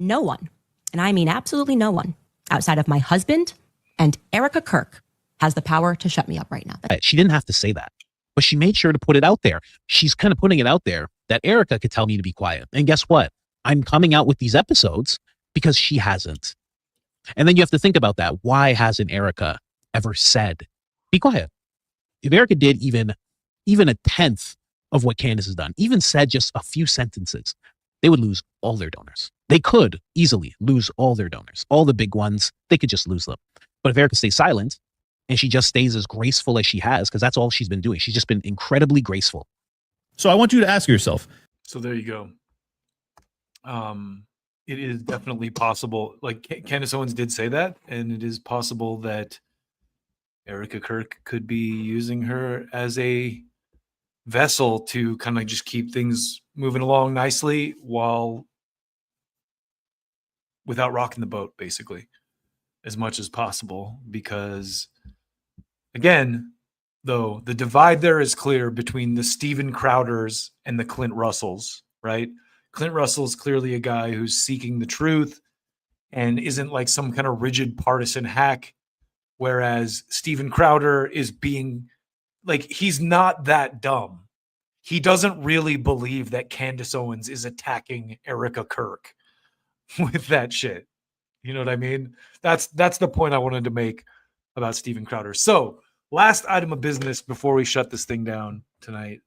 No one, and I mean absolutely no one, outside of my husband and Erica Kirk has the power to shut me up right now. She didn't have to say that, but she made sure to put it out there. She's kind of putting it out there that Erica could tell me to be quiet. And guess what? I'm coming out with these episodes because she hasn't. And then you have to think about that. Why hasn't Erica ever said, be quiet? If Erica did even a tenth of what Candace has done, even said just a few sentences, they would lose all their donors. They could easily lose all their donors. All the big ones, they could just lose them. But if Erica stays silent and she just stays as graceful as she has, because that's all she's been doing, she's just been incredibly graceful. So I want you to ask yourself. So there you go. It is definitely possible. Like Candace Owens did say that, and it is possible that Erica Kirk could be using her as a vessel to kind of just keep things moving along nicely without rocking the boat, basically, as much as possible. Because again, though, the divide there is clear between the Steven Crowders and the Clint Russells, right? Clint Russell's clearly a guy who's seeking the truth and isn't like some kind of rigid partisan hack, whereas Steven Crowder is being like, he's not that dumb. He doesn't really believe that Candace Owens is attacking Erica Kirk with that shit. You know what I mean? That's the point I wanted to make about Steven Crowder. So last item of business before we shut this thing down tonight.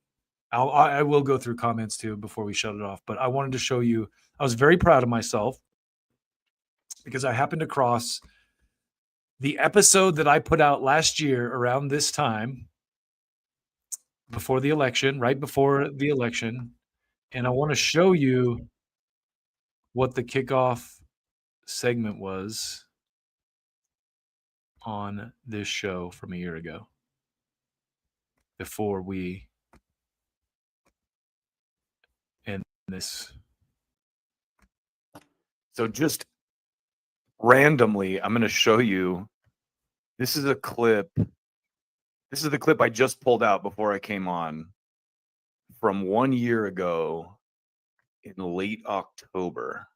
I will go through comments too before we shut it off, but I wanted to show you, I was very proud of myself because I happened across the episode that I put out last year around this time before the election, right before the election. And I want to show you what the kickoff segment was on this show from a year ago before we end this. So just randomly, I'm going to show you. This is a clip. This is the clip I just pulled out before I came on from 1 year ago in late October.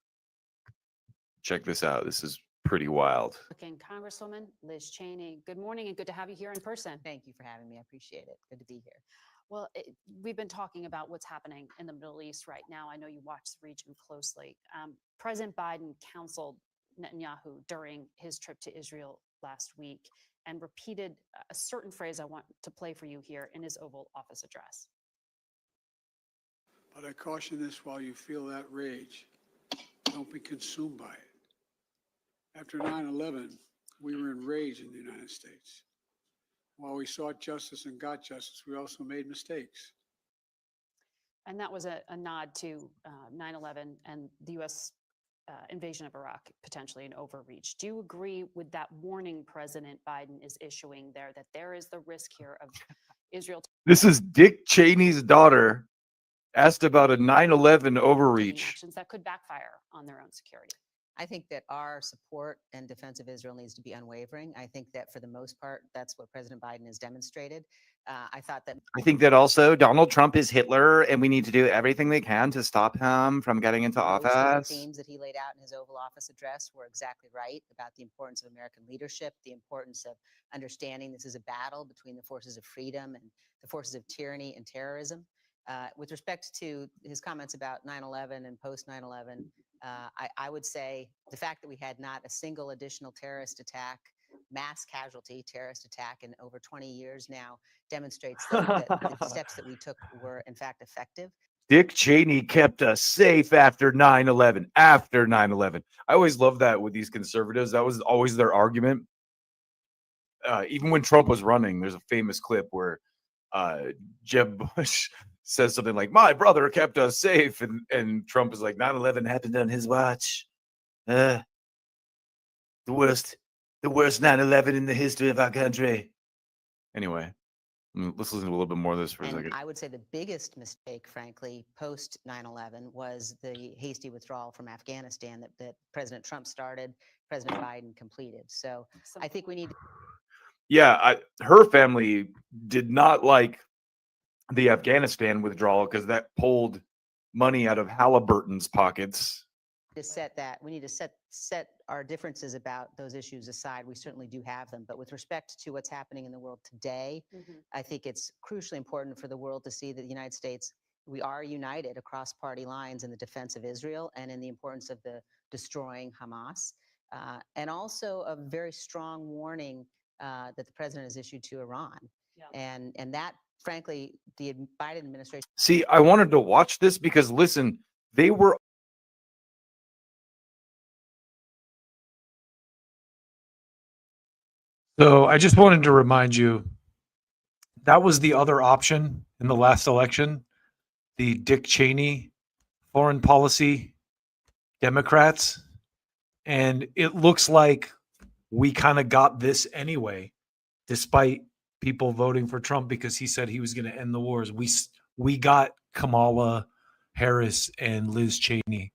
Check this out. This is pretty wild. Congresswoman Liz Cheney, good morning and good to have you here in person. Thank you for having me. I appreciate it. Good to be here. Well, we've been talking about what's happening in the Middle East right now. I know you watch the region closely. President Biden counseled Netanyahu during his trip to Israel last week and repeated a certain phrase I want to play for you here in his Oval Office address. But I caution this: while you feel that rage, don't be consumed by it. After 9/11, we were enraged in the United States. While we sought justice and got justice, we also made mistakes. And that was a nod to 9/11 and the U.S. Invasion of Iraq, potentially an overreach. Do you agree with that warning President Biden is issuing there, that there is the risk here of Israel? This is Dick Cheney's daughter asked about a 9/11 overreach. Actions that could backfire on their own security. I think that our support and defense of Israel needs to be unwavering. I think that for the most part, that's what President Biden has demonstrated. I think that also Donald Trump is Hitler, and we need to do everything they can to stop him from getting into most of the office. themes that he laid out in his Oval Office address were exactly right about the importance of American leadership, the importance of understanding this is a battle between the forces of freedom and the forces of tyranny and terrorism. With respect to his comments about 9/11 and post 9/11, I would say the fact that we had not a single additional terrorist attack, mass casualty terrorist attack in over 20 years now demonstrates that the steps that we took were in fact effective. Dick Cheney kept us safe after 9/11. After 9/11. I always love that with these conservatives. That was always their argument. Even when Trump was running, there's a famous clip where Jeb Bush says something like, "My brother kept us safe," and Trump is like, 9/11 happened on his watch. The worst 9/11 in the history of our country. Anyway, let's listen to a little bit more of this for a second. I would say the biggest mistake, frankly, post 9/11 was the hasty withdrawal from Afghanistan that President Trump started, President Biden completed. So I think we need to. Yeah, her family did not like the Afghanistan withdrawal because that pulled money out of Halliburton's pockets. We need to set our differences about those issues aside. We certainly do have them, but with respect to what's happening in the world today, I think it's crucially important for the world to see that the United States, we are united across party lines in the defense of Israel and in the importance of the destroying Hamas, and also a very strong warning that the president has issued to Iran, and that, frankly, the Biden administration. See, I wanted to watch this because, listen, they were. So I just wanted to remind you, that was the other option in the last election. The Dick Cheney foreign policy Democrats. And it looks like we kind of got this anyway, despite people voting for Trump because he said he was going to end the wars. We got Kamala Harris and Liz Cheney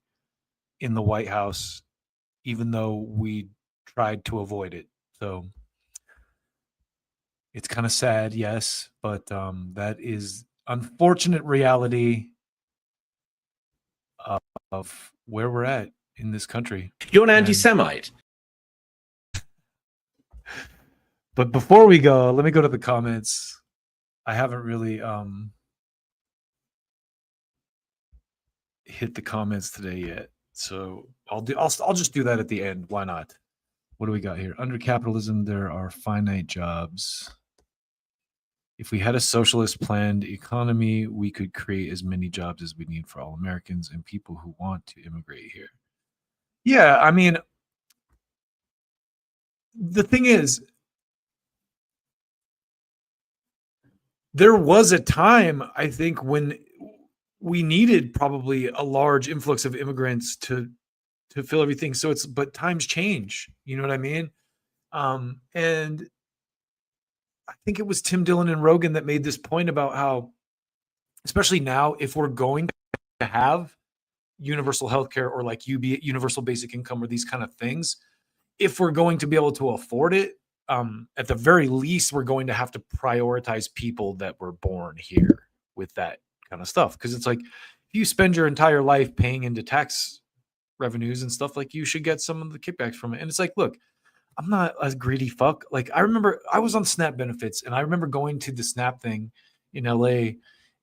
in the White House, even though we tried to avoid it. So it's kind of sad, yes, but that is unfortunate reality of where we're at in this country. You're an anti-Semite. But before we go, let me go to the comments. I haven't really hit the comments today yet, so I'll just do that at the end. Why not? What do we got here? Under capitalism, there are finite jobs. If we had a socialist planned economy, we could create as many jobs as we need for all Americans and people who want to immigrate here. Yeah, I mean, the thing is, there was a time, I think, when we needed probably a large influx of immigrants to fill everything. So but times change. You know what I mean? And I think it was Tim Dillon and Rogan that made this point about how, especially now, if we're going to have universal healthcare or like universal basic income or these kind of things, if we're going to be able to afford it, at the very least, we're going to have to prioritize people that were born here with that kind of stuff. Because it's like, if you spend your entire life paying into tax revenues and stuff, like you should get some of the kickbacks from it. And it's like, look, I'm not a greedy fuck. Like I remember I was on SNAP benefits, and I remember going to the SNAP thing in LA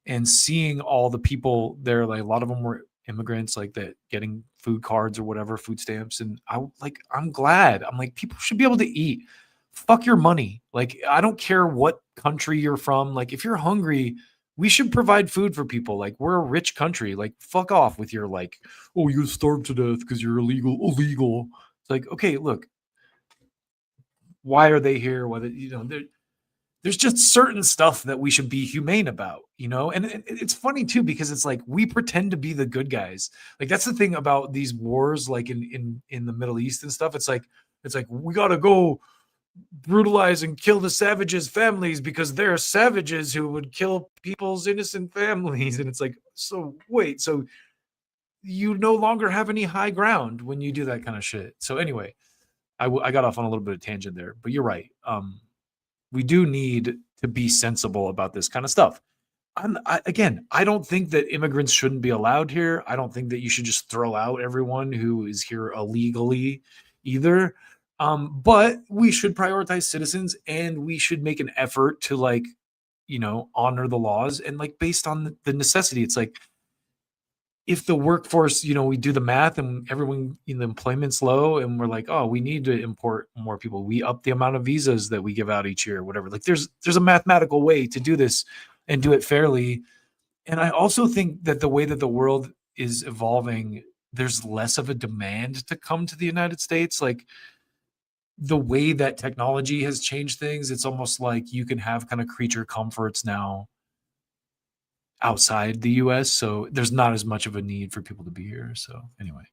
and seeing all the people there. Like a lot of them were immigrants, like that, getting food cards or whatever, food stamps. And I'm glad. I'm like, people should be able to eat. Fuck your money. Like, I don't care what country you're from. Like, if you're hungry, we should provide food for people. Like, we're a rich country. Like, fuck off with your like, oh, you starve to death because you're illegal. It's like, okay, look, why are they here? Whether, there's just certain stuff that we should be humane about, and it's funny too, because it's like, we pretend to be the good guys. Like, that's the thing about these wars, like in the Middle East and stuff. It's like, we got to go brutalize and kill the savages' families because they're savages who would kill people's innocent families. And it's like, so wait, so you no longer have any high ground when you do that kind of shit. So anyway, I got off on a little bit of tangent there, but you're right. We do need to be sensible about this kind of stuff. I don't think that immigrants shouldn't be allowed here. I don't think that you should just throw out everyone who is here illegally either. But we should prioritize citizens, and we should make an effort to honor the laws, and based on the necessity. It's like, if the workforce, we do the math and everyone in the employment's low, and we're like, oh, we need to import more people, we up the amount of visas that we give out each year, or whatever. Like, there's a mathematical way to do this and do it fairly. And I also think that the way that the world is evolving, there's less of a demand to come to the United States. Like, the way that technology has changed things, it's almost like you can have kind of creature comforts now outside the US. So there's not as much of a need for people to be here. So anyway,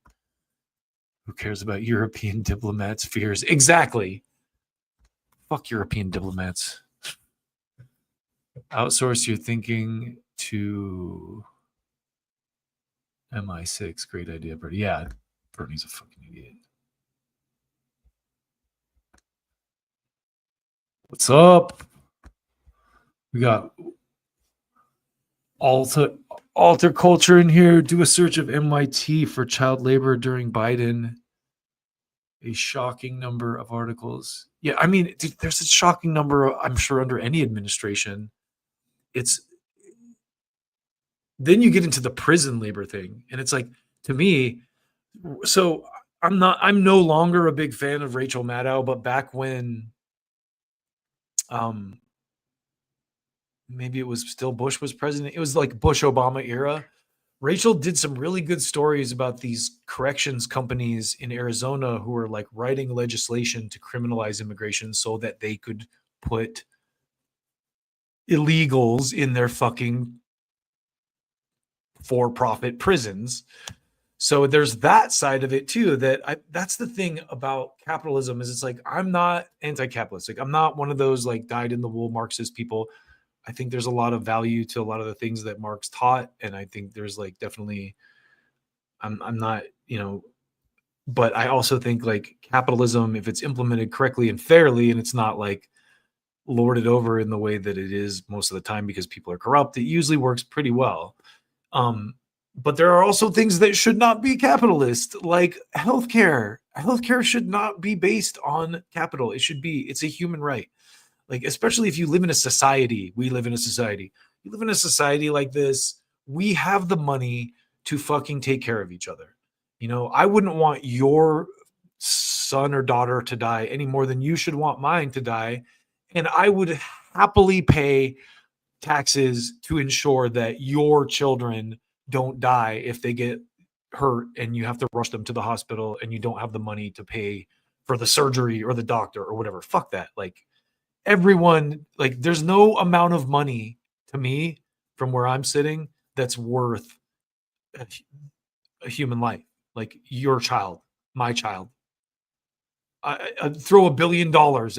who cares about European diplomats' fears? Exactly. Fuck European diplomats. Outsource your thinking to MI6. Great idea, Bernie. Yeah, Bernie's a fucking idiot. What's up? We got alter culture in here. Do a search of MIT for child labor during Biden. A shocking number of articles. Yeah, I mean, dude, there's a shocking number, I'm sure, under any administration. Then you get into the prison labor thing, and it's like, to me, so I'm no longer a big fan of Rachel Maddow, but back when maybe it was still Bush was president, it was like Bush-Obama era, Rachel did some really good stories about these corrections companies in Arizona who were like writing legislation to criminalize immigration so that they could put illegals in their fucking for-profit prisons. So there's that side of it too, that's the thing about capitalism, is it's like, I'm not anti-capitalist. Like, I'm not one of those like dyed-in-the-wool Marxist people. I think there's a lot of value to a lot of the things that Marx taught. And I think there's like definitely, I'm not, but I also think like capitalism, if it's implemented correctly and fairly, and it's not like lorded over in the way that it is most of the time because people are corrupt, it usually works pretty well. But there are also things that should not be capitalist, like healthcare. Healthcare should not be based on capital. It's a human right. Like, especially if you live in a society, we live in a society. You live in a society like this, we have the money to fucking take care of each other. I wouldn't want your son or daughter to die any more than you should want mine to die. And I would happily pay taxes to ensure that your children don't die if they get hurt and you have to rush them to the hospital and you don't have the money to pay for the surgery or the doctor or whatever. Fuck that. Like, everyone, like, there's no amount of money to me from where I'm sitting that's worth a human life. Like, your child, my child. I'd throw $1 billion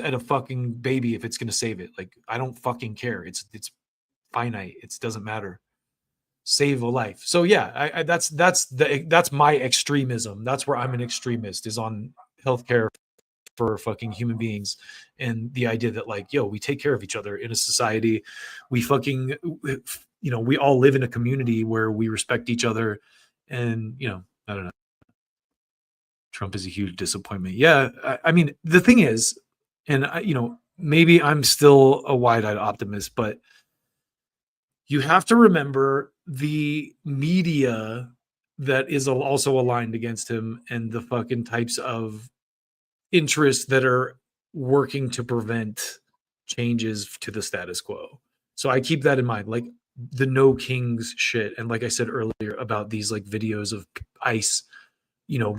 at a fucking baby if it's going to save it. Like, I don't fucking care. It's finite. It doesn't matter. Save a life. So yeah, that's my extremism. That's where I'm an extremist, is on healthcare for fucking human beings, and the idea that like, yo, we take care of each other in a society. We fucking we all live in a community where we respect each other. And, I don't know. Trump is a huge disappointment. Yeah. I mean, the thing is, and maybe I'm still a wide-eyed optimist, but you have to remember the media that is also aligned against him and the fucking types of interests that are working to prevent changes to the status quo. So I keep that in mind, like the No Kings shit. And like I said earlier about these like videos of ICE,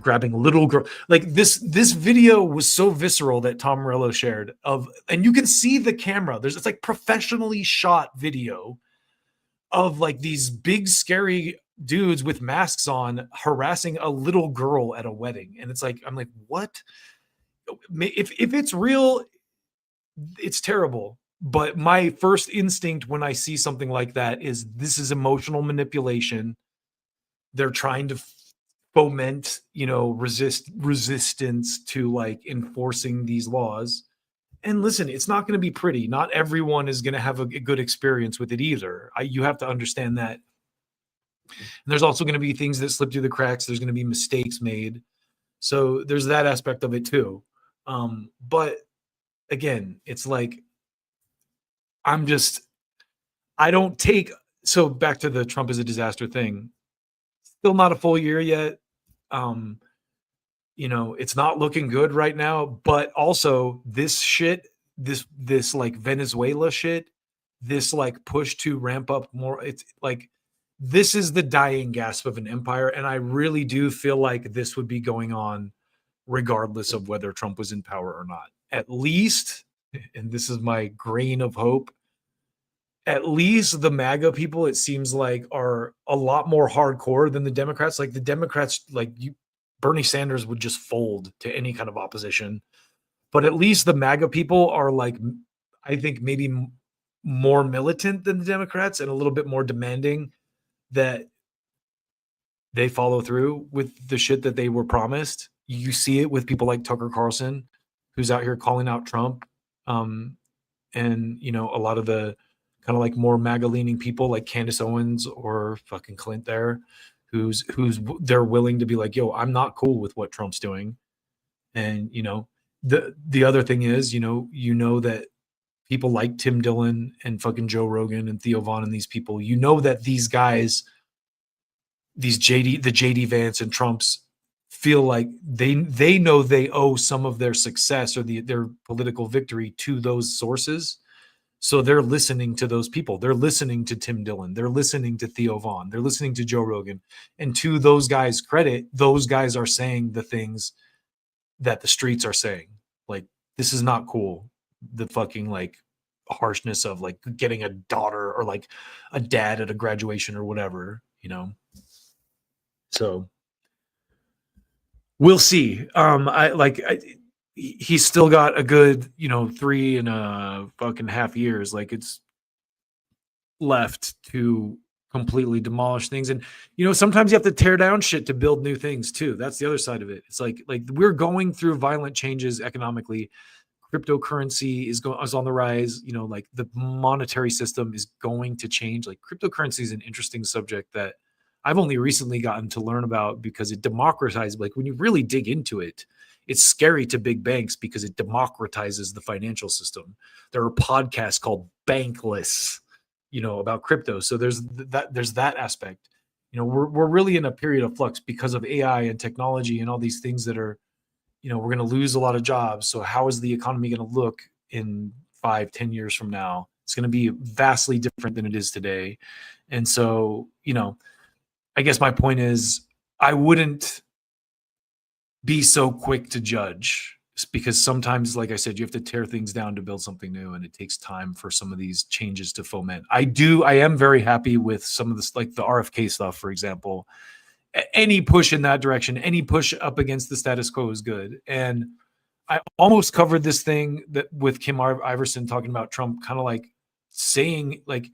grabbing a little girl. Like this video was so visceral that Tom Morello shared and you can see the camera. It's like professionally shot video of like these big scary dudes with masks on harassing a little girl at a wedding. And it's like, I'm like, what? If it's real, it's terrible. But my first instinct when I see something like that is this is emotional manipulation. They're trying to foment, resistance to like enforcing these laws. And listen, it's not going to be pretty. Not everyone is going to have a good experience with it either. You have to understand that. And there's also going to be things that slip through the cracks. There's going to be mistakes made. So there's that aspect of it too. But again, it's like, so back to the Trump is a disaster thing. Still not a full year yet. It's not looking good right now, but also this shit, this like Venezuela shit, this like push to ramp up more. It's like, this is the dying gasp of an empire. And I really do feel like this would be going on regardless of whether Trump was in power or not. At least, and this is my grain of hope, at least the MAGA people, it seems like, are a lot more hardcore than the Democrats. Like the Democrats, Bernie Sanders would just fold to any kind of opposition. But at least the MAGA people are like, I think maybe more militant than the Democrats and a little bit more demanding that they follow through with the shit that they were promised. You see it with people like Tucker Carlson, who's out here calling out Trump. And, a lot of the kind of like more MAGA leaning people like Candace Owens or fucking Clint there, who's they're willing to be like, yo, I'm not cool with what Trump's doing. And, the other thing is, that people like Tim Dillon and fucking Joe Rogan and Theo Vaughn and these people, that these guys, the JD Vance and Trumps feel like they know they owe some of their success or their political victory to those sources. So they're listening to those people. They're listening to Tim Dillon. They're listening to Theo Vaughn. They're listening to Joe Rogan. And to those guys' credit, those guys are saying the things that the streets are saying. Like, this is not cool. The fucking like harshness of like getting a daughter or like a dad at a graduation or whatever, So we'll see. He's still got a good, 3.5 years. Like it's left to completely demolish things. And, sometimes you have to tear down shit to build new things too. That's the other side of it. It's like we're going through violent changes economically. Cryptocurrency is on the rise. Like the monetary system is going to change. Like cryptocurrency is an interesting subject that I've only recently gotten to learn about because it democratizes, like when you really dig into it, it's scary to big banks because it democratizes the financial system. There are podcasts called Bankless, about crypto. So there's that aspect. We're really in a period of flux because of AI and technology and all these things that are, we're going to lose a lot of jobs. So how is the economy going to look in 5-10 years from now? It's going to be vastly different than it is today. And so, I guess my point is I wouldn't be so quick to judge because sometimes, like I said, you have to tear things down to build something new. And it takes time for some of these changes to foment. I am very happy with some of this, like the RFK stuff, for example. Any push in that direction, any push up against the status quo is good. And I almost covered this thing that with Kim Iverson talking about Trump, kind of like saying like,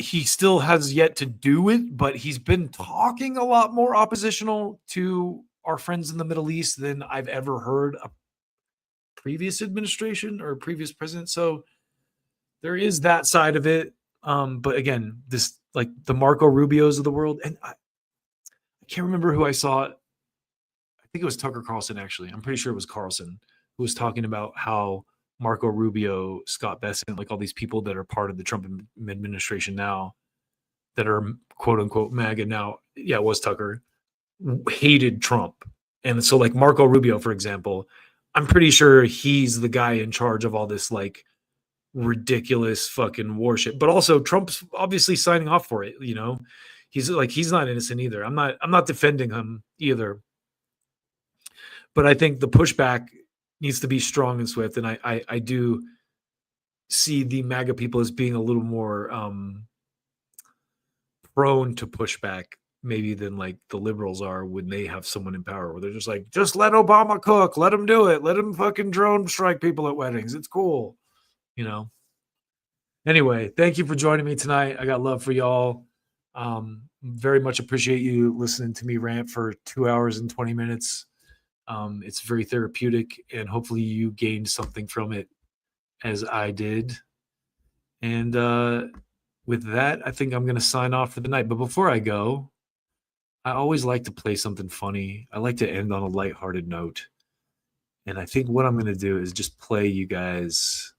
he still has yet to do it, but he's been talking a lot more oppositional to our friends in the Middle East than I've ever heard a previous administration or previous president. So there is that side of it. But again, this like the Marco Rubios of the world, and I can't remember who I saw. I think it was Tucker Carlson, actually. I'm pretty sure it was Carlson who was talking about how Marco Rubio, Scott Bessent, like all these people that are part of the Trump administration now that are quote unquote MAGA now. Yeah, it was Tucker, hated Trump. And so like Marco Rubio, for example, I'm pretty sure he's the guy in charge of all this like ridiculous fucking warship. But also Trump's obviously signing off for it, you know. He's not innocent either. I'm not defending him either. But I think the pushback needs to be strong and swift. And I do see the MAGA people as being a little more prone to pushback maybe than like the liberals are when they have someone in power where they're just like, just let Obama cook, let him do it, let him fucking drone strike people at weddings. It's cool, you know. Anyway, thank you for joining me tonight. I got love for y'all. Very much appreciate you listening to me rant for 2 hours and 20 minutes. It's very therapeutic, and hopefully you gained something from it as I did. And with that, I think I'm going to sign off for the night. But before I go, I always like to play something funny. I like to end on a lighthearted note. And I think what I'm going to do is just play you guys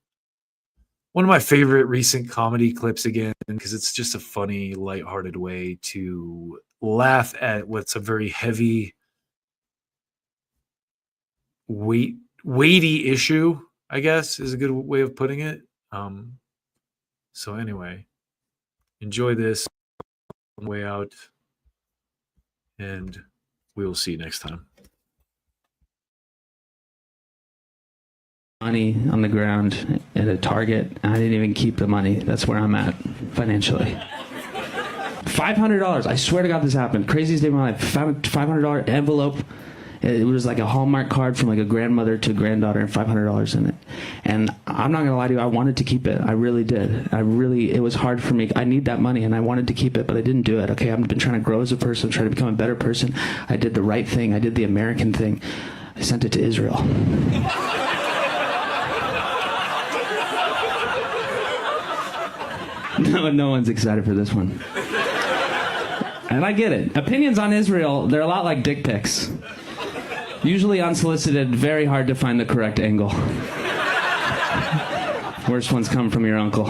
one of my favorite recent comedy clips again, because it's just a funny, lighthearted way to laugh at what's a very heavy, weighty issue, I guess, is a good way of putting it. So anyway, enjoy this on the way out, and we will see you next time. Money on the ground at a Target. I didn't even keep the money. That's where I'm at financially. $500. I swear to God this happened. Craziest day of my life. $500 envelope. It was like a Hallmark card from like a grandmother to granddaughter and $500 in it. And I'm not going to lie to you, I wanted to keep it. I really did. It was hard for me. I need that money and I wanted to keep it, but I didn't do it. Okay, I've been trying to grow as a person, trying to become a better person. I did the right thing. I did the American thing. I sent it to Israel. No one's excited for this one. And I get it. Opinions on Israel, they're a lot like dick pics. Usually unsolicited, very hard to find the correct angle. Worst ones come from your uncle.